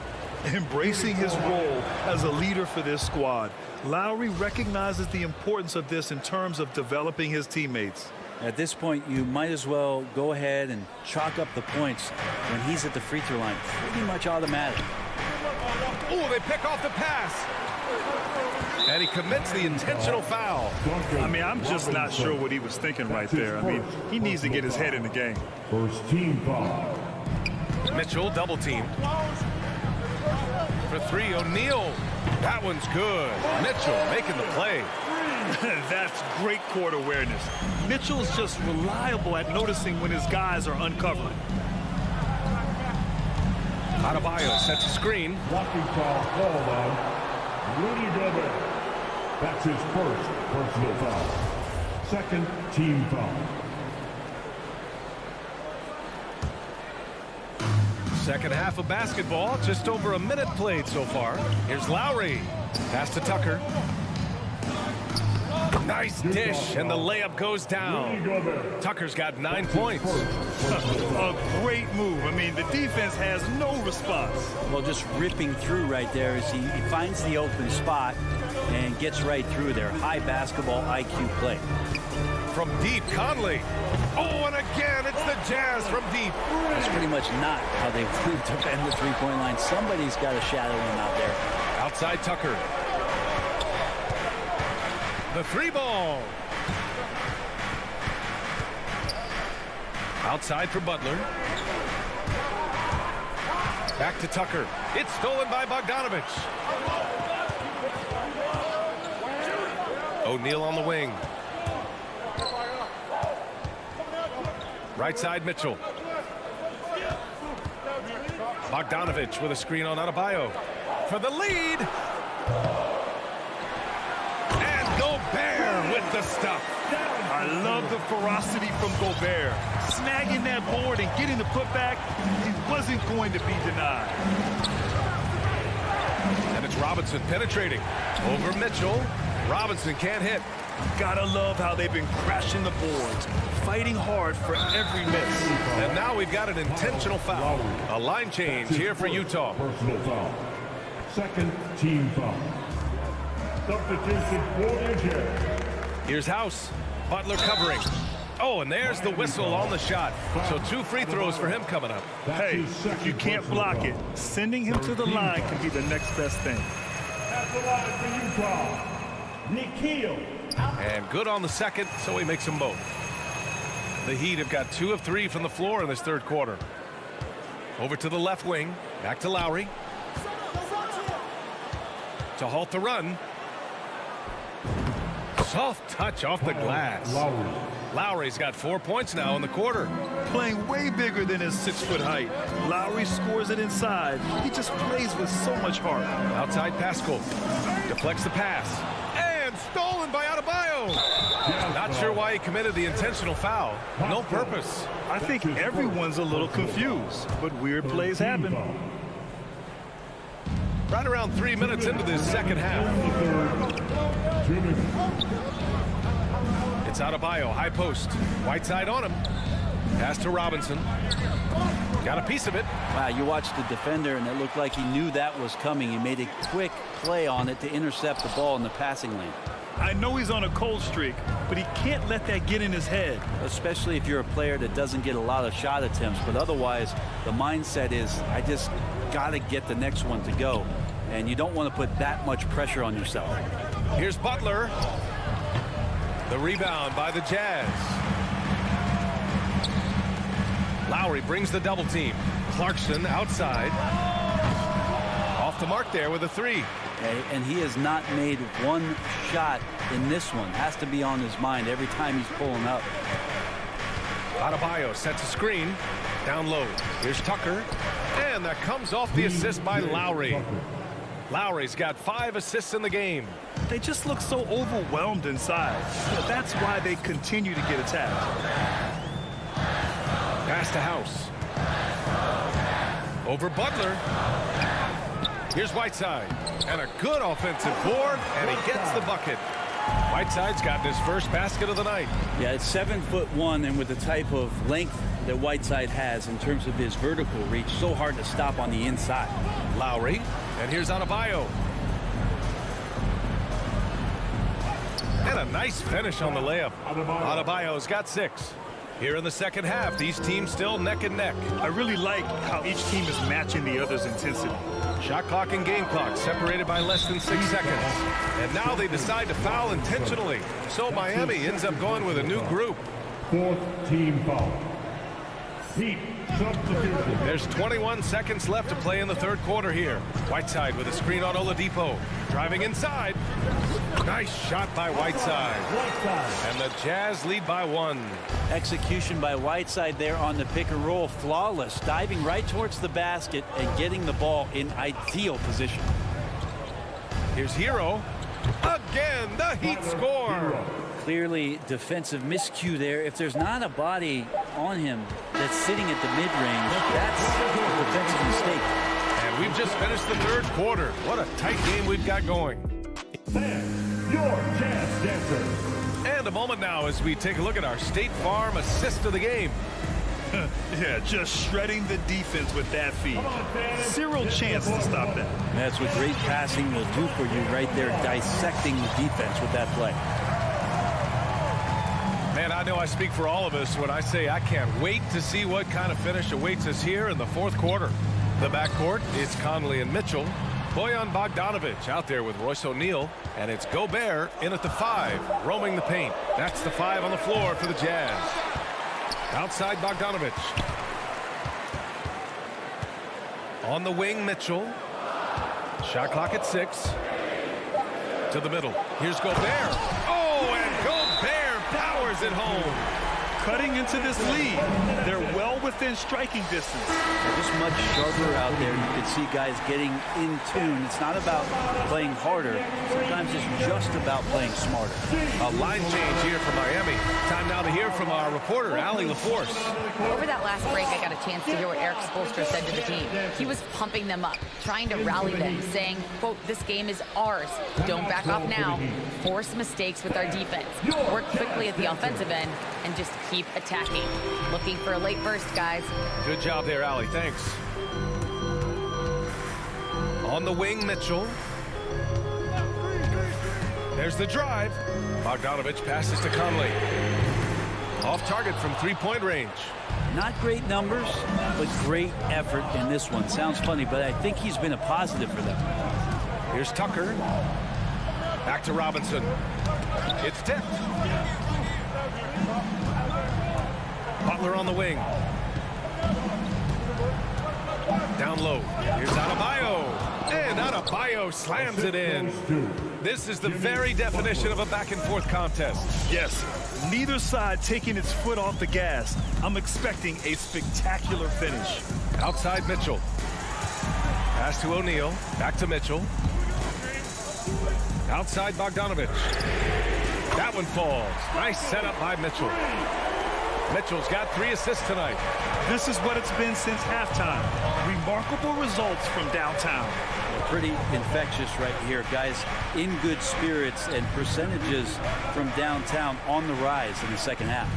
Embracing his role as a leader for this squad, Lowry recognizes the importance of this in terms of developing his teammates. At this point, you might as well go ahead and chalk up the points when he's at the free throw line. Pretty much automatic. Oh, they pick off the pass. And he commits the intentional foul. I mean, I'm just not sure what he was thinking right there. I mean, he needs to get his head in the game. First team foul. Mitchell double teamed. For 3, O'Neal. That one's good. Mitchell making the play. That's great court awareness. Mitchell's just reliable at noticing when his guys are uncovered. Adebayo sets a screen. Blocking foul called on Rudy Gobert. That's his first personal foul. Second team foul. Second half of basketball, just over a minute played so far. Here's Lowry. Pass to Tucker. Nice dish, and the layup goes down. Tucker's got 9 points. A great move. I mean, the defense has no response. Well, just ripping through right there as he finds the open spot and gets right through there. High basketball IQ play. From deep, Conley. Oh, and again, it's the Jazz from deep. That's pretty much not how they want to defend the three-point line. Somebody's got to shadow him out there. Outside Tucker. The 3 ball. Outside for Butler. Back to Tucker. It's stolen by Bogdanovich. O'Neal on the wing. Right side, Mitchell. Bogdanovich with a screen on Adebayo for the lead. And Gobert with the stuff. I love the ferocity from Gobert. Snagging that board and getting the putback, he wasn't going to be denied. And it's Robinson penetrating over Mitchell. Robinson can't hit. Gotta love how they've been crashing the boards, fighting hard for every miss. And now we've got an intentional foul. A line change here for Utah. Personal foul. Second team foul. Substitution for the Jazz. Here's House. Butler covering. Oh, and there's the whistle on the shot. So 2 free throws for him coming up. Hey, if you can't block it, sending him to the line can be the next best thing. At the line for Utah, Nikhil. And good on the second, so he makes them both. The Heat have got 2 of 3 from the floor in this third quarter. Over to the left wing. Back to Lowry. To halt the run. Soft touch off the glass. Lowry's got 4 points now in the quarter. Playing way bigger than his 6-foot height. Lowry scores it inside. He just plays with so much heart. Outside Pascal. Deflects the pass. And stolen by Adebayo. Not sure why he committed the intentional foul. No purpose. I think everyone's a little confused, but weird plays happen. Right around 3 minutes into this second half. It's Adebayo, high post. Whiteside on him. Pass to Robinson. Got a piece of it. Wow, you watched the defender, and it looked like he knew that was coming. He made a quick play on it to intercept the ball in the passing lane. I know he's on a cold streak, but he can't let that get in his head. Especially if you're a player that doesn't get a lot of shot attempts. But otherwise, the mindset is, I just got to get the next one to go. And you don't want to put that much pressure on yourself. Here's Butler. The rebound by the Jazz. Lowry brings the double team. Clarkson outside. Off the mark there with a 3. And he has not made one shot in this one. Has to be on his mind every time he's pulling up. Adebayo sets a screen. Down low. Here's Tucker. And that comes off the assist by Lowry. Lowry's got 5 assists in the game. They just look so overwhelmed inside. That's why they continue to get attacked. Pass to House. Over Butler. Here's Whiteside. And a good offensive board, and he gets the bucket. Whiteside's gotten his first basket of the night. Yeah, it's 7'1", and with the type of length that Whiteside has in terms of his vertical reach, so hard to stop on the inside. Lowry, and here's Adebayo. And a nice finish on the layup. Adebayo's got 6. Here in the second half, these teams still neck and neck. I really like how each team is matching the other's intensity. Shot clock and game clock separated by less than 6 seconds. And now they decide to foul intentionally. So Miami ends up going with a new group. 4th team foul. Heat substitution. There's 21 seconds left to play in the third quarter here. Whiteside with a screen on Oladipo. Driving inside. Nice shot by Whiteside. And the Jazz lead by 1. Execution by Whiteside there on the pick and roll. Flawless. Diving right towards the basket and getting the ball in ideal position. Here's Hero. Again, the Heat score. Clearly defensive miscue there. If there's not a body on him that's sitting at the mid-range, that's a defensive mistake. And we've just finished the third quarter. What a tight game we've got going. And your Jazz Dancer. And a moment now as we take a look at our State Farm assist of the game. Yeah, just shredding the defense with that feed. Zero chance to stop that. That's what great passing will do for you right there, dissecting the defense with that play. Man, I know I speak for all of us when I say I can't wait to see what kind of finish awaits us here in the fourth quarter. The backcourt, it's Conley and Mitchell. Bojan Bogdanovich out there with Royce O'Neal. And it's Gobert in at the 5, roaming the paint. That's the 5 on the floor for the Jazz. Outside Bogdanovich. On the wing, Mitchell. Shot clock at 6. To the middle. Here's Gobert. Oh, and Gobert powers it home. cutting into this lead. They're well within striking distance. They're just much sharper out there. You can see guys getting in tune. It's not about playing harder. Sometimes it's just about playing smarter. A line change here for Miami. Time now to hear from our reporter, Allie LaForce. Over that last break, I got a chance to hear what Eric Spoelstra said to the team. He was pumping them up, trying to rally them, saying, quote, "This game is ours. Don't back off now. Force mistakes with our defense. Work quickly at the offensive end and just keep attacking. Looking for a late burst, guys." Good job there, Allie. Thanks. On the wing, Mitchell. There's the drive. Bogdanovich passes to Conley. Off target from three-point range. Not great numbers, but great effort in this one. Sounds funny, but I think he's been a positive for them. Here's Tucker. Back to Robinson. It's tipped. Butler on the wing. Down low. Here's Adebayo. And Adebayo slams it in. This is the very definition of a back-and-forth contest. Yes, neither side taking its foot off the gas. I'm expecting a spectacular finish. Outside Mitchell. Pass to O'Neal. Back to Mitchell. Outside Bogdanovich. That one falls. Nice setup by Mitchell. Mitchell's got 3 assists tonight. This is what it's been since halftime. Remarkable results from downtown. Pretty infectious right here. Guys in good spirits, and percentages from downtown on the rise in the second half.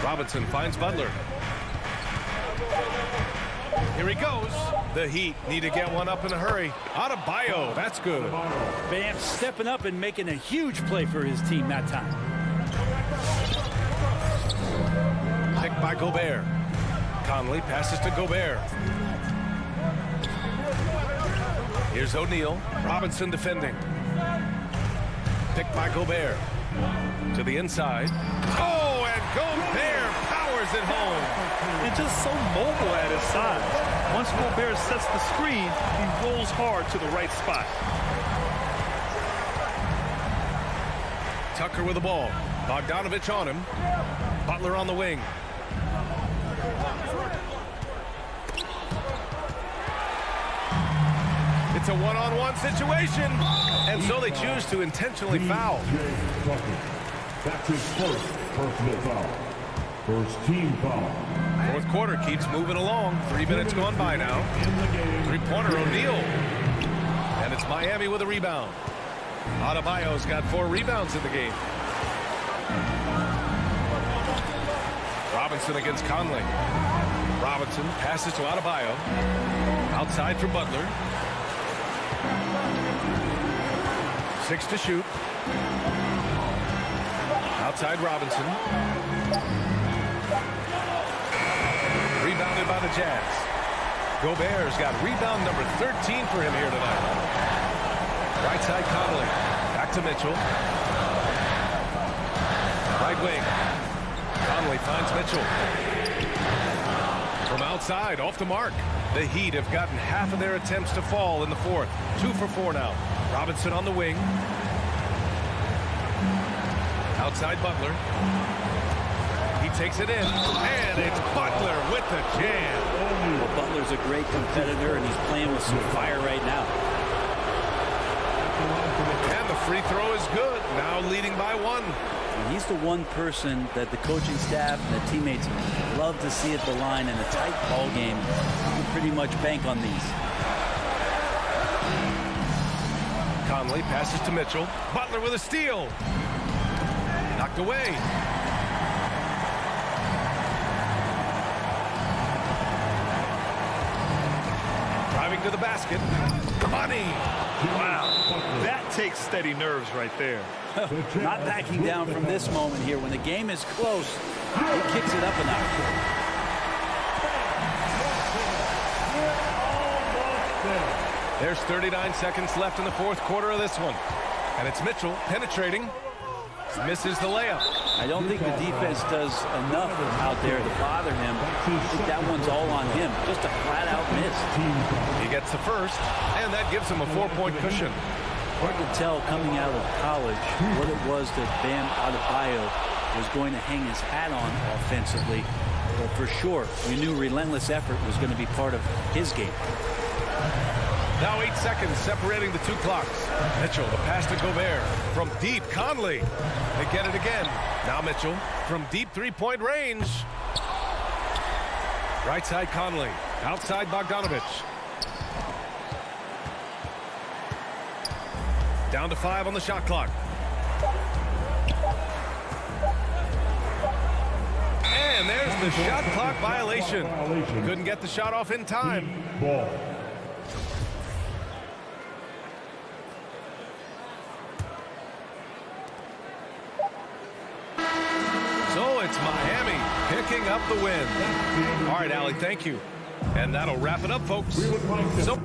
Robinson finds Butler. Here he goes. The Heat need to get one up in a hurry. Adebayo, that's good. Bam stepping up and making a huge play for his team that time. Picked by Gobert. Conley passes to Gobert. Here's O'Neal. Robinson defending. Picked by Gobert. To the inside. Oh, and Gobert powers it home. And just so mobile at his size. Once Gobert sets the screen, he rolls hard to the right spot. Tucker with the ball. Bogdanovich on him. Butler on the wing. It's a one-on-one situation, and so they choose to intentionally foul. That's his first personal foul. First team foul. Fourth quarter keeps moving along. 3 minutes gone by now. Three-pointer O'Neal. And it's Miami with a rebound. Adebayo's got 4 rebounds in the game. Robinson against Conley. Robinson passes to Adebayo. Outside for Butler. 6 to shoot. Outside Robinson. Rebounded by the Jazz. Gobert's got rebound number 13 for him here tonight. Right side Conley. Back to Mitchell. Right wing. Conley finds Mitchell. From outside, off the mark. The Heat have gotten half of their attempts to fall in the fourth. 2 for 4 now. Robinson on the wing. Outside Butler. He takes it in. And it's Butler with the jam. Well, Butler's a great competitor, and he's playing with some fire right now. And the free throw is good. Now leading by 1. And he's the one person that the coaching staff and the teammates love to see at the line in a tight ball game. You can pretty much bank on these. Conley passes to Mitchell. Butler with a steal. Knocked away. Driving to the basket. Money. Wow, that takes steady nerves right there. Not backing down from this moment here. When the game is close, he kicks it up a notch. There's 39 seconds left in the fourth quarter of this one. And it's Mitchell penetrating. Misses the layup. I don't think the defense does enough out there to bother him. I think that one's all on him. Just a flat-out miss. He gets the first, and that gives him a 4-point cushion. Hard to tell coming out of college what it was that Bam Adebayo was going to hang his hat on offensively. But for sure, we knew relentless effort was going to be part of his game. Now 8 seconds separating the two clocks. Mitchell, the pass to Gobert. From deep, Conley. They get it again. Now Mitchell from deep three-point range. Right side Conley. Outside Bogdanovich. Down to 5 on the shot clock. And there's the shot clock violation. Couldn't get the shot off in time. Ball. So it's Miami picking up the win. All right, Allie, thank you. And that'll wrap it up, folks. So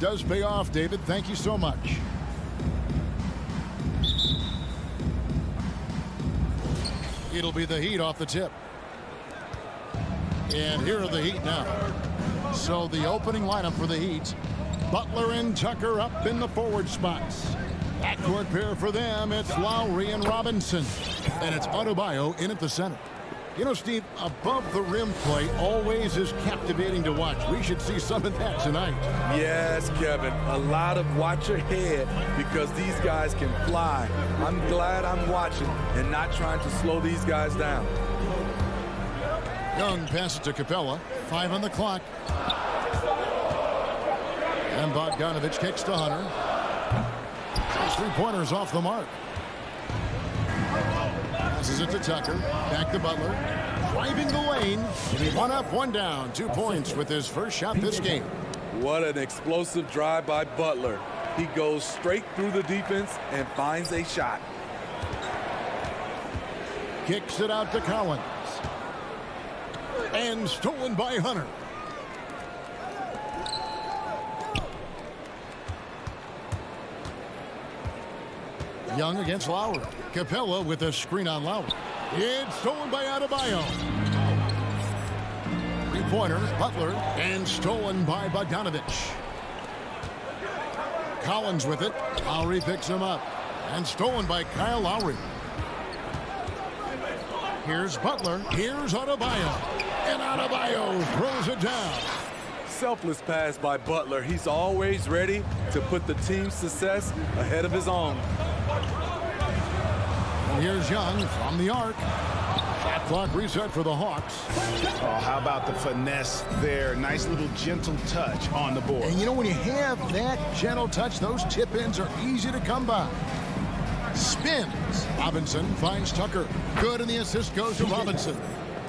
does pay off, David. Thank you so much. It'll be the Heat off the tip. And here are the Heat now. So the opening lineup for the Heat. Butler and Tucker up in the forward spots. Backcourt pair for them, it's Lowry and Robinson. And it's Adebayo in at the center. You know, Steve, above the rim play always is captivating to watch. We should see some of that tonight. Yes, Kevin. A lot of watch ahead because these guys can fly. I'm glad I'm watching and not trying to slow these guys down. Young passes to Capella. 5 on the clock. And Bogdanovich kicks to Hunter. Those three-pointers off the mark. Passes it to Tucker. Back to Butler. Driving the lane. 1 up, 1 down. 2 points with his first shot this game. What an explosive drive by Butler. He goes straight through the defense and finds a shot. Kicks it out to Collins. And stolen by Hunter. Young against Lowry. Capella with a screen on Lowry. It's stolen by Adebayo. Three-pointer, Butler, and stolen by Bogdanovich. Collins with it. Lowry picks him up. And stolen by Kyle Lowry. Here's Butler. Here's Adebayo. And Adebayo throws it down. Selfless pass by Butler. He's always ready to put the team's success ahead of his own. And here's Young from the arc. Shot clock reset for the Hawks. Oh, how about the finesse there? Nice little gentle touch on the board. And you know, when you have that gentle touch, those tip-ins are easy to come by. Spins. Robinson finds Tucker. Good, and the assist goes to Robinson.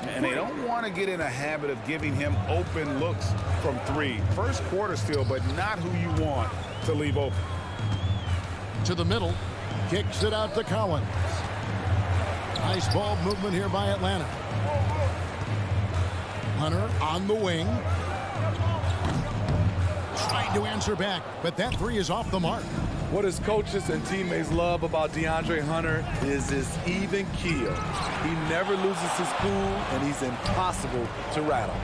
And they don't want to get in a habit of giving him open looks from 3. First quarter still, but not who you want to leave open. To the middle. Kicks it out to Collins. Nice ball movement here by Atlanta. Hunter on the wing. Trying to answer back, but that 3 is off the mark. What his coaches and teammates love about DeAndre Hunter is his even keel. He never loses his cool, and he's impossible to rattle.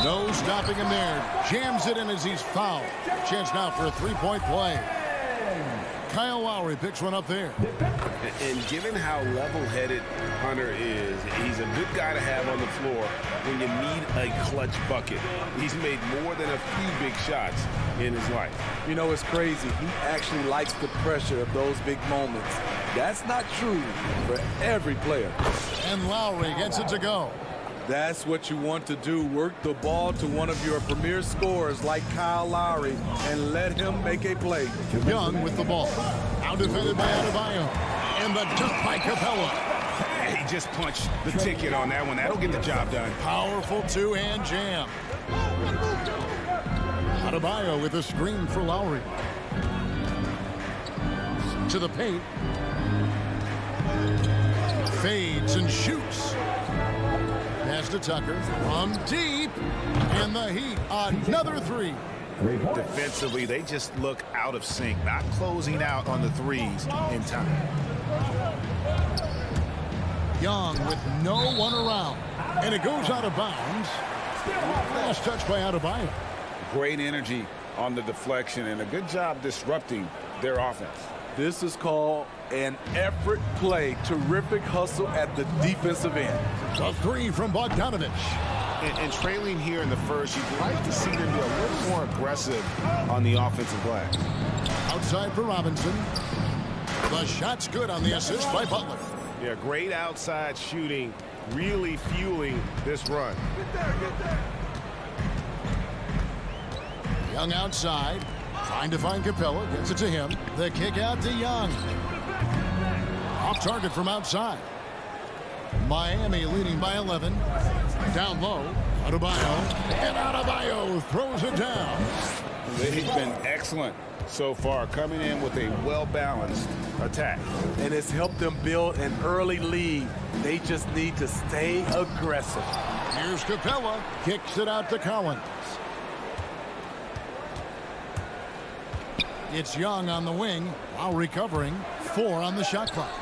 No stopping him there. Jams it in as he's fouled. Chance now for a 3-point play. Kyle Lowry picks one up there. And given how level-headed Hunter is, he's a good guy to have on the floor when you need a clutch bucket. He's made more than a few big shots in his life. You know, it's crazy. He actually likes the pressure of those big moments. That's not true for every player. And Lowry gets it to go. That's what you want to do. Work the ball to one of your premier scorers like Kyle Lowry and let him make a play. Young with the ball. Now defended by Adebayo. And the dunk by Capella. He just punched the ticket on that one. That'll get the job done. Powerful two-hand jam. Adebayo with a screen for Lowry. To the paint. Fades and shoots. Pass to Tucker from deep. And the Heat, another 3. Defensively, they just look out of sync, not closing out on the 3s in time. Young with no one around. And it goes out of bounds. Last touch by Adebayo. Great energy on the deflection and a good job disrupting their offense. This is called an effort play. Terrific hustle at the defensive end. A 3 from Bogdanovich. And trailing here in the first, you'd like to see them be a little more aggressive on the offensive glass. Outside for Robinson. The shot's good on the assist by Butler. Yeah, great outside shooting, really fueling this run. Get there. Young outside. Trying to find Capella. Gets it to him. The kick out to Young. Off target from outside. Miami leading by 11. Down low. Adebayo. And Adebayo throws it down. They've been excellent so far, coming in with a well-balanced attack. And it's helped them build an early lead. They just need to stay aggressive. Here's Capella. Kicks it out to Collins. It's Young on the wing while recovering. 4 on the shot clock.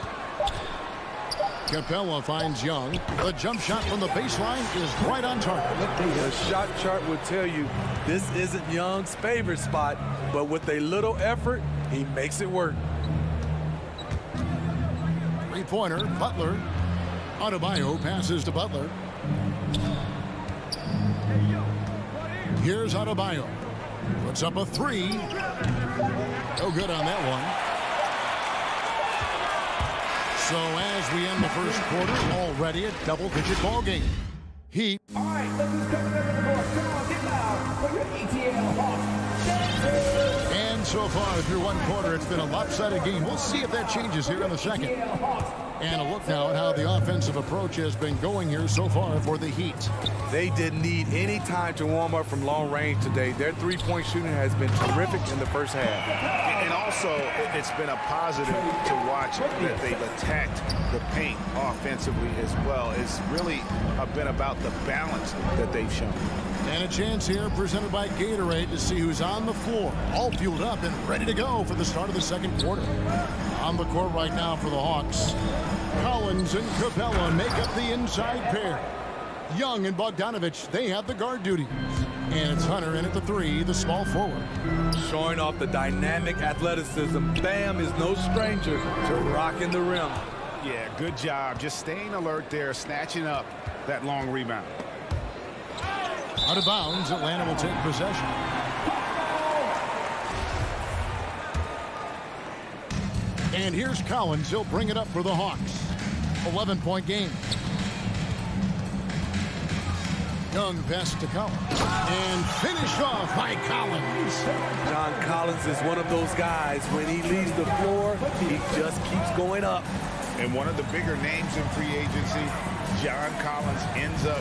Capella finds Young. The jump shot from the baseline is right on target. The shot chart will tell you this isn't Young's favorite spot, but with a little effort, he makes it work. Three-pointer, Butler. Adebayo passes to Butler. Here's Adebayo. Puts up a 3. No good on that one. So as we end the first quarter, already a double-digit ball game. Heat. All right, let's just come together the court. Come on, get loud for your ATL Hawks. And so far through one quarter, it's been a lopsided game. We'll see if that changes here in the second. And a look now at how the offensive approach has been going here so far for the Heat. They didn't need any time to warm up from long range today. Their three-point shooting has been terrific in the first half. And also, it's been a positive to watch that they've attacked the paint offensively as well. It's really been about the balance that they've shown. And a chance here presented by Gatorade to see who's on the floor, all fueled up and ready to go for the start of the second quarter. On the court right now for the Hawks, Collins and Capella make up the inside pair. Young and Bogdanovich, they have the guard duties. And it's Hunter in at the 3, the small forward. Showing off the dynamic athleticism, Bam is no stranger to rocking the rim. Yeah, good job. Just staying alert there, snatching up that long rebound. Out of bounds, Atlanta will take possession. And here's Collins. He'll bring it up for the Hawks. 11-point game. Young pass to Collins. And finished off by Collins. John Collins is one of those guys. When he leaves the floor, he just keeps going up. And one of the bigger names in free agency, John Collins, ends up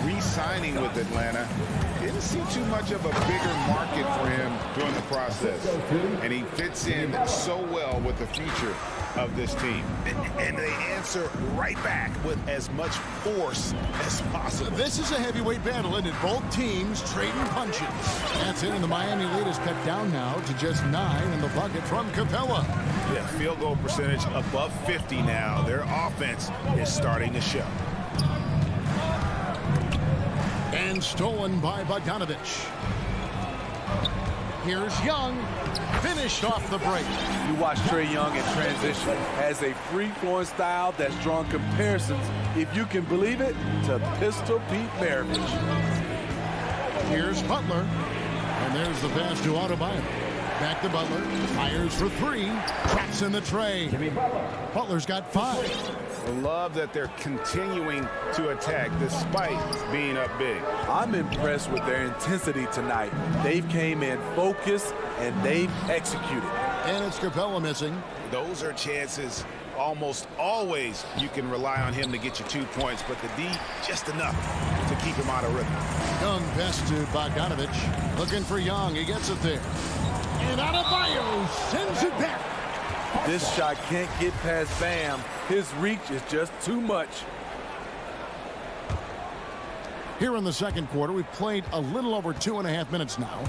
re-signing with Atlanta. Didn't see too much of a bigger market for him during the process. And he fits in so well with the future of this team. And they answer right back with as much force as possible. This is a heavyweight battle, and both teams trading punches. That's it, and the Miami lead is cut down now to just 9 in the bucket from Capella. Yeah, field goal percentage above 50 now. Their offense is starting to show. And stolen by Bogdanovich. Here's Young. Finished off the break. You watch Trae Young in transition. Has a free-flowing style that's drawn comparisons, if you can believe it, to Pistol Pete Maravich. Here's Butler. And there's the pass to Adebayo. Back to Butler. Fires for 3. Traps in the tray. Butler's got 5. I love that they're continuing to attack despite being up big. I'm impressed with their intensity tonight. They've came in focused and they've executed. And it's Capella missing. Those are chances almost always you can rely on him to get you 2 points, but the D just enough to keep him out of rhythm. Young pass to Bogdanovich. Looking for Young. He gets it there. And Adebayo sends it back. This shot can't get past Bam. His reach is just too much. Here in the second quarter, we've played a little over 2.5 minutes now.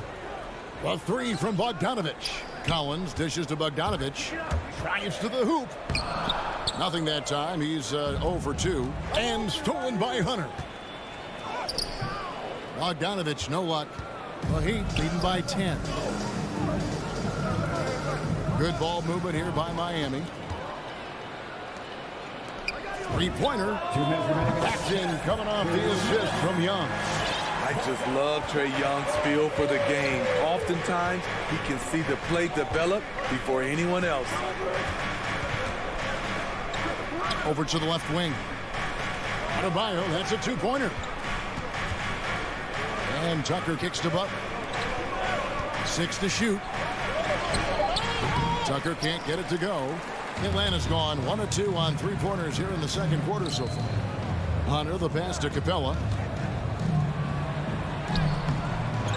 A 3 from Bogdanovich. Collins dishes to Bogdanovich. Drives to the hoop. Nothing that time. He's 0 for 2. And stolen by Hunter. Bogdanovich, no luck. The Heat leading by 10. Good ball movement here by Miami. Three-pointer. Back in, coming off the assist from Young. I just love Trae Young's feel for the game. Oftentimes, he can see the play develop before anyone else. Over to the left wing. Adebayo, that's a 2-pointer. And Tucker kicks to Butler. 6 to shoot. Tucker can't get it to go. Atlanta's gone 1 of 2 on 3-pointers here in the second quarter so far. Hunter, the pass to Capella.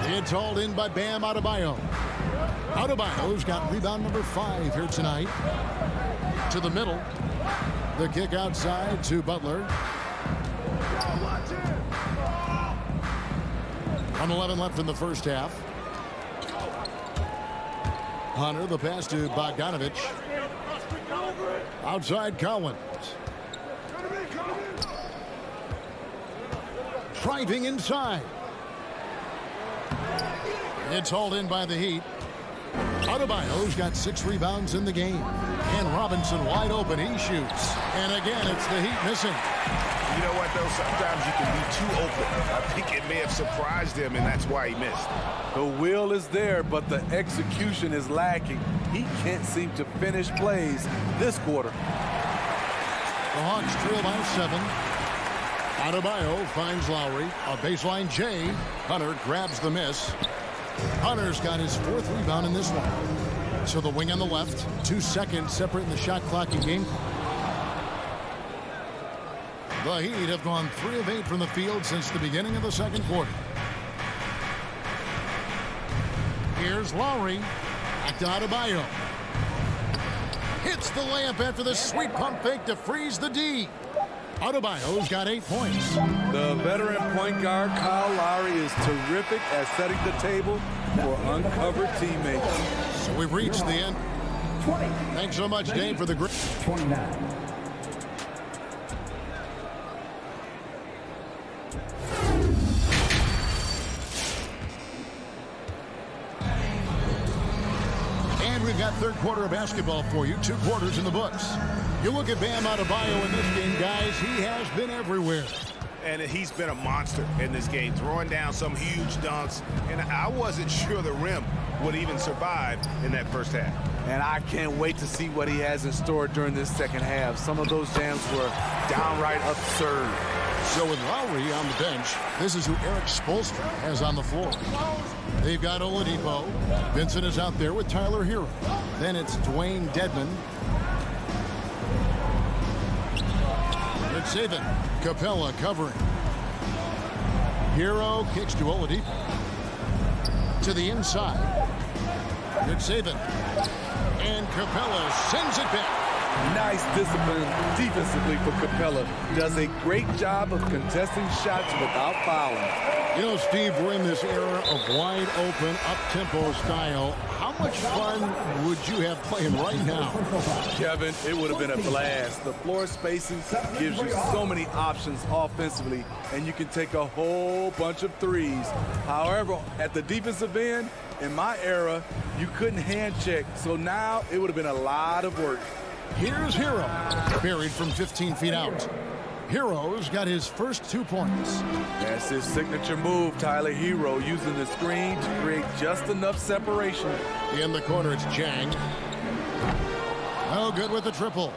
It's hauled in by Bam Adebayo. Adebayo's got rebound number 5 here tonight. To the middle. The kick outside to Butler. 1:11 left in the first half. Hunter, the pass to Bogdanovich. Outside Collins. Driving inside. It's hauled in by the Heat. Adebayo's got 6 rebounds in the game. And Robinson wide open. He shoots. And again, it's the Heat missing. You know what, though? Sometimes you can be too open. I think it may have surprised him, and that's why he missed. The will is there, but the execution is lacking. He can't seem to finish plays this quarter. The Hawks trail by 7. Adebayo finds Lowry. A baseline J. Hunter grabs the miss. Hunter's got his 4th rebound in this one. So the wing on the left. 2 seconds separating the shot clock and game clock. The Heat have gone 3 of 8 from the field since the beginning of the second quarter. Here's Lowry. Back to Adebayo. Hits the layup after the sweet pump fake to freeze the D. Adebayo's got 8 points. The veteran point guard, Kyle Lowry, is terrific at setting the table for uncovered teammates. So we've reached the end. 20. Thanks so much, Dave, for the great. 29. We've got third quarter of basketball for you. 2 quarters in the books. You look at Bam Adebayo in this game, guys. He has been everywhere. And he's been a monster in this game, throwing down some huge dunks. And I wasn't sure the rim would even survive in that first half. And I can't wait to see what he has in store during this second half. Some of those jams were downright absurd. So with Lowry on the bench, this is who Eric Spoelstra has on the floor. They've got Oladipo. Vincent is out there with Tyler Hero. Then it's Dwayne Dedman. It's Saban. Capella covering. Hero kicks to Oladipo. To the inside. It's Saban. And Capella sends it back. Nice discipline defensively for Capella. Does a great job of contesting shots without fouling. You know, Steve, we're in this era of wide open, up-tempo style. How much fun would you have playing right now? Kevin, it would have been a blast. The floor spacing gives you so many options offensively, and you can take a whole bunch of threes. However, at the defensive end, in my era, you couldn't hand check. So now it would have been a lot of work. Here's Hero, buried from 15 feet out. Hero's got his first 2 points. That's his signature move, Tyler Hero, using the screen to create just enough separation. In the corner, it's Jang. No good with the triple.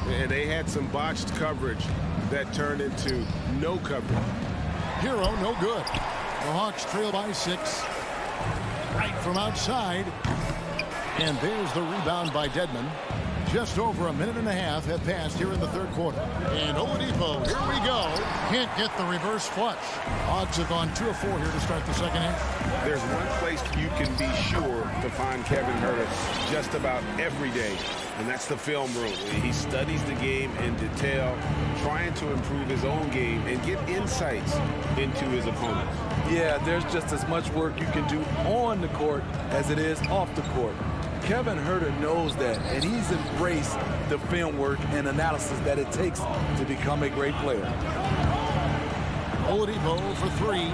And they had some botched coverage that turned into no coverage. Hero, no good. The Hawks trail by 6. Right from outside. And there's the rebound by Dedman. Just over a minute and a half have passed here in the third quarter. And Oladipo, here we go. Can't get the reverse flush. Hawks have gone 2 of 4 here to start the second half. There's one place you can be sure to find Kevin Huerter just about every day, and that's the film room. He studies the game in detail, trying to improve his own game and get insights into his opponents. Yeah, there's just as much work you can do on the court as it is off the court. Kevin Huerter knows that, and he's embraced the film work and analysis that it takes to become a great player. Oladipo for 3.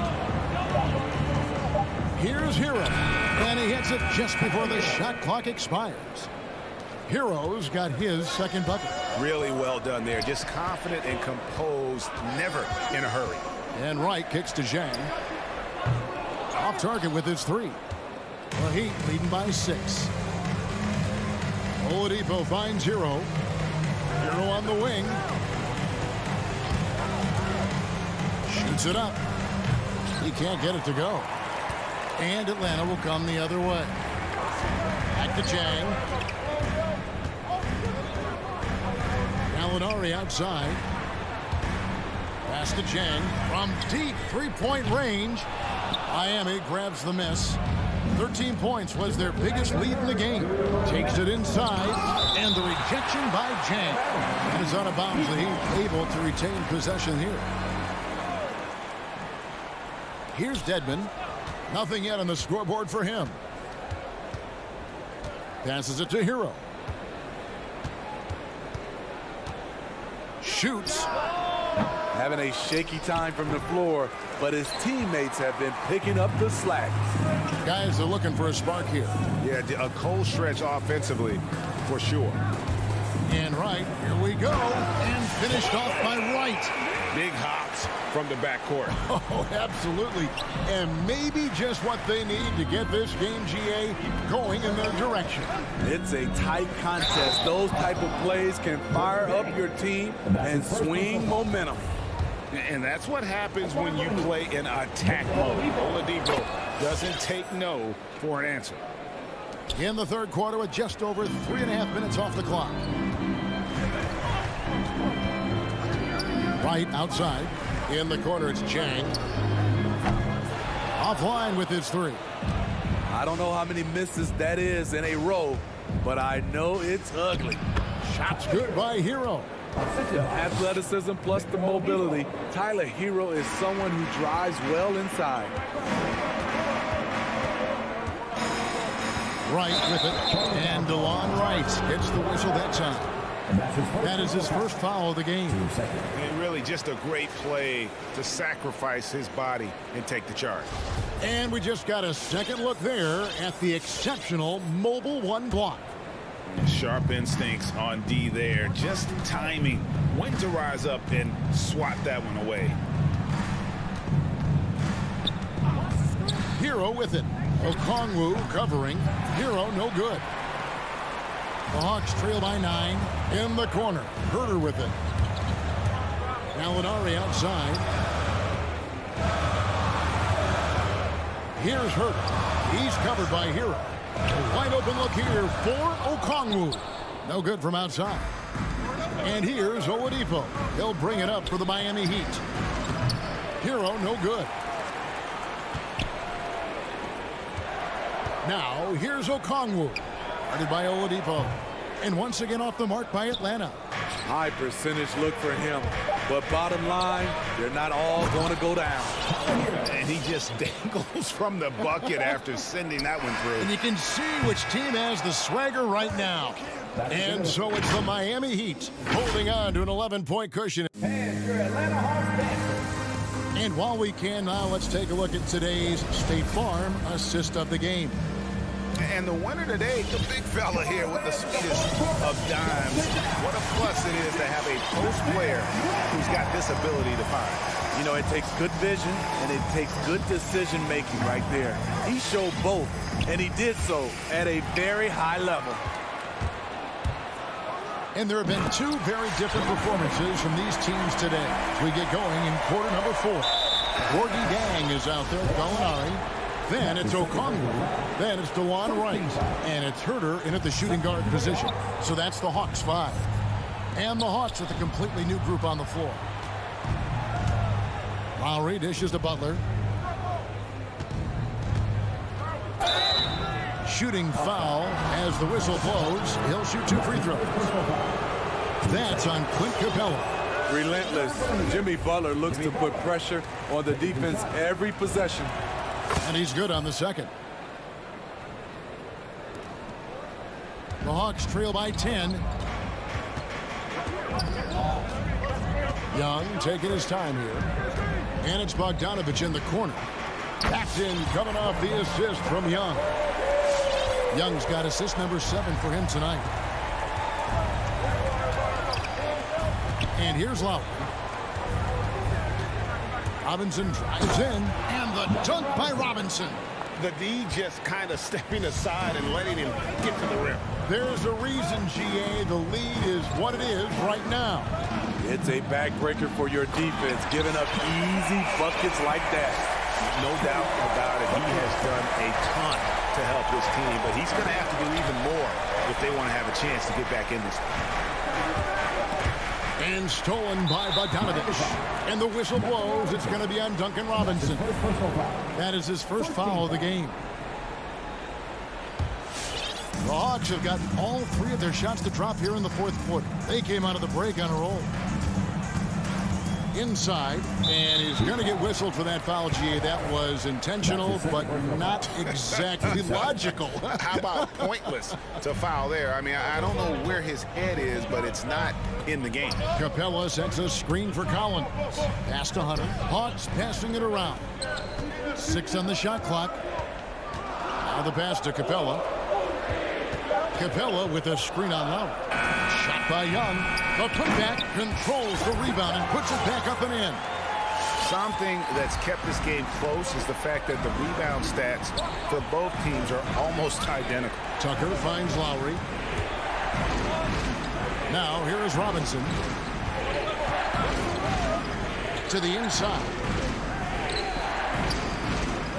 Here's Hero, and he hits it just before the shot clock expires. Hero's got his second bucket. Really well done there. Just confident and composed, never in a hurry. And Wright kicks to Zhang. Off target with his 3. The Heat leading by 6. Oladipo finds Hero. Hero on the wing. Shoots it up. He can't get it to go. And Atlanta will come the other way. Back to Chang. Gallinari outside. Pass to Chang. From deep three-point range. Miami grabs the miss. 13 points was their biggest lead in the game. Takes it inside, and the rejection by Chang. And is out of bounds. The Heat able to retain possession here. Here's Dedman. Nothing yet on the scoreboard for him. Passes it to Hero. Shoots. Having a shaky time from the floor, but his teammates have been picking up the slack. Guys are looking for a spark here. Yeah, a cold stretch offensively, for sure. And Wright, here we go. And finished off by Wright. Big hops from the backcourt. Oh, absolutely. And maybe just what they need to get this game, GA, going in their direction. It's a tight contest. Those type of plays can fire up your team and swing momentum. And that's what happens when you play in attack mode. Oladipo doesn't take no for an answer. In the third quarter with just over 3.5 minutes off the clock. Right outside. In the corner, it's Chang. Offline with his three. I don't know how many misses that is in a row, but I know it's ugly. Shots good by Hero. Athleticism plus the mobility. Tyler Hero is someone who drives well inside. Wright with it. And DeLon Wright hits the whistle that time. That is his first foul of the game. And really just a great play to sacrifice his body and take the charge. And we just got a second look there at the exceptional mobile one block. Sharp instincts on D there. Just timing when to rise up and swat that one away. Hero with it. Okongwu covering. Hero no good. The Hawks trail by 9 in the corner. Herter with it. Gallinari outside. Here's Herter. He's covered by Hero. A wide open look here for Okongwu. No good from outside. And here's Oladipo. He'll bring it up for the Miami Heat. Hero no good. Now here's Okongwu. Guarded by Oladipo. And once again off the mark by Atlanta. High percentage look for him. But bottom line, they're not all going to go down. And he just dangles from the bucket after sending that one through. And you can see which team has the swagger right now. And so it's the Miami Heat holding on to an 11-point cushion. And your Atlanta Hawks. And while we can now, let's take a look at today's State Farm assist of the game. And the winner today, the big fella here with the sweetest of dimes. What a plus it is to have a post player who's got this ability to find. You know, it takes good vision and it takes good decision making right there. He showed both, and he did so at a very high level. And there have been two very different performances from these teams today as we get going in quarter number 4. Gorgie Dang is out there, Gallinari. Then it's Okongwu. Then it's DeLon Wright. And it's Herter in at the shooting guard position. So that's the Hawks 5. And the Hawks with a completely new group on the floor. Lowry dishes to Butler. Shooting foul as the whistle blows. He'll shoot 2 free throws. That's on Clint Capella. Relentless. Jimmy Butler looks to put pressure on the defense every possession. And he's good on the second. The Hawks trail by 10. Young taking his time here. And it's Bogdanovich in the corner. Paxton coming off the assist from Young. Young's got assist number 7 for him tonight. And here's Lowry. Robinson drives in, and the dunk by Robinson. The D just kind of stepping aside and letting him get to the rim. There's a reason, GA, the lead is what it is right now. It's a backbreaker for your defense, giving up easy buckets like that. No doubt about it. He has done a ton to help this team, but he's going to have to do even more if they want to have a chance to get back in this. And stolen by Bogdanovich. And the whistle blows. It's going to be on Duncan Robinson. That is his first foul of the game. The Hawks have gotten all 3 of their shots to drop here in the fourth quarter. They came out of the break on a roll. inside, and he's going to get whistled for that foul, GA. That was intentional, but not exactly logical. How about pointless to foul there? I mean, I don't know where his head is, but it's not in the game. Capella sets a screen for Collins. Pass to Hunter. Hawks passing it around. 6 on the shot clock. Now the pass to Capella. Capella with a screen on Lowry. Shot by Young. The putback controls the rebound and puts it back up and in. Something that's kept this game close is the fact that the rebound stats for both teams are almost identical. Tucker finds Lowry. Now here is Robinson. To the inside.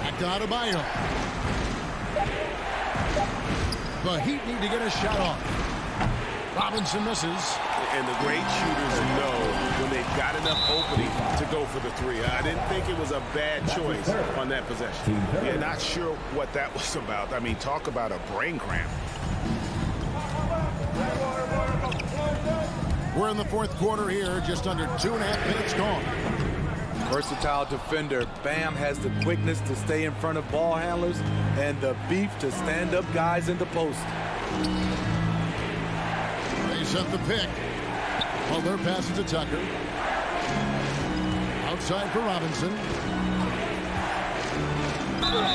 Back to Adebayo. The Heat need to get a shot off. Robinson misses. And the great shooters know when they've got enough opening to go for the three. I didn't think it was a bad choice on that possession. Yeah, not sure what that was about. I mean, talk about a brain cramp. We're in the fourth quarter here, just under 2.5 minutes gone. Versatile defender. Bam has the quickness to stay in front of ball handlers and the beef to stand up guys in the post. They set the pick. Butler passes to Tucker. Outside for Robinson.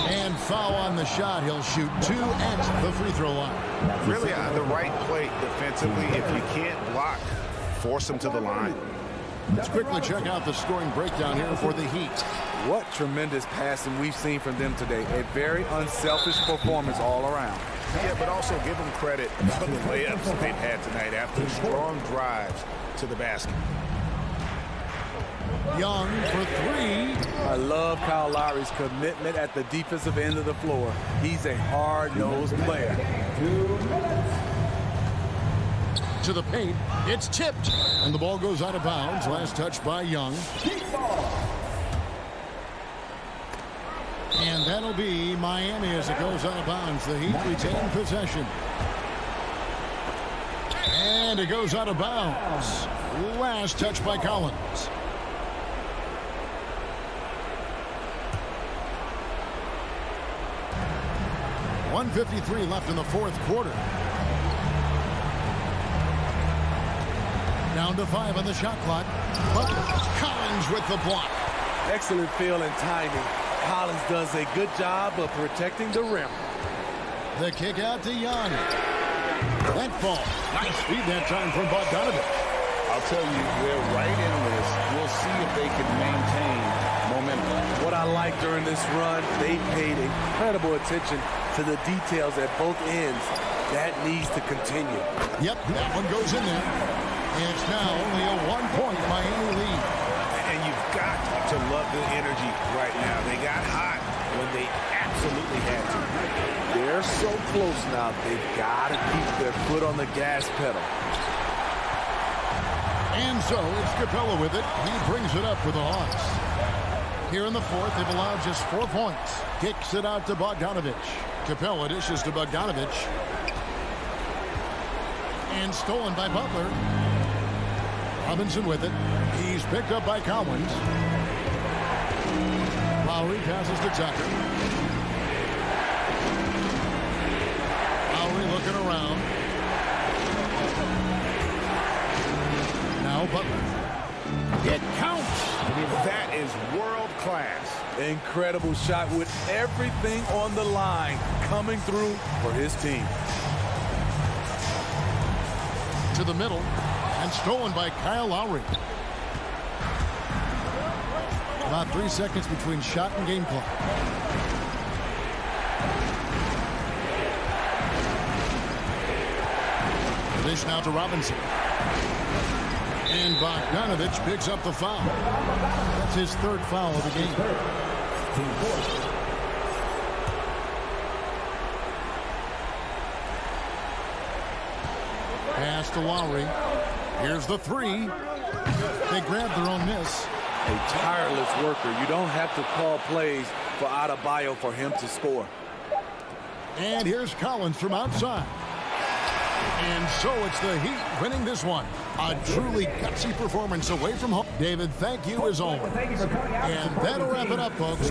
And foul on the shot. He'll shoot 2 at the free throw line. Really the right play defensively. If you can't block, force him to the line. Let's quickly check out the scoring breakdown here for the Heat. What tremendous passing we've seen from them today. A very unselfish performance all around. Yeah, but also give them credit for the layups that they've had tonight after strong drives to the basket. Young for 3. I love Kyle Lowry's commitment at the defensive end of the floor. He's a hard-nosed player. To the paint, it's tipped, and the ball goes out of bounds. Last touch by Young. And that'll be Miami as it goes out of bounds. The Heat retain possession. And it goes out of bounds. Last touch by Collins. .153 left in the fourth quarter. Down to 5 on the shot clock. But Collins with the block. Excellent feel and timing. Collins does a good job of protecting the rim. The kick out to Young. That ball. Nice speed that time from Bogdanovich. I'll tell you, they're right in this. We'll see if they can maintain momentum. What I like during this run, they paid incredible attention to the details at both ends. That needs to continue. Yep, that one goes in there. And it's now only a 1-point Miami lead. And you've got to love the energy right now. They got hot when they absolutely had to. They're so close now. They've got to keep their foot on the gas pedal. And so it's Capella with it. He brings it up for the Hawks. Here in the fourth, they've allowed just 4 points. Kicks it out to Bogdanovich. Capella dishes to Bogdanovich. And stolen by Butler. Robinson with it. He's picked up by Collins. Lowry passes to Tucker. Lowry looking around. Now Butler. It counts. That is world class. Incredible shot with everything on the line coming through for his team. To the middle. And stolen by Kyle Lowry. About 3 seconds between shot and game clock. Dish now to Robinson. And Bogdanovich picks up the foul. That's his 3rd foul of the game. Pass to Lowry. Here's the 3. They grab their own miss. A tireless worker. You don't have to call plays for Adebayo for him to score. And here's Collins from outside. And so it's the Heat winning this one. A truly gutsy performance away from home. David, thank you as always. Thank you for coming out. And that'll wrap it up, folks.